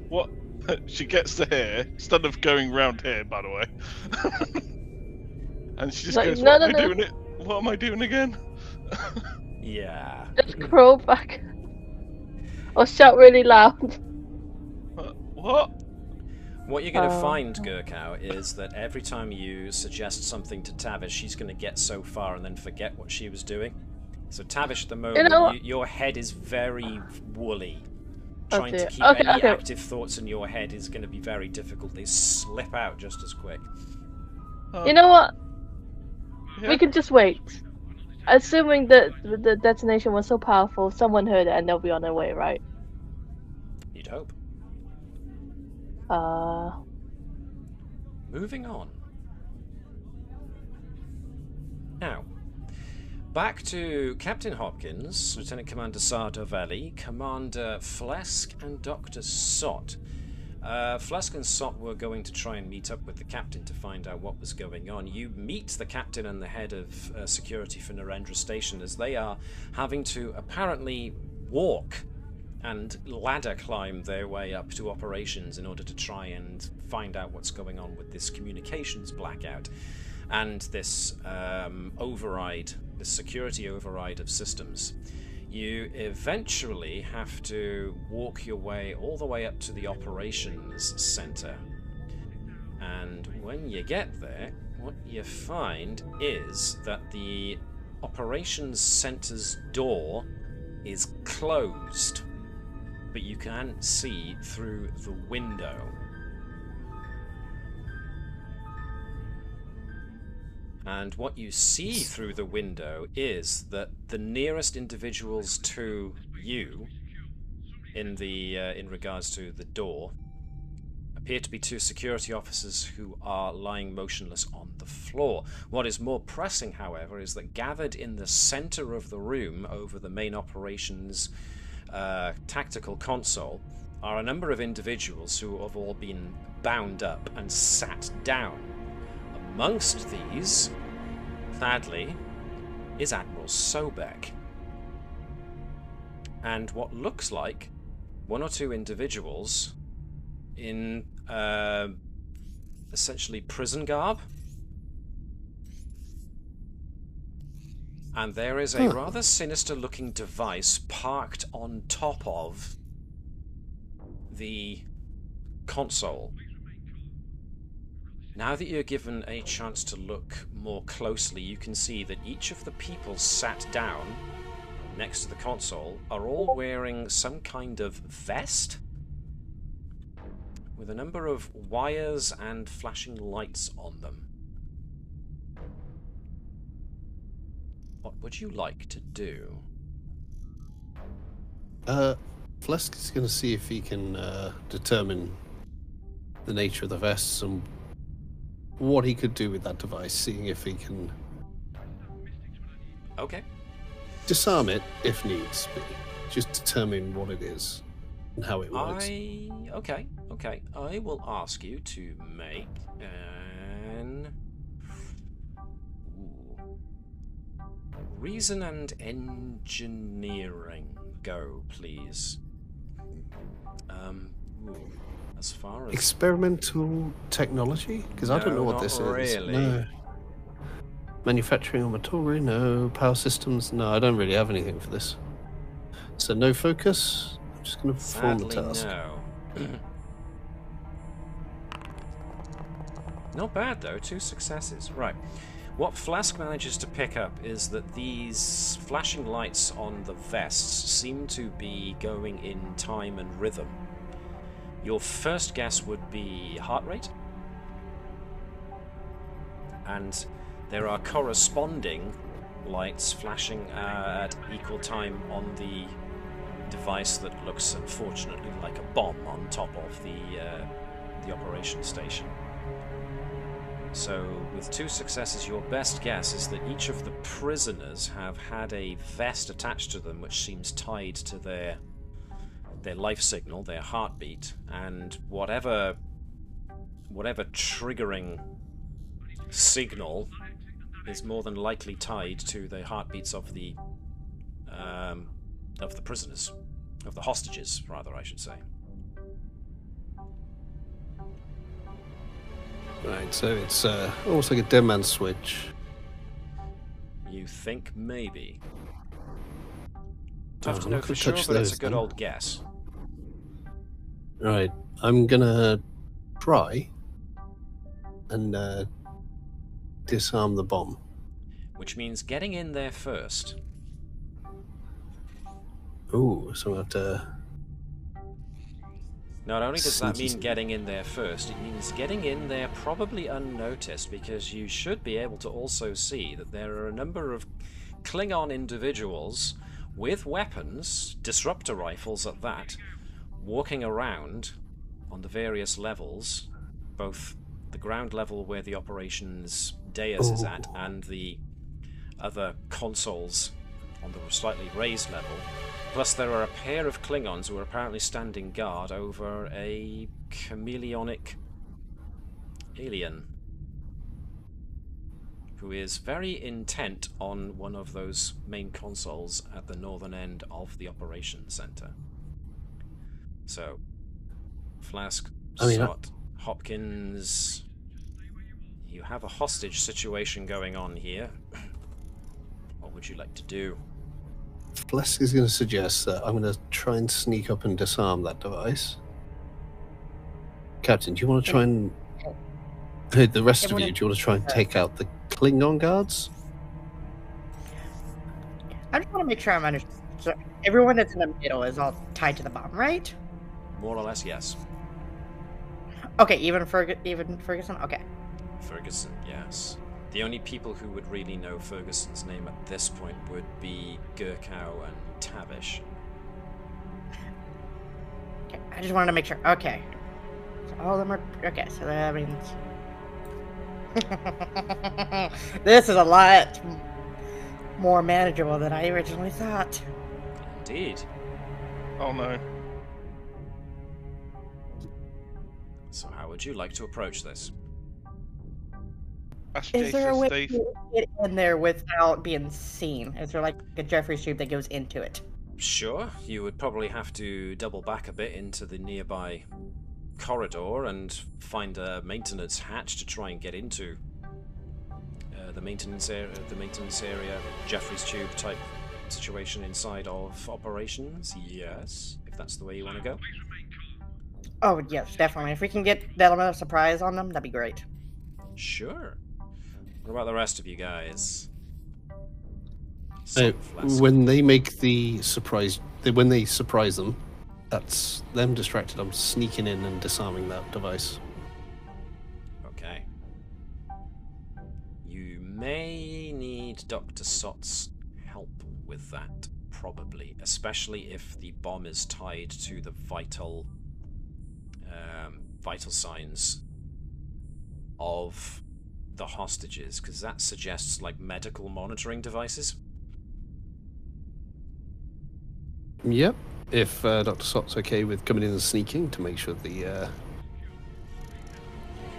[SPEAKER 8] What? She gets the hair instead of going round here, by the way. And she just goes, "What am I doing it? What am I doing again?"
[SPEAKER 3] Yeah.
[SPEAKER 4] Just crawl back. Or shout really loud.
[SPEAKER 8] What?
[SPEAKER 3] What you're going to find, Gerkow, is that every time you suggest something to Tavish, she's going to get so far and then forget what she was doing. So Tavish, at the moment, your head is very woolly. Trying to keep any active thoughts in your head is going to be very difficult. They slip out just as quick.
[SPEAKER 4] You know what?
[SPEAKER 8] Yeah.
[SPEAKER 4] We can just wait. Assuming that the detonation was so powerful, someone heard it and they'll be on their way, right?
[SPEAKER 3] You'd hope. Moving on. Now, back to Captain Hopkins, Lieutenant Commander Sardovelli, Commander Phlesc, and Dr. Sott. Phlesc and Sott were going to try and meet up with the captain to find out what was going on. You meet the captain and the head of security for Narendra Station as they are having to apparently walk and ladder climb their way up to operations in order to try and find out what's going on with this communications blackout and this override, this security override of systems. You eventually have to walk your way all the way up to the operations center. And when you get there, what you find is that the operations center's door is closed, but you can see through the window. And what you see through the window is that the nearest individuals to you, in regards to the door, appear to be two security officers who are lying motionless on the floor. What is more pressing, however, is that gathered in the center of the room over the main operations tactical console are a number of individuals who have all been bound up and sat down. Amongst these, sadly, is Admiral Sobek. And what looks like one or two individuals in essentially prison garb. And there is a rather sinister looking device parked on top of the console. Now that you're given a chance to look more closely, you can see that each of the people sat down next to the console are all wearing some kind of vest with a number of wires and flashing lights on them. What would you like to do?
[SPEAKER 5] Phlesc is going to see if he can determine the nature of the vests and what he could do with that device, seeing if he can disarm it if needs be. Just determine what it is and how it works.
[SPEAKER 3] Okay. I will ask you to make an reason and engineering go, please. As far as
[SPEAKER 5] experimental technology, because I don't know what this is. No. Manufacturing or motory? No. Power systems? No, I don't really have anything for this. So no focus. I'm just going to perform the task.
[SPEAKER 3] No. Not bad though. 2 successes. Right. What Phlesc manages to pick up is that these flashing lights on the vests seem to be going in time and rhythm. Your first guess would be heart rate, and there are corresponding lights flashing at equal time on the device that looks, unfortunately, like a bomb on top of the operation station. So, with 2 successes, your best guess is that each of the prisoners have had a vest attached to them which seems tied to their life signal, their heartbeat, and whatever triggering signal is more than likely tied to the heartbeats of the prisoners, of the hostages, rather, I should say.
[SPEAKER 5] Right, so it's almost like a dead man's switch.
[SPEAKER 3] You think maybe?
[SPEAKER 5] I'm
[SPEAKER 3] Tough to know for sure, but it's a good old guess.
[SPEAKER 5] Right, I'm gonna try and disarm the bomb.
[SPEAKER 3] Which means getting in there first.
[SPEAKER 5] Ooh, so I have to...
[SPEAKER 3] Not only does that mean getting in there first, it means getting in there probably unnoticed, because you should be able to also see that there are a number of Klingon individuals with weapons, disruptor rifles at that, walking around on the various levels, both the ground level where the operations dais is at and the other consoles on the slightly raised level. Plus there are a pair of Klingons who are apparently standing guard over a chameleonic alien who is very intent on one of those main consoles at the northern end of the operations center. So, Phlesc,
[SPEAKER 5] I mean,
[SPEAKER 3] Sott, Hopkins... You have a hostage situation going on here. What would you like to do?
[SPEAKER 5] Phlesc is going to suggest that I'm going to try and sneak up and disarm that device. Captain, do you want to try and... Hey, the rest of you, do you want to try and take out the Klingon guards?
[SPEAKER 7] I just want to make sure I'm understanding. So everyone that's in the middle is all tied to the bomb, right?
[SPEAKER 3] More or less, yes.
[SPEAKER 7] Okay, even Ferguson? Okay.
[SPEAKER 3] Ferguson, yes. The only people who would really know Ferguson's name at this point would be Gerkow and Tavish.
[SPEAKER 7] Okay, I just wanted to make sure. Okay. So all of them are... Okay, so that means... This is a lot more manageable than I originally thought.
[SPEAKER 3] Indeed.
[SPEAKER 8] Oh no.
[SPEAKER 3] So how would you like to approach this?
[SPEAKER 7] Is there a way to get in there without being seen? Is there like a Jeffries tube that goes into it?
[SPEAKER 3] Sure, you would probably have to double back a bit into the nearby corridor and find a maintenance hatch to try and get into the maintenance area, Jeffries tube type situation inside of operations. Yes, if that's the way you want to go.
[SPEAKER 7] Oh yes, definitely. If we can get that element of surprise on them, that'd be great.
[SPEAKER 3] Sure. What about the rest of you guys?
[SPEAKER 5] When they make the surprise, when they surprise them, that's them distracted. I'm sneaking in and disarming that device.
[SPEAKER 3] Okay. You may need Dr. Sott's help with that, probably, especially if the bomb is tied to the vital signs of the hostages, because that suggests like medical monitoring devices.
[SPEAKER 5] Yep. If Dr. Sott's okay with coming in and sneaking to make sure the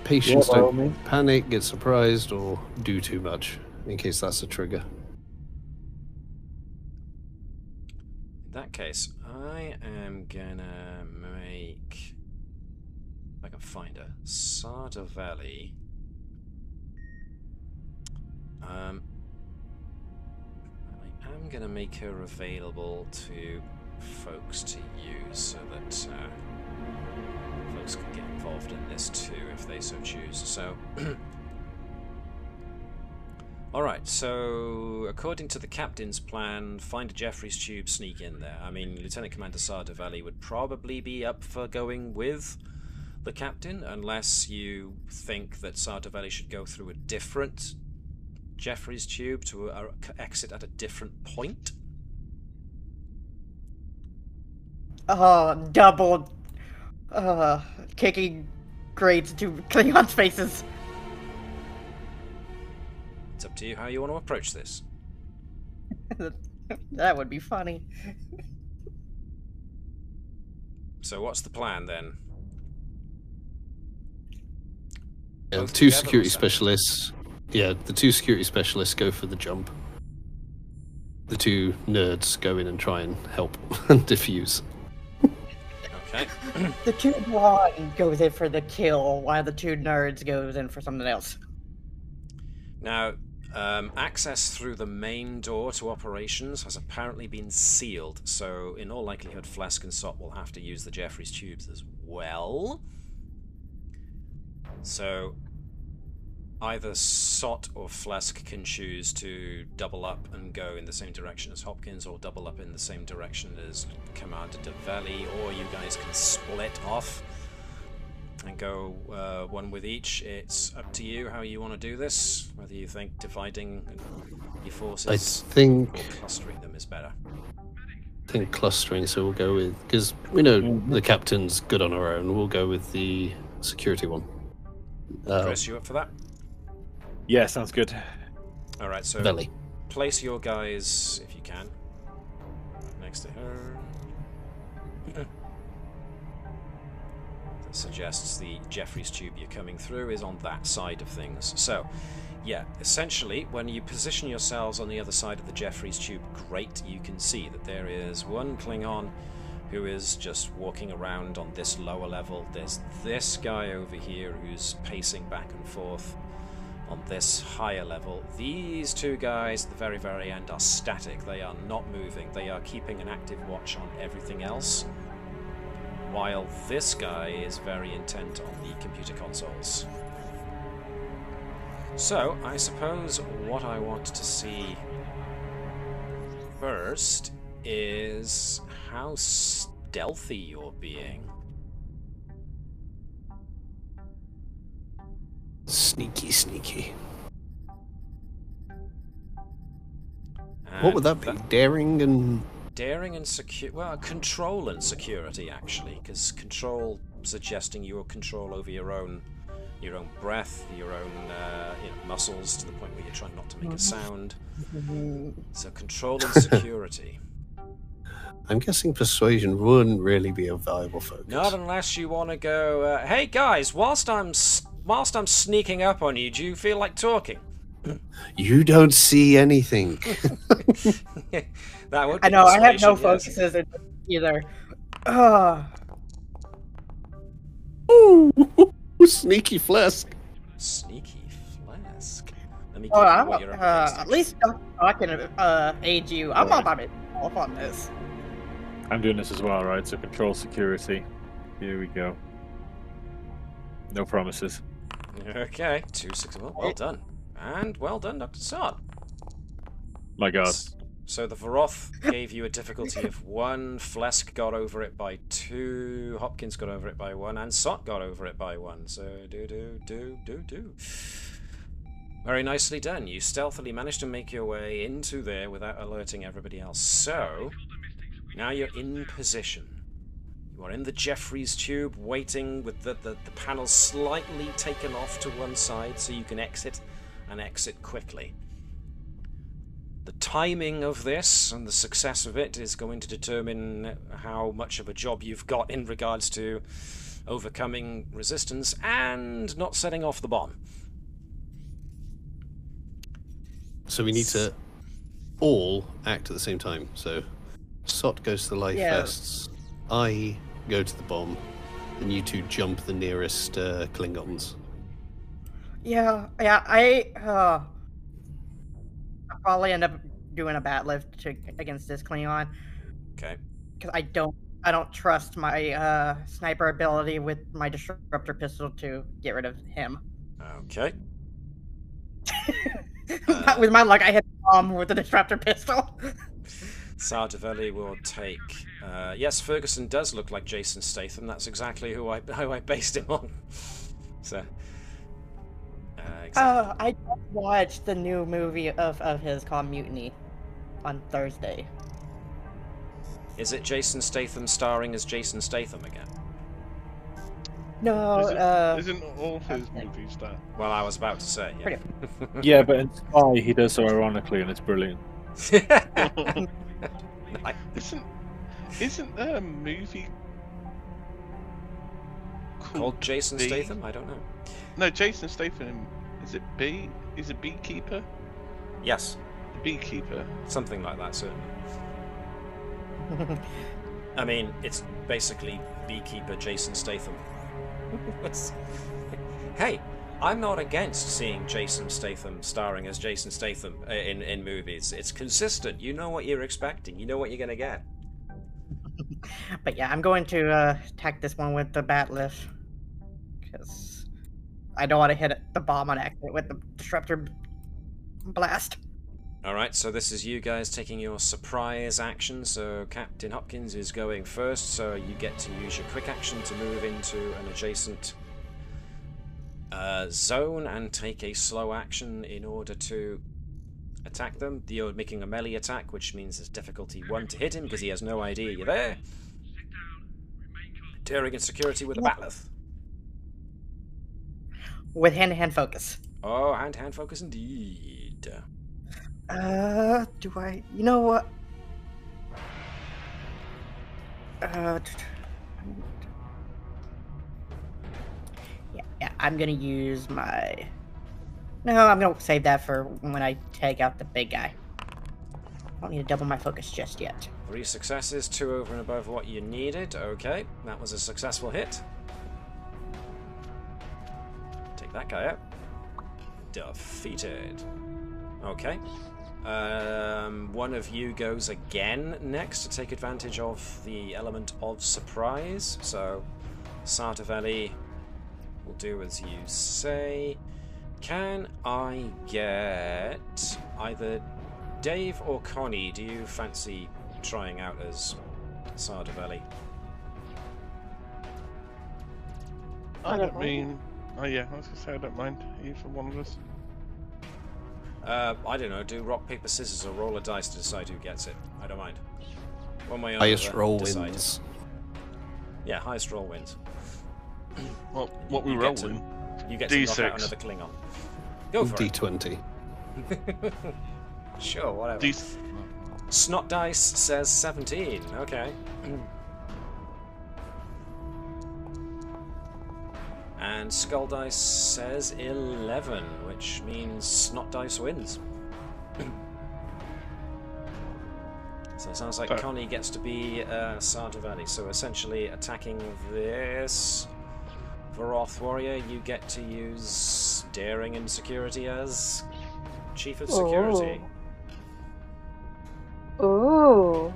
[SPEAKER 5] patients don't panic, get surprised, or do too much, in case that's a trigger.
[SPEAKER 3] In that case, I am gonna make... if I can find her. Sardavelli. I am gonna make her available to folks to use so that folks can get involved in this too if they so choose. So, alright, so according to the captain's plan, find a Jeffries tube, sneak in there. I mean, Lieutenant Commander Sardavelli would probably be up for going with the captain, unless you think that Sardavelli should go through a different Jeffries tube to exit at a different point.
[SPEAKER 7] Double kicking grades to Klingons' faces.
[SPEAKER 3] It's up to you how you want to approach this.
[SPEAKER 7] That would be funny.
[SPEAKER 3] So what's the plan then?
[SPEAKER 5] The two security specialists. Yeah, the two security specialists go for the jump. The two nerds go in and try and help and defuse.
[SPEAKER 3] Okay.
[SPEAKER 7] The two blonde goes in for the kill, while the two nerds goes in for something else.
[SPEAKER 3] Now, access through the main door to operations has apparently been sealed, so in all likelihood Phlesc and Sott will have to use the Jeffries tubes as well. So either Sott or Phlesc can choose to double up and go in the same direction as Hopkins, or double up in the same direction as Commander DeValley, or you guys can split off and go one with each. It's up to you how you want to do this, whether you think dividing your forces or clustering them is better.
[SPEAKER 5] I think clustering, so we'll go with, because we know the captain's good on her own, we'll go with the security one.
[SPEAKER 3] Chris, you up for that?
[SPEAKER 6] Yeah, sounds good.
[SPEAKER 3] Alright, so
[SPEAKER 5] Belly.
[SPEAKER 3] Place your guys, if you can, right next to her. That suggests the Jeffries tube you're coming through is on that side of things. So, yeah, essentially, when you position yourselves on the other side of the Jeffries tube grate, you can see that there is one Klingon who is just walking around on this lower level. There's this guy over here who's pacing back and forth on this higher level. These two guys at the very, very end are static. They are not moving. They are keeping an active watch on everything else, while this guy is very intent on the computer consoles. So, I suppose what I want to see first is how stealthy you're being.
[SPEAKER 5] Sneaky, sneaky. What would that be? Daring and...
[SPEAKER 3] Daring and well, control and security, actually, because control suggesting your control over your own breath, your own muscles, to the point where you're trying not to make a sound. So control and security.
[SPEAKER 5] I'm guessing persuasion wouldn't really be a viable focus.
[SPEAKER 3] Not unless you want to go, hey guys, whilst I'm sneaking up on you, do you feel like talking?
[SPEAKER 5] You don't see anything.
[SPEAKER 3] That would be
[SPEAKER 7] I know, I have no
[SPEAKER 3] persuasion,
[SPEAKER 7] focuses either.
[SPEAKER 5] Ooh, sneaky Phlesc.
[SPEAKER 3] Sneaky Phlesc. Let me give you what you're up against.
[SPEAKER 7] At least I can aid you. I'm not off on this.
[SPEAKER 6] I'm doing this as well, right? So control security. Here we go. No promises.
[SPEAKER 3] Okay, 2 6 well done. And well done, Dr. Sott.
[SPEAKER 6] My god.
[SPEAKER 3] So the Varoth gave you a difficulty of 1, Phlesc got over it by 2, Hopkins got over it by 1, and Sott got over it by 1. So do. Very nicely done. You stealthily managed to make your way into there without alerting everybody else. So now you're in position. You are in the Jeffries tube, waiting with the panel slightly taken off to one side so you can exit, and exit quickly. The timing of this and the success of it is going to determine how much of a job you've got in regards to overcoming resistance and not setting off the bomb.
[SPEAKER 5] So we need to all act at the same time. So Sott goes to the life vests, I go to the bomb, and you two jump the nearest Klingons.
[SPEAKER 7] I'll probably end up doing a bat lift against this Klingon.
[SPEAKER 3] Okay.
[SPEAKER 7] Because I don't trust my sniper ability with my disruptor pistol to get rid of him.
[SPEAKER 3] Okay.
[SPEAKER 7] With my luck, I hit the bomb with the disruptor pistol.
[SPEAKER 3] Sardavelli will take... yes, Ferguson does look like Jason Statham. That's exactly who I based him on. So... exactly.
[SPEAKER 7] I watched the new movie of his called Mutiny on Thursday.
[SPEAKER 3] Is it Jason Statham starring as Jason Statham again?
[SPEAKER 7] No,
[SPEAKER 8] isn't all his movies that?
[SPEAKER 3] Well, I was about to say, yeah.
[SPEAKER 6] Yeah, but in Spy he does so ironically, and it's brilliant.
[SPEAKER 8] Isn't there a movie
[SPEAKER 3] called Jason Statham? I don't know.
[SPEAKER 8] No, Jason Statham. Is it B? Is it Beekeeper?
[SPEAKER 3] Yes.
[SPEAKER 8] Beekeeper.
[SPEAKER 3] Something like that, certainly. I mean, it's basically Beekeeper Jason Statham. Hey, I'm not against seeing Jason Statham starring as Jason Statham in movies. It's consistent. You know what you're expecting. You know what you're going to get.
[SPEAKER 7] But yeah, I'm going to attack this one with the bat lift. Because I don't want to hit the bomb on accident with the disruptor blast.
[SPEAKER 3] Alright, so this is you guys taking your surprise action. So Captain Hopkins is going first, so you get to use your quick action to move into an adjacent zone and take a slow action in order to attack them. You're making a melee attack, which means there's difficulty 1 to hit him because he has no idea you're there. Daring and security with a batleth.
[SPEAKER 7] With hand-to-hand focus.
[SPEAKER 3] Oh, hand-to-hand focus indeed.
[SPEAKER 7] Do I... You know what? Yeah, I'm gonna use my... No, I'm gonna save that for when I take out the big guy. don't need to double my focus just yet.
[SPEAKER 3] 3 successes, 2 over and above what you needed. Okay, that was a successful hit. Take that guy out. Defeated. Okay. One of you goes again next to take advantage of the element of surprise. So, Sartavelli will do as you say. Can I get either Dave or Connie? Do you fancy trying out as Sartavelli?
[SPEAKER 8] I don't mean. Oh yeah, I was gonna say I don't mind either one of us.
[SPEAKER 3] I don't know. Do rock paper scissors or roll a dice to decide who gets it. I don't mind. One way or
[SPEAKER 5] Highest
[SPEAKER 3] another,
[SPEAKER 5] roll
[SPEAKER 3] decide.
[SPEAKER 5] wins.
[SPEAKER 3] Yeah, highest roll wins.
[SPEAKER 8] Well, what we
[SPEAKER 3] You
[SPEAKER 8] roll
[SPEAKER 3] get to-
[SPEAKER 8] in?
[SPEAKER 3] You get to knock out
[SPEAKER 8] D6.
[SPEAKER 3] another Klingon. Go for
[SPEAKER 5] D20.
[SPEAKER 3] it. Sure, whatever.
[SPEAKER 8] D-
[SPEAKER 3] Snot dice says 17. Okay. And skull dice says 11, which means snot dice wins. So it sounds like
[SPEAKER 8] So-
[SPEAKER 3] Connie gets to be Sartavelli. So essentially attacking this Varoth warrior, you get to use daring and security as chief of security.
[SPEAKER 4] Ooh.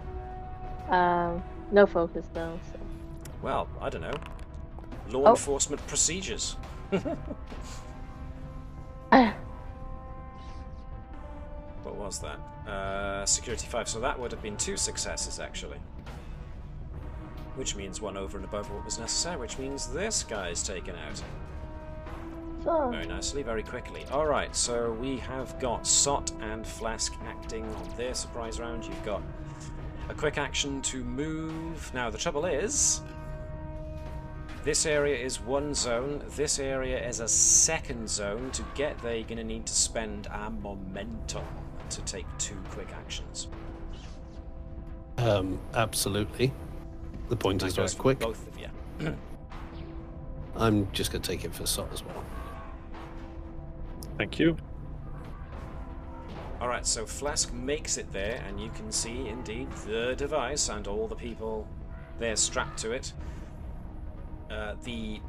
[SPEAKER 4] No focus though. So.
[SPEAKER 3] Well, I don't know. Law
[SPEAKER 4] Oh.
[SPEAKER 3] enforcement procedures. What was that? Security 5. So that would have been 2 successes actually. Which means 1 over and above what was necessary, which means this guy's taken out.
[SPEAKER 4] So,
[SPEAKER 3] Very nicely, very quickly. Alright, so we have got Sott and Phlesc acting on their surprise round. You've got a quick action to move. Now, the trouble is, this area is one zone, this area is a second zone. To get there, you're going to need to spend a momentum to take 2 quick actions.
[SPEAKER 5] Absolutely. The point is, I was quick.
[SPEAKER 3] Both of you.
[SPEAKER 5] I'm just going to take it for Sott as well.
[SPEAKER 6] Thank you.
[SPEAKER 3] Alright, so Phlesc makes it there, and you can see, indeed, the device and all the people there strapped to it. The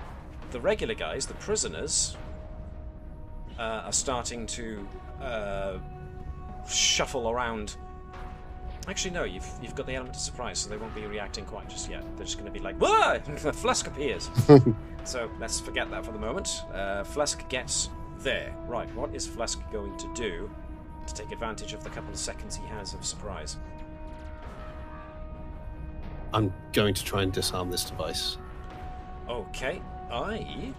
[SPEAKER 3] regular guys, the prisoners, are starting to shuffle around. Actually, no, you've got the element of surprise, so they won't be reacting quite just yet. They're just going to be like, "Whoa!" Phlesc appears. So let's forget that for the moment. Phlesc gets there. Right, what is Phlesc going to do to take advantage of the couple of seconds he has of surprise?
[SPEAKER 5] I'm going to try and disarm this device.
[SPEAKER 3] Okay, I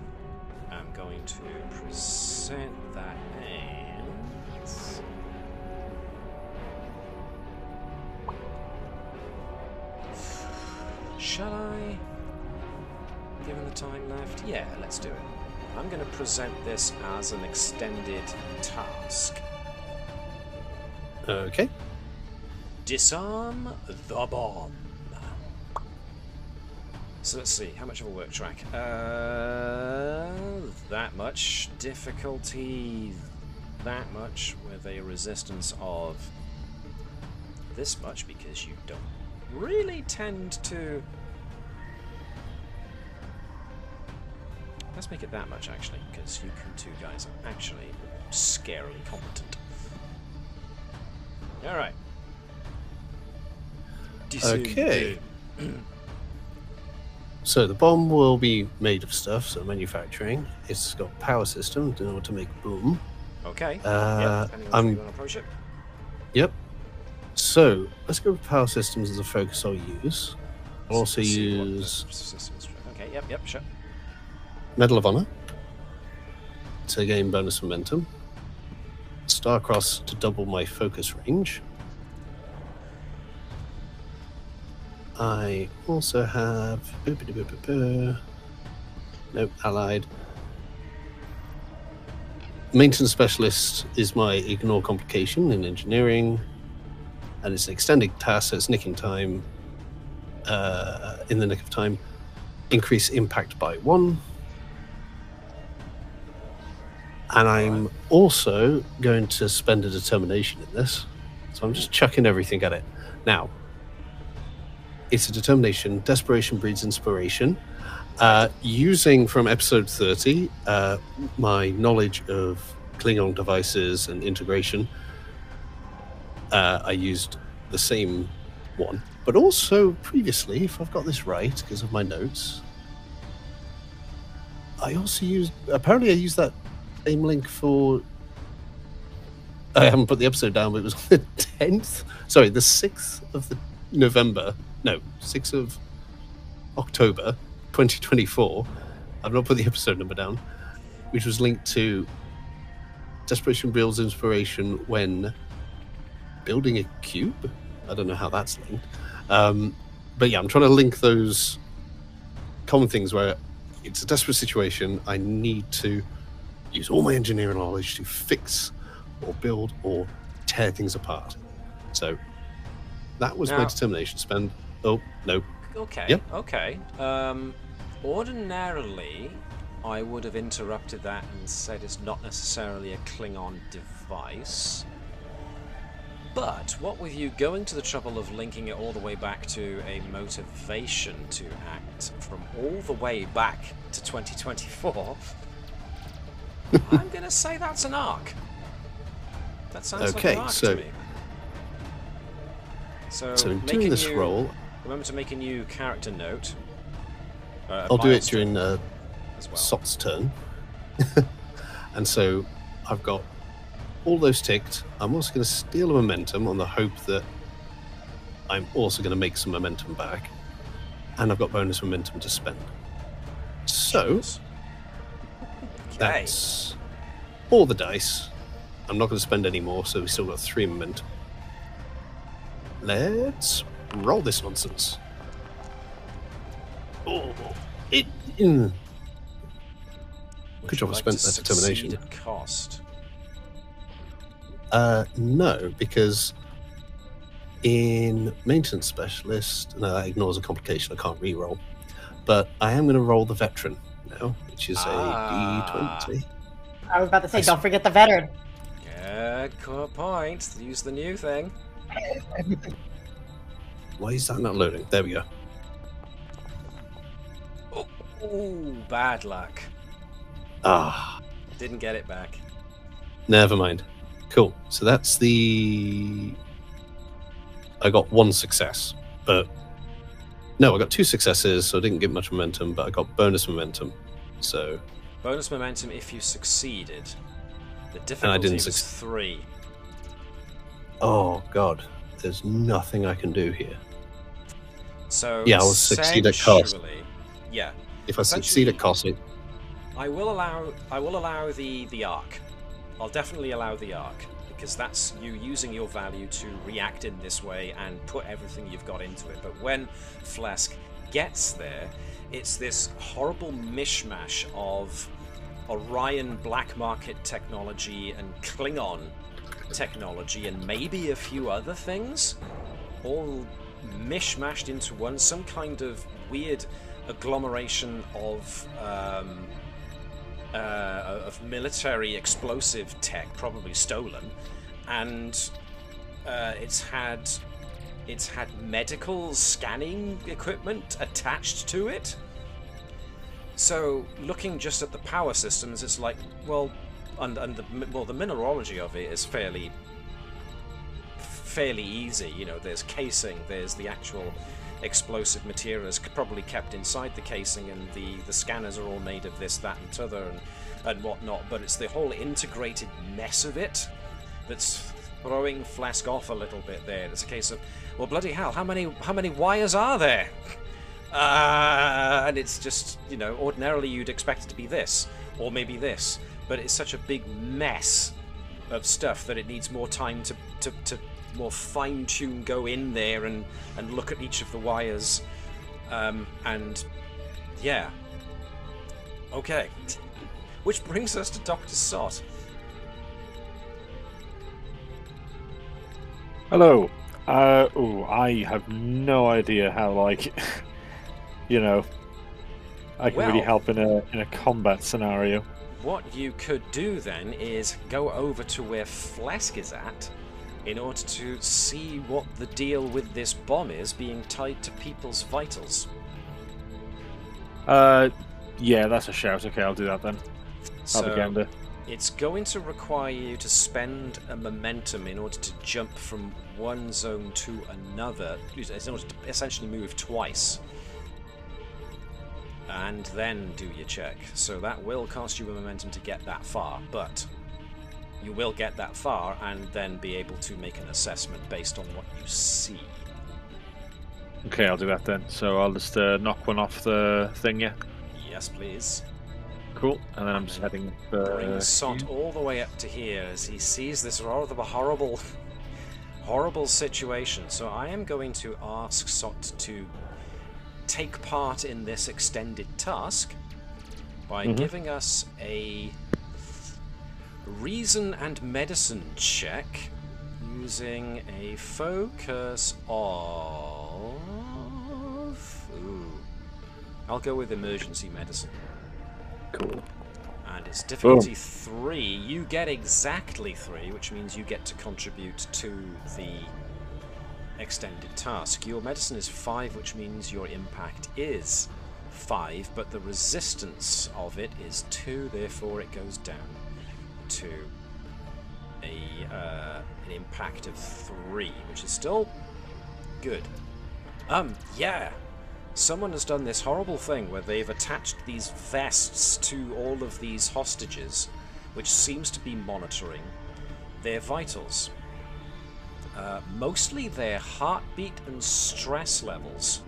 [SPEAKER 3] am going to present that as... Shall I? Given the time left? Yeah, let's do it. I'm going to present this as an extended task.
[SPEAKER 5] Okay.
[SPEAKER 3] Disarm the bomb. So let's see, how much of a work track? That much. Difficulty, that much, with a resistance of this much, because you don't really tend to... Let's make it that much, actually, because you two guys are actually scarily competent. Alright.
[SPEAKER 5] Okay. So the bomb will be made of stuff, so manufacturing. It's got power system in order to make boom.
[SPEAKER 3] Okay. Yep, depending on how you want to approach it.
[SPEAKER 5] Yep. So let's go with power systems as a focus I'll use. I'll also
[SPEAKER 3] See what the
[SPEAKER 5] use
[SPEAKER 3] systems- Okay, yep, sure.
[SPEAKER 5] Medal of Honor to gain bonus momentum. Starcross to double my focus range. I also have nope, allied. Maintenance specialist is my ignore complication in engineering, and it's an extended task, so it's nicking time. In the nick of time, increase impact by 1. And I'm also going to spend a determination in this. So I'm just chucking everything at it. Now, it's a determination. Desperation breeds inspiration. Using from episode 30, my knowledge of Klingon devices and integration, I used the same one. But also previously, if I've got this right, because of my notes, I also used... Apparently I used that same link for... I haven't put the episode down, but it was on the 10th. Sorry, the 6th of November. No, 6th of October 2024. I've not put the episode number down, which was linked to Desperation Breeds inspiration when building a cube. I don't know how that's linked. But yeah, I'm trying to link those common things where it's a desperate situation. I need to use all my engineering knowledge to fix or build or tear things apart. So that was my determination. Spend... Oh, no.
[SPEAKER 3] Okay,
[SPEAKER 5] yep.
[SPEAKER 3] Okay. Ordinarily, I would have interrupted that and said it's not necessarily a Klingon device. But what with you going to the trouble of linking it all the way back to a motivation to act from all the way back to 2024, I'm going to say that's an arc. That sounds like an arc to me. So
[SPEAKER 5] doing this role...
[SPEAKER 3] Remember to make a new character note.
[SPEAKER 5] I'll do it during Sott's turn. And so I've got all those ticked. I'm also going to steal a momentum on the hope that I'm also going to make some momentum back. And I've got bonus momentum to spend. So that's all the dice. I'm not going to spend any more, so we've still got 3 momentum. Let's roll this nonsense. Oh, Good job I spent that determination.
[SPEAKER 3] At cost?
[SPEAKER 5] No, because in maintenance specialist, no, that ignores a complication. I can't re-roll. But I am going to roll the veteran now, which is a D20.
[SPEAKER 7] I was about to say, don't forget the veteran.
[SPEAKER 3] Good point. Use the new thing.
[SPEAKER 5] Why is that not loading? There we go.
[SPEAKER 3] Oh, bad luck. Didn't get it back.
[SPEAKER 5] Never mind. Cool. So that's the... I got 1 success, but... No, I got 2 successes, so I didn't get much momentum, but I got bonus momentum, so...
[SPEAKER 3] Bonus momentum if you succeeded. The difficulty was 3.
[SPEAKER 5] Oh, God. There's nothing I can do here.
[SPEAKER 3] So
[SPEAKER 5] yeah, I'll succeed at cost.
[SPEAKER 3] Yeah.
[SPEAKER 5] If I succeed at cost,
[SPEAKER 3] I will allow the arc. I'll definitely allow the arc, because that's you using your value to react in this way and put everything you've got into it. But when Phlesc gets there, it's this horrible mishmash of Orion black market technology and Klingon technology and maybe a few other things, all mishmashed into one, some kind of weird agglomeration of military explosive tech, probably stolen, and it's had medical scanning equipment attached to it. So looking just at the power systems, it's like, well, the mineralogy of it is fairly easy. You know, there's casing, there's the actual explosive materials probably kept inside the casing, and the scanners are all made of this, that, and t'other, and whatnot. But it's the whole integrated mess of it that's throwing Phlesc off a little bit there. It's a case of, well, bloody hell, how many wires are there? And it's just, you know, ordinarily you'd expect it to be this, or maybe this, but it's such a big mess of stuff that it needs more time to more fine-tune, go in there and look at each of the wires, and yeah. Okay. Which brings us to Dr. Sott.
[SPEAKER 6] Hello. I have no idea how, like, you know, I can really help in a combat scenario.
[SPEAKER 3] What you could do then is go over to where Phlesc is at in order to see what the deal with this bomb is being tied to people's vitals.
[SPEAKER 6] Yeah, that's a shout. Okay, I'll do that then.
[SPEAKER 3] So, it's going to require you to spend a momentum in order to jump from one zone to another, in order to essentially move twice. And then do your check. So that will cost you a momentum to get that far, but you will get that far and then be able to make an assessment based on what you see.
[SPEAKER 6] Okay, I'll do that then. So I'll just knock one off the thing, yeah?
[SPEAKER 3] Yes, please.
[SPEAKER 6] Cool, and then I'm just heading...
[SPEAKER 3] Bring Sott all the way up to here as he sees this rather horrible situation. So I am going to ask Sott to take part in this extended task by giving us a reason and medicine check using a focus of... I'll go with emergency medicine.
[SPEAKER 6] Cool.
[SPEAKER 3] And it's difficulty 3. You get exactly 3, which means you get to contribute to the extended task. Your medicine is 5, which means your impact is 5, but the resistance of it is 2, therefore it goes down to an impact of 3, which is still good. Yeah. Someone has done this horrible thing where they've attached these vests to all of these hostages, which seems to be monitoring their vitals. Mostly their heartbeat and stress levels.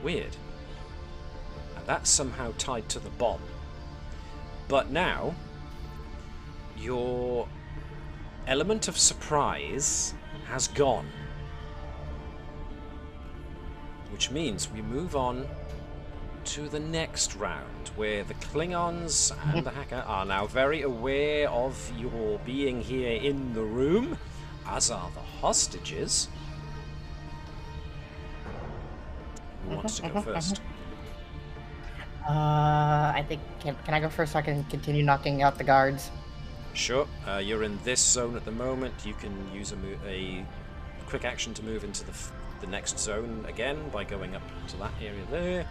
[SPEAKER 3] Weird. And that's somehow tied to the bomb. But now, your element of surprise has gone. Which means we move on to the next round, where the Klingons and the hacker are now very aware of your being here in the room, as are the hostages. Who wants to go first?
[SPEAKER 7] I think... Can I go first so I can continue knocking out the guards?
[SPEAKER 3] Sure. You're in this zone at the moment. You can use a quick action to move into the next zone again by going up to that area there.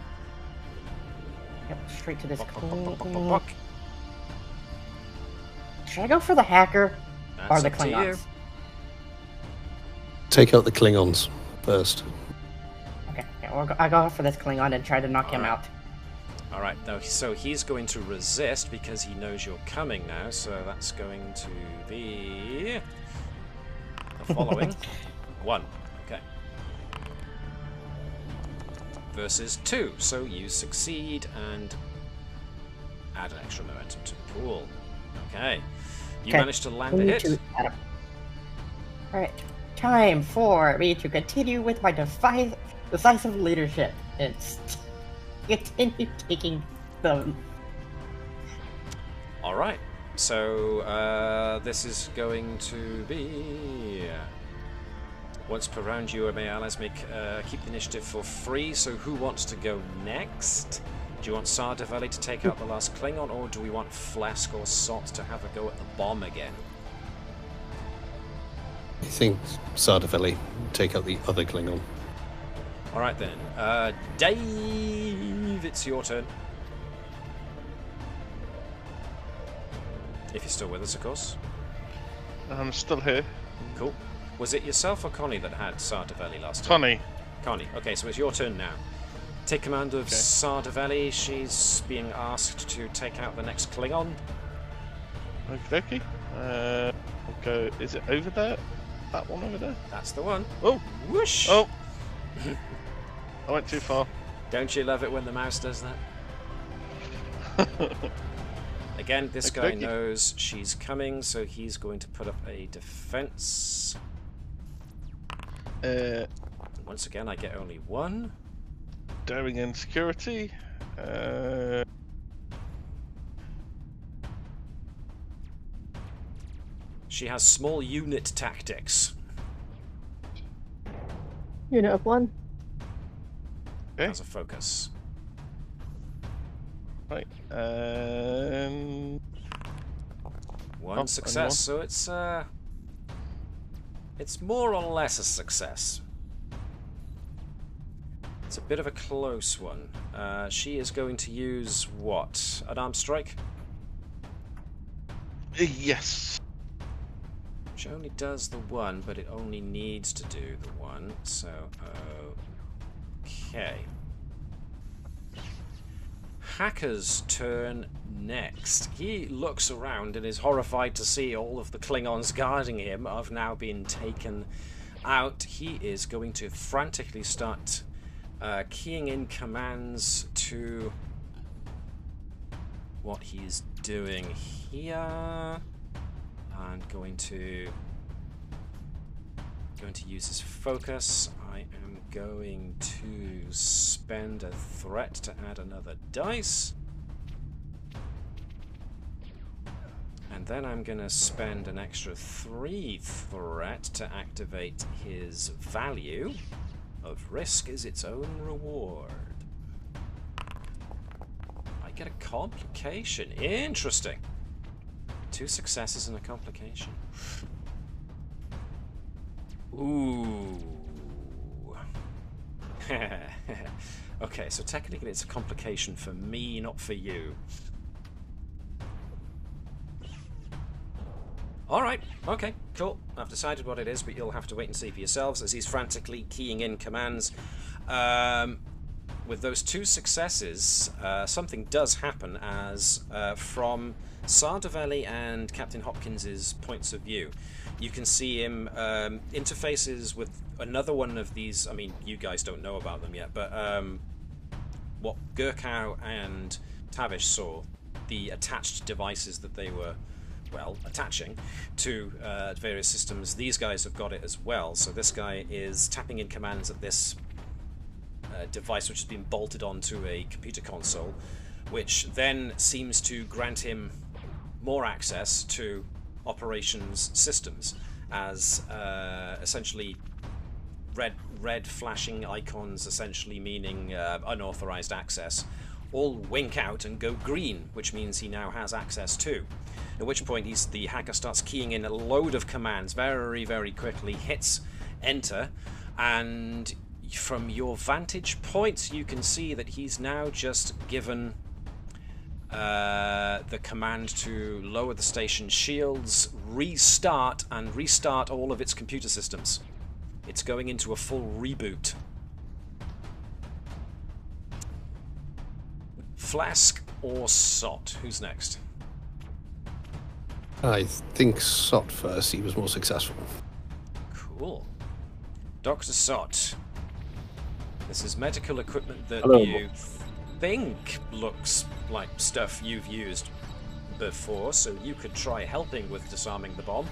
[SPEAKER 7] Yep, straight to this clean. Should I go for the hacker or the Klingons?
[SPEAKER 5] Take out the Klingons first.
[SPEAKER 7] Okay, yeah, I'll go for this Klingon and try to knock him out.
[SPEAKER 3] Alright, so he's going to resist because he knows you're coming now, so that's going to be the following. 1. Okay. Versus 2, so you succeed and add an extra momentum to the pool. Okay. You managed to land a hit.
[SPEAKER 7] Alright. Time for me to continue with my decisive leadership and continue taking them.
[SPEAKER 3] Alright. So, this is going to be... Once per round, you may allies keep the initiative for free, so who wants to go next? Do you want Sardavelli to take out the last Klingon, or do we want Phlesc or Sott to have a go at the bomb again?
[SPEAKER 5] I think Sardavelli take out the other Klingon.
[SPEAKER 3] Alright then. Dave, it's your turn. If you're still with us, of course.
[SPEAKER 8] I'm still here.
[SPEAKER 3] Cool. Was it yourself or Connie that had Sardavelli last time? Connie. Okay, so it's your turn now. Take command of Sardavelli. She's being asked to take out the next Klingon.
[SPEAKER 8] Okie dokie. Okay, is it over there? That one over there?
[SPEAKER 3] That's the one.
[SPEAKER 8] Oh!
[SPEAKER 3] Whoosh!
[SPEAKER 8] Oh! I went too far.
[SPEAKER 3] Don't you love it when the mouse does that? Again, this guy knows she's coming, so he's going to put up a defense. Once again, I get only 1.
[SPEAKER 8] Daring and security.
[SPEAKER 3] She has small unit tactics.
[SPEAKER 4] Unit of 1.
[SPEAKER 8] Okay.
[SPEAKER 3] As a focus.
[SPEAKER 8] Right.
[SPEAKER 3] 1 success, so it's It's more or less a success. It's a bit of a close one. She is going to use what? An arm strike?
[SPEAKER 2] Yes.
[SPEAKER 3] Which only does the one, but it only needs to do the one. So, okay. Hacker's turn next. He looks around and is horrified to see all of the Klingons guarding him have now been taken out. He is going to frantically start keying in commands to what he's doing here, and going to use his focus. I am going to spend a threat to add another dice, and then I'm going to spend an extra 3 threat to activate his value of risk is its own reward. I get a complication. Interesting. 2 successes and a complication. Ooh. Okay, so technically it's a complication for me, not for you. Alright, okay, cool. I've decided what it is, but you'll have to wait and see for yourselves as he's frantically keying in commands. With those 2 successes, something does happen as from Sardavelli and Captain Hopkins' points of view. You can see him interfaces with another one of these. I mean, you guys don't know about them yet, but what Gerkow and Tavish saw, the attached devices that they were, well, attaching to various systems, these guys have got it as well. So this guy is tapping in commands at this device which has been bolted onto a computer console, which then seems to grant him more access to operations systems, as essentially red flashing icons, essentially meaning unauthorized access, all wink out and go green, which means he now has access to. At which point the hacker starts keying in a load of commands very, very quickly, hits enter, and from your vantage point you can see that he's now just given the command to lower the station shields, restart all of its computer systems. It's going into a full reboot. Phlesc or Sott? Who's next?
[SPEAKER 5] I think Sott first. He was more successful.
[SPEAKER 3] Cool. Dr. Sott. This is medical equipment that
[SPEAKER 6] Hello.
[SPEAKER 3] you think looks like stuff you've used before, so you could try helping with disarming the bomb.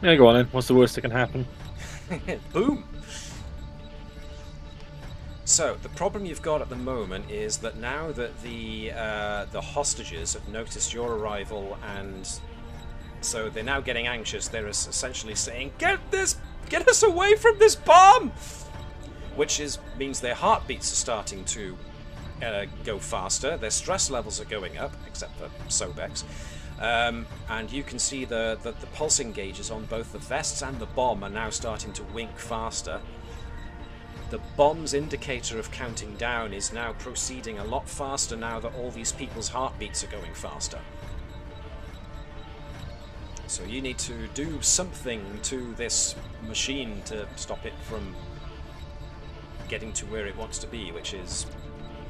[SPEAKER 6] Yeah, go on then. What's the worst that can happen?
[SPEAKER 3] Boom! So, the problem you've got at the moment is that now that the hostages have noticed your arrival, and so they're now getting anxious, they're essentially saying, Get us away from this bomb! Which means their heartbeats are starting to go faster, their stress levels are going up, except for Sobex, and you can see that the pulsing gauges on both the vests and the bomb are now starting to wink faster. The bomb's indicator of counting down is now proceeding a lot faster now that all these people's heartbeats are going faster. So you need to do something to this machine to stop it from getting to where it wants to be, which is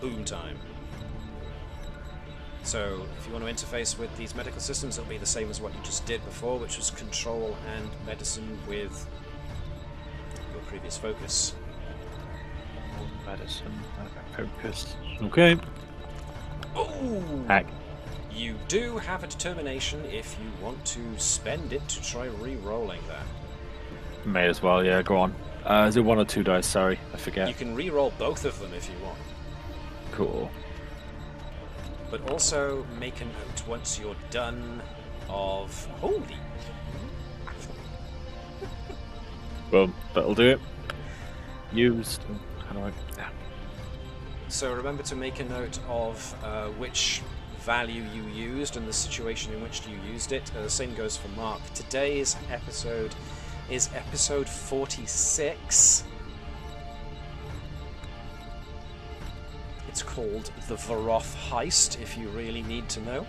[SPEAKER 3] boom time. So if you want to interface with these medical systems, it'll be the same as what you just did before, which was control and medicine with your previous focus.
[SPEAKER 6] Medicine, focus. Okay.
[SPEAKER 3] Ooh!
[SPEAKER 6] Hack.
[SPEAKER 3] You do have a determination if you want to spend it to try re-rolling that.
[SPEAKER 6] May as well, yeah, go on. Is it 1 or 2 dice? Sorry, I forget.
[SPEAKER 3] You can re-roll both of them if you want.
[SPEAKER 6] Cool.
[SPEAKER 3] But also make a note once you're done of... Holy!
[SPEAKER 6] Well, that'll do it. Used... How do I...
[SPEAKER 3] So remember to make a note of which value you used and the situation in which you used it. The same goes for Mark. Today's episode is episode 46. It's called The Varoth Heist, if you really need to know.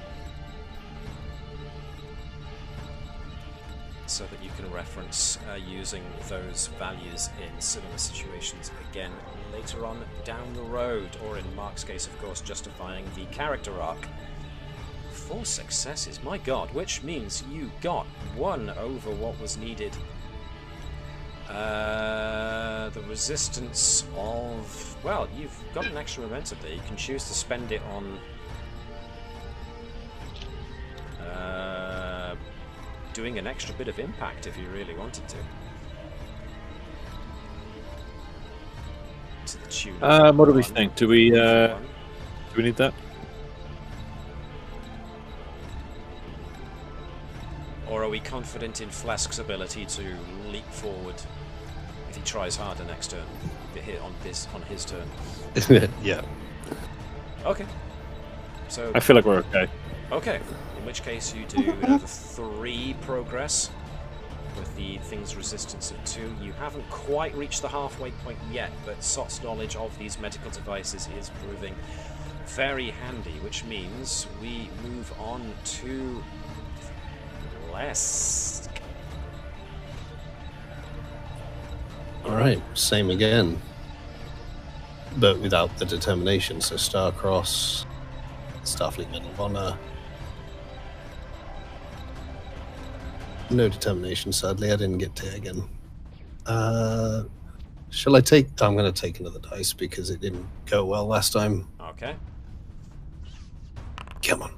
[SPEAKER 3] So that you can reference using those values in similar situations again later on down the road, or in Mark's case, of course, justifying the character arc. 4 successes, my god, which means you got 1 over what was needed. The resistance of... well, you've got an extra momentum there. You can choose to spend it on... doing an extra bit of impact if you really wanted to. To the tune of
[SPEAKER 6] what do we think? Do we need that?
[SPEAKER 3] Or are we confident in Phlesk's ability to leap forward if he tries harder next turn? Hit on his turn.
[SPEAKER 5] Yeah.
[SPEAKER 3] Okay. So
[SPEAKER 6] I feel like we're okay.
[SPEAKER 3] Okay. In which case you do the 3 progress with the thing's resistance of 2. You haven't quite reached the halfway point yet, but Sott's knowledge of these medical devices is proving very handy, which means we move on to Phlesc.
[SPEAKER 5] Alright, same again. But without the determination, so Starcross, Starfleet Medal of Honor. No determination, sadly. I didn't get to again. Shall I take... I'm going to take another dice because it didn't go well last time.
[SPEAKER 3] Okay.
[SPEAKER 5] Come on.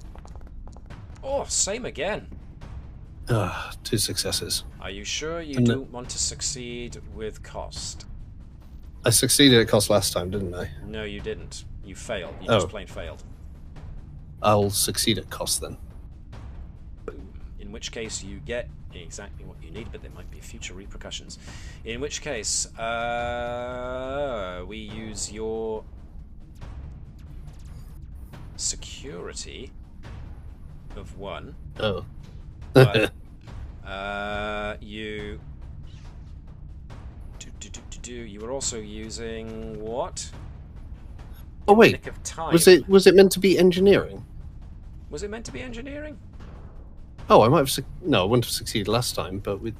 [SPEAKER 3] Oh, same again.
[SPEAKER 5] 2 successes.
[SPEAKER 3] Are you sure you don't want to succeed with cost?
[SPEAKER 5] I succeeded at cost last time, didn't I?
[SPEAKER 3] No, you didn't. You failed. You just plain failed.
[SPEAKER 5] I'll succeed at cost then.
[SPEAKER 3] In which case you get exactly what you need, but there might be future repercussions. In which case, we use your security of 1.
[SPEAKER 5] Oh.
[SPEAKER 3] But you were also using what?
[SPEAKER 5] Oh wait,
[SPEAKER 3] Nick of time.
[SPEAKER 5] was it meant to be engineering?
[SPEAKER 3] Was it meant to be engineering?
[SPEAKER 5] Oh, I might have. No, I wouldn't have succeeded last time, but with.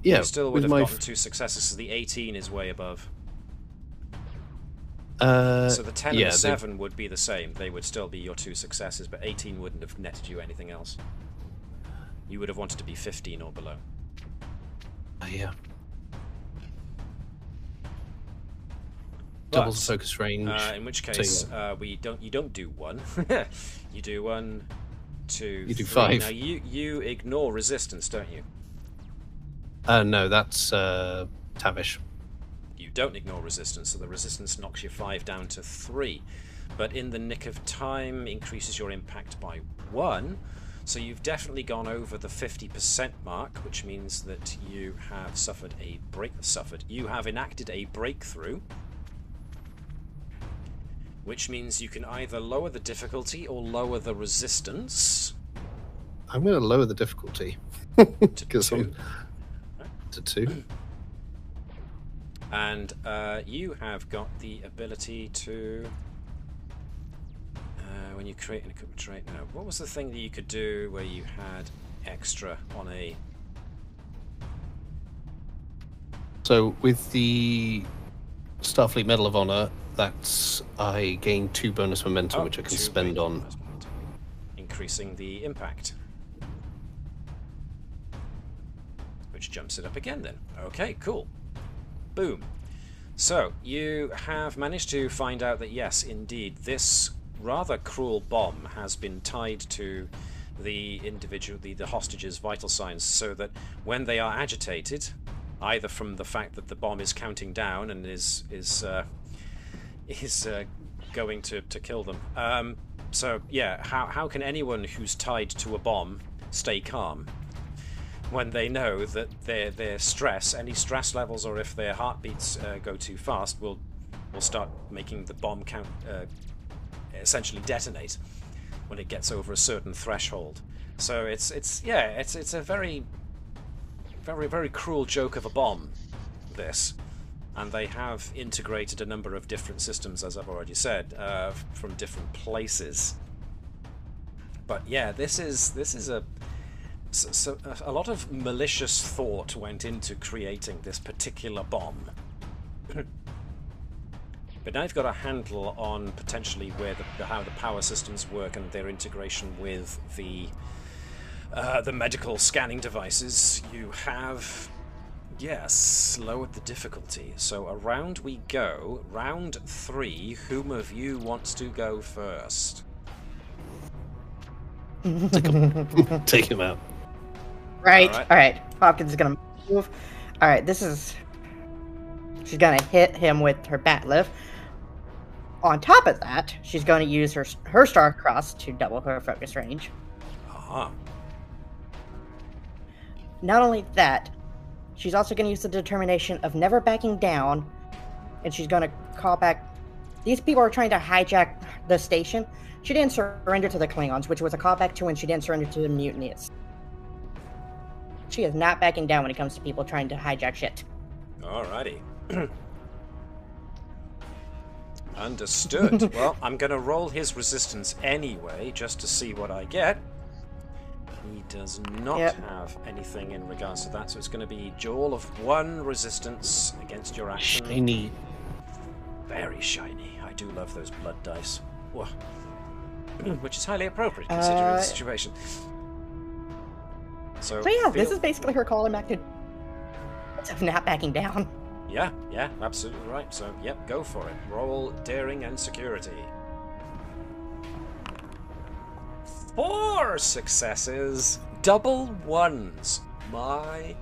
[SPEAKER 5] Yeah,
[SPEAKER 3] you still would
[SPEAKER 5] with
[SPEAKER 3] have gotten 2 successes, so the 18 is way above.
[SPEAKER 5] So
[SPEAKER 3] the 10 and the 7 would be the same. They would still be your 2 successes, but 18 wouldn't have netted you anything else. You would have wanted to be 15 or below.
[SPEAKER 5] Yeah.
[SPEAKER 3] But,
[SPEAKER 5] doubles the focus range.
[SPEAKER 3] In which case, you don't do 1. You do 1, 2,
[SPEAKER 5] you do
[SPEAKER 3] 3.
[SPEAKER 5] 5.
[SPEAKER 3] Now you ignore resistance, don't you?
[SPEAKER 5] No, that's Tavish.
[SPEAKER 3] You don't ignore resistance, so the resistance knocks your 5 down to 3. But in the nick of time, increases your impact by 1. So you've definitely gone over the 50% mark, which means that you have you have enacted a breakthrough. Which means you can either lower the difficulty or lower the resistance.
[SPEAKER 5] I'm going to lower the difficulty.
[SPEAKER 3] To
[SPEAKER 5] 2. To 2.
[SPEAKER 3] And you have got the ability to... when you create an equipment trait... No, what was the thing that you could do where you had extra on a...
[SPEAKER 5] So with the Starfleet Medal of Honor, I gain 2 bonus momentum, which I can spend on...
[SPEAKER 3] increasing the impact. Which jumps it up again then. Okay, cool. Boom. So, you have managed to find out that yes, indeed, this rather cruel bomb has been tied to the hostage's vital signs, so that when they are agitated, either from the fact that the bomb is counting down and is going to kill them. So yeah, how can anyone who's tied to a bomb stay calm when they know that their stress, any stress levels, or if their heartbeats go too fast, will start making the bomb count essentially detonate when it gets over a certain threshold. So it's a very, very, very cruel joke of a bomb, this. And they have integrated a number of different systems, as I've already said, from different places. But yeah, this is a lot of malicious thought went into creating this particular bomb. But now you've got a handle on potentially where how the power systems work and their integration with the medical scanning devices. You have, yes, lowered the difficulty. So around we go. Round 3. Whom of you wants to go first?
[SPEAKER 5] Take him out.
[SPEAKER 7] Right. All right. Hopkins is gonna move. All right. She's gonna hit him with her bat lift. On top of that, she's going to use her star cross to double her focus range.
[SPEAKER 3] Uh-huh.
[SPEAKER 7] Not only that, she's also going to use the determination of never backing down, and she's going to call back. These people are trying to hijack the station. She didn't surrender to the Klingons, which was a callback to when she didn't surrender to the mutinies. She is not backing down when it comes to people trying to hijack shit.
[SPEAKER 3] Alrighty. Understood. Well, I'm going to roll his resistance anyway, just to see what I get. He does not have anything in regards to that, so it's going to be Joel of 1 resistance against your action.
[SPEAKER 5] Shiny.
[SPEAKER 3] Very shiny. I do love those blood dice. Which is highly appropriate considering the situation. So
[SPEAKER 7] yeah, this is basically her calling back to not backing down.
[SPEAKER 3] Yeah, absolutely right. So, yep, go for it. Roll daring and security. 4 successes. Double 1s. My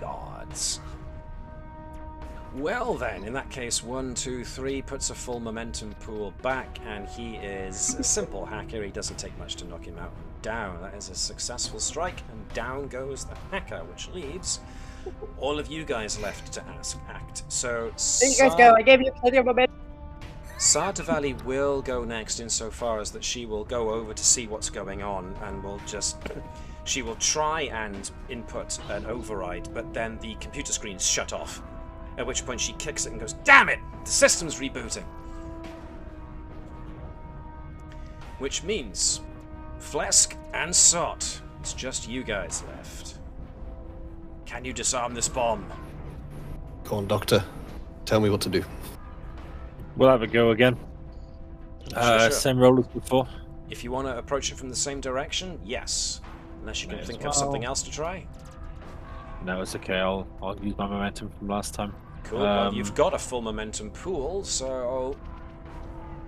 [SPEAKER 3] gods. Well then, in that case, 1, 2, 3 puts a full momentum pool back, and he is a simple hacker. He doesn't take much to knock him out. Down. That is a successful strike, and down goes the hacker, which leaves all of you guys left to act. So
[SPEAKER 7] there you guys go. I gave you plenty of momentum.
[SPEAKER 3] Sartavali will go next insofar as that she will go over to see what's going on, and she will try and input an override, but then the computer screen's shut off. At which point she kicks it and goes, "Damn it! The system's rebooting!" Which means Phlesc and Sott. It's just you guys left. Can you disarm this bomb?
[SPEAKER 5] Go on, Doctor. Tell me what to do.
[SPEAKER 6] We'll have a go again.
[SPEAKER 3] Sure.
[SPEAKER 6] Same roll as before.
[SPEAKER 3] If you want to approach it from the same direction, yes. Unless you can think of something else to try.
[SPEAKER 6] No, it's okay. I'll use my momentum from last time.
[SPEAKER 3] Cool. Well, you've got a full momentum pool, so...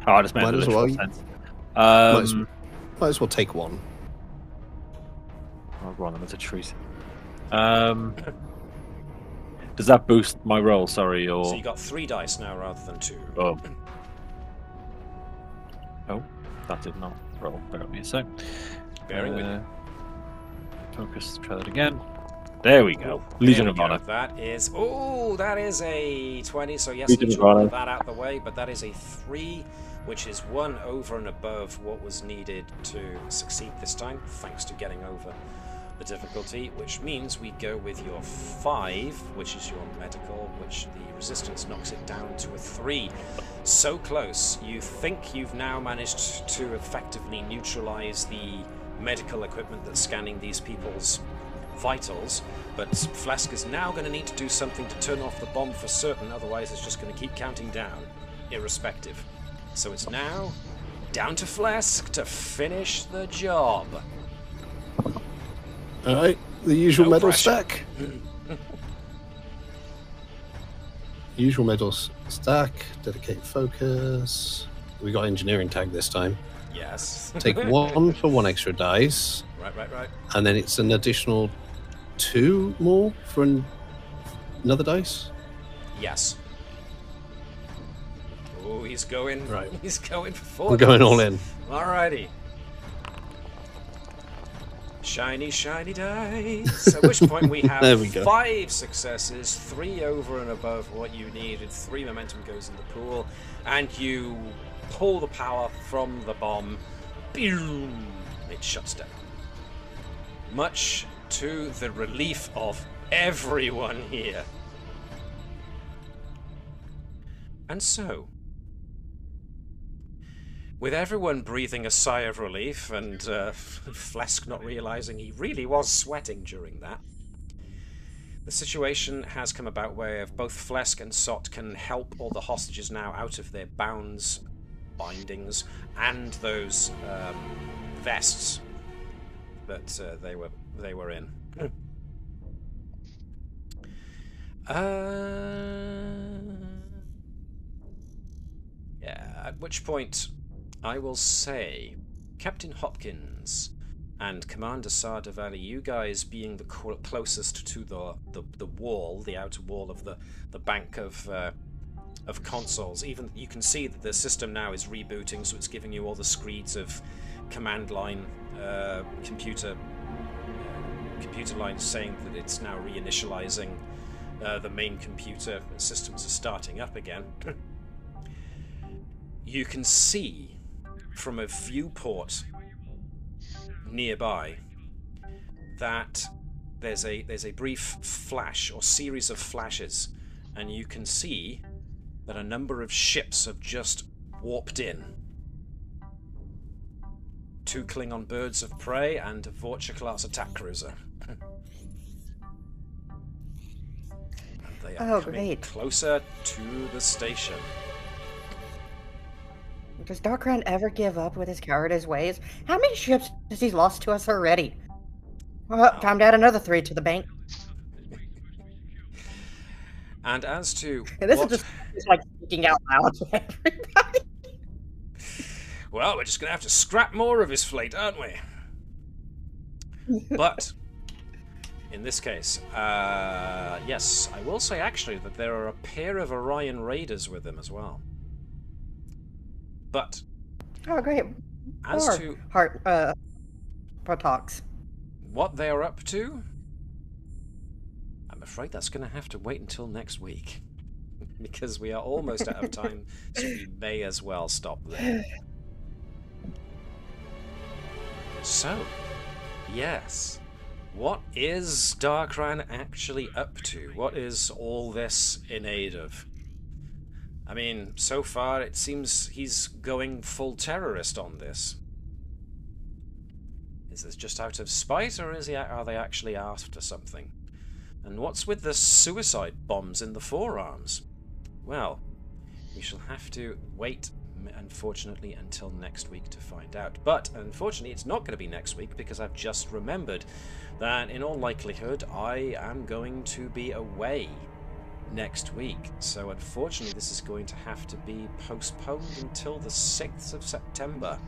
[SPEAKER 6] Oh, I just made
[SPEAKER 5] might as well take one.
[SPEAKER 6] I'll go on them as a treat. Does that boost my roll, sorry, or...
[SPEAKER 3] So you got 3 dice now rather than 2.
[SPEAKER 6] Oh, that did not roll. Bear with me a sec.
[SPEAKER 3] Bearing with you.
[SPEAKER 6] Focus, try that again. There we go. Legion of Honor.
[SPEAKER 3] That is... Oh, that is a 20, so yes,
[SPEAKER 6] Legion
[SPEAKER 3] you
[SPEAKER 6] of Honor.
[SPEAKER 3] put that out of the way, but that is a 3, which is 1 over and above what was needed to succeed this time, thanks to getting over the difficulty, which means we go with your 5, which is your medical, which the resistance knocks it down to a 3. So close. You think you've now managed to effectively neutralize the medical equipment that's scanning these people's vitals, but Phlesc is now going to need to do something to turn off the bomb for certain, otherwise it's just going to keep counting down, irrespective. So it's now down to Phlesc to finish the job.
[SPEAKER 5] Alright, the usual medal
[SPEAKER 3] pressure.
[SPEAKER 5] stack. Usual medals stack, dedicate focus. We got engineering tag this time.
[SPEAKER 3] Yes.
[SPEAKER 5] Take 1 for 1 extra dice.
[SPEAKER 3] Right.
[SPEAKER 5] And then it's an additional 2 more for another dice?
[SPEAKER 3] Yes. Oh, he's going.
[SPEAKER 5] Right.
[SPEAKER 3] He's going for 4.
[SPEAKER 5] We're going all in.
[SPEAKER 3] Alrighty. Shiny, shiny dice. At which point we have
[SPEAKER 5] There we go.
[SPEAKER 3] 5 successes, 3 over and above what you needed. 3 momentum goes in the pool, and you pull the power from the bomb, boom, it shuts down. Much to the relief of everyone here. And so, with everyone breathing a sigh of relief and Phlesc not realizing he really was sweating during that, the situation has come about where both Phlesc and Sott can help all the hostages now out of their bindings, and those vests that they were in. Yeah, at which point I will say, Captain Hopkins and Commander Sardavali, you guys being the closest to the wall, the outer wall of the bank of consoles, even you can see that the system now is rebooting, so it's giving you all the screeds of command line computer lines saying that it's now reinitializing the main computer systems are starting up again. You can see from a viewport nearby that there's a brief flash or series of flashes, and you can see that a number of ships have just warped in. 2 Klingon birds of prey and a Vorcha-class attack cruiser. And they are coming closer to the station.
[SPEAKER 7] Does Darkran ever give up with his cowardice ways? How many ships has he lost to us already? Well, time to add another 3 to the bank.
[SPEAKER 3] And as to
[SPEAKER 7] and this is just like speaking out loud to everybody.
[SPEAKER 3] Well, we're just going to have to scrap more of his fleet, aren't we? But in this case, yes, I will say actually that there are a pair of Orion raiders with him as well. But
[SPEAKER 7] great.
[SPEAKER 3] As to
[SPEAKER 7] talks,
[SPEAKER 3] what they are up to, I'm afraid that's going to have to wait until next week, because we are almost out of time, so we may as well stop there. So, yes, what is Darkran actually up to? What is all this in aid of? I mean, so far it seems he's going full terrorist on this. Is this just out of spite, or are they actually after something? And what's with the suicide bombs in the forearms? Well, we shall have to wait, unfortunately, until next week to find out. But, unfortunately, it's not going to be next week, because I've just remembered that, in all likelihood, I am going to be away next week. So, unfortunately, this is going to have to be postponed until the 6th of September.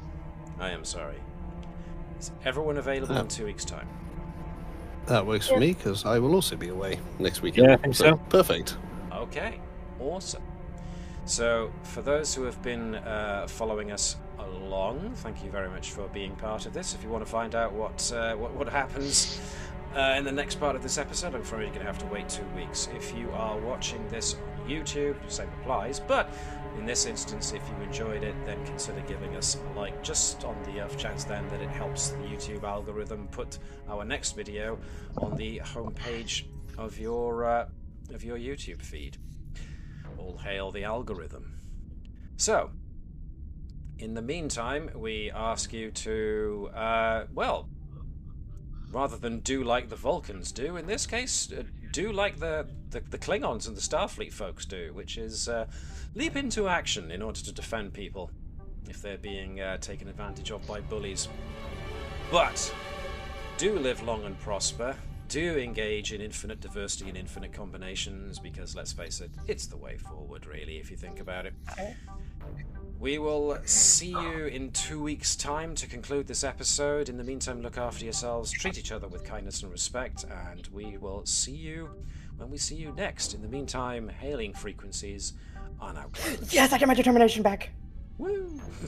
[SPEAKER 3] I am sorry. Is everyone available in 2 weeks' time?
[SPEAKER 5] That works for me, because I will also be away next weekend.
[SPEAKER 6] Yeah, I think so.
[SPEAKER 5] Perfect.
[SPEAKER 3] Okay, awesome. So, for those who have been following us along, thank you very much for being part of this. If you want to find out what happens in the next part of this episode, I'm afraid you're going to have to wait 2 weeks. If you are watching this on YouTube, the same applies, but in this instance, if you enjoyed it, then consider giving us a like, just on the off chance then that it helps the YouTube algorithm put our next video on the homepage of your YouTube feed. All hail the algorithm. So, in the meantime, we ask you to, well, rather than do like the Vulcans do, in this case, do like the Klingons and the Starfleet folks do, which is leap into action in order to defend people if they're being taken advantage of by bullies. But do live long and prosper. Do engage in infinite diversity and infinite combinations, because let's face it, it's the way forward, really, if you think about it. We will see you in 2 weeks' time to conclude this episode. In the meantime, look after yourselves, treat each other with kindness and respect, and we will see you when we see you next. In the meantime, hailing frequencies are now closed.
[SPEAKER 7] Yes, I get my determination back.
[SPEAKER 3] Woo!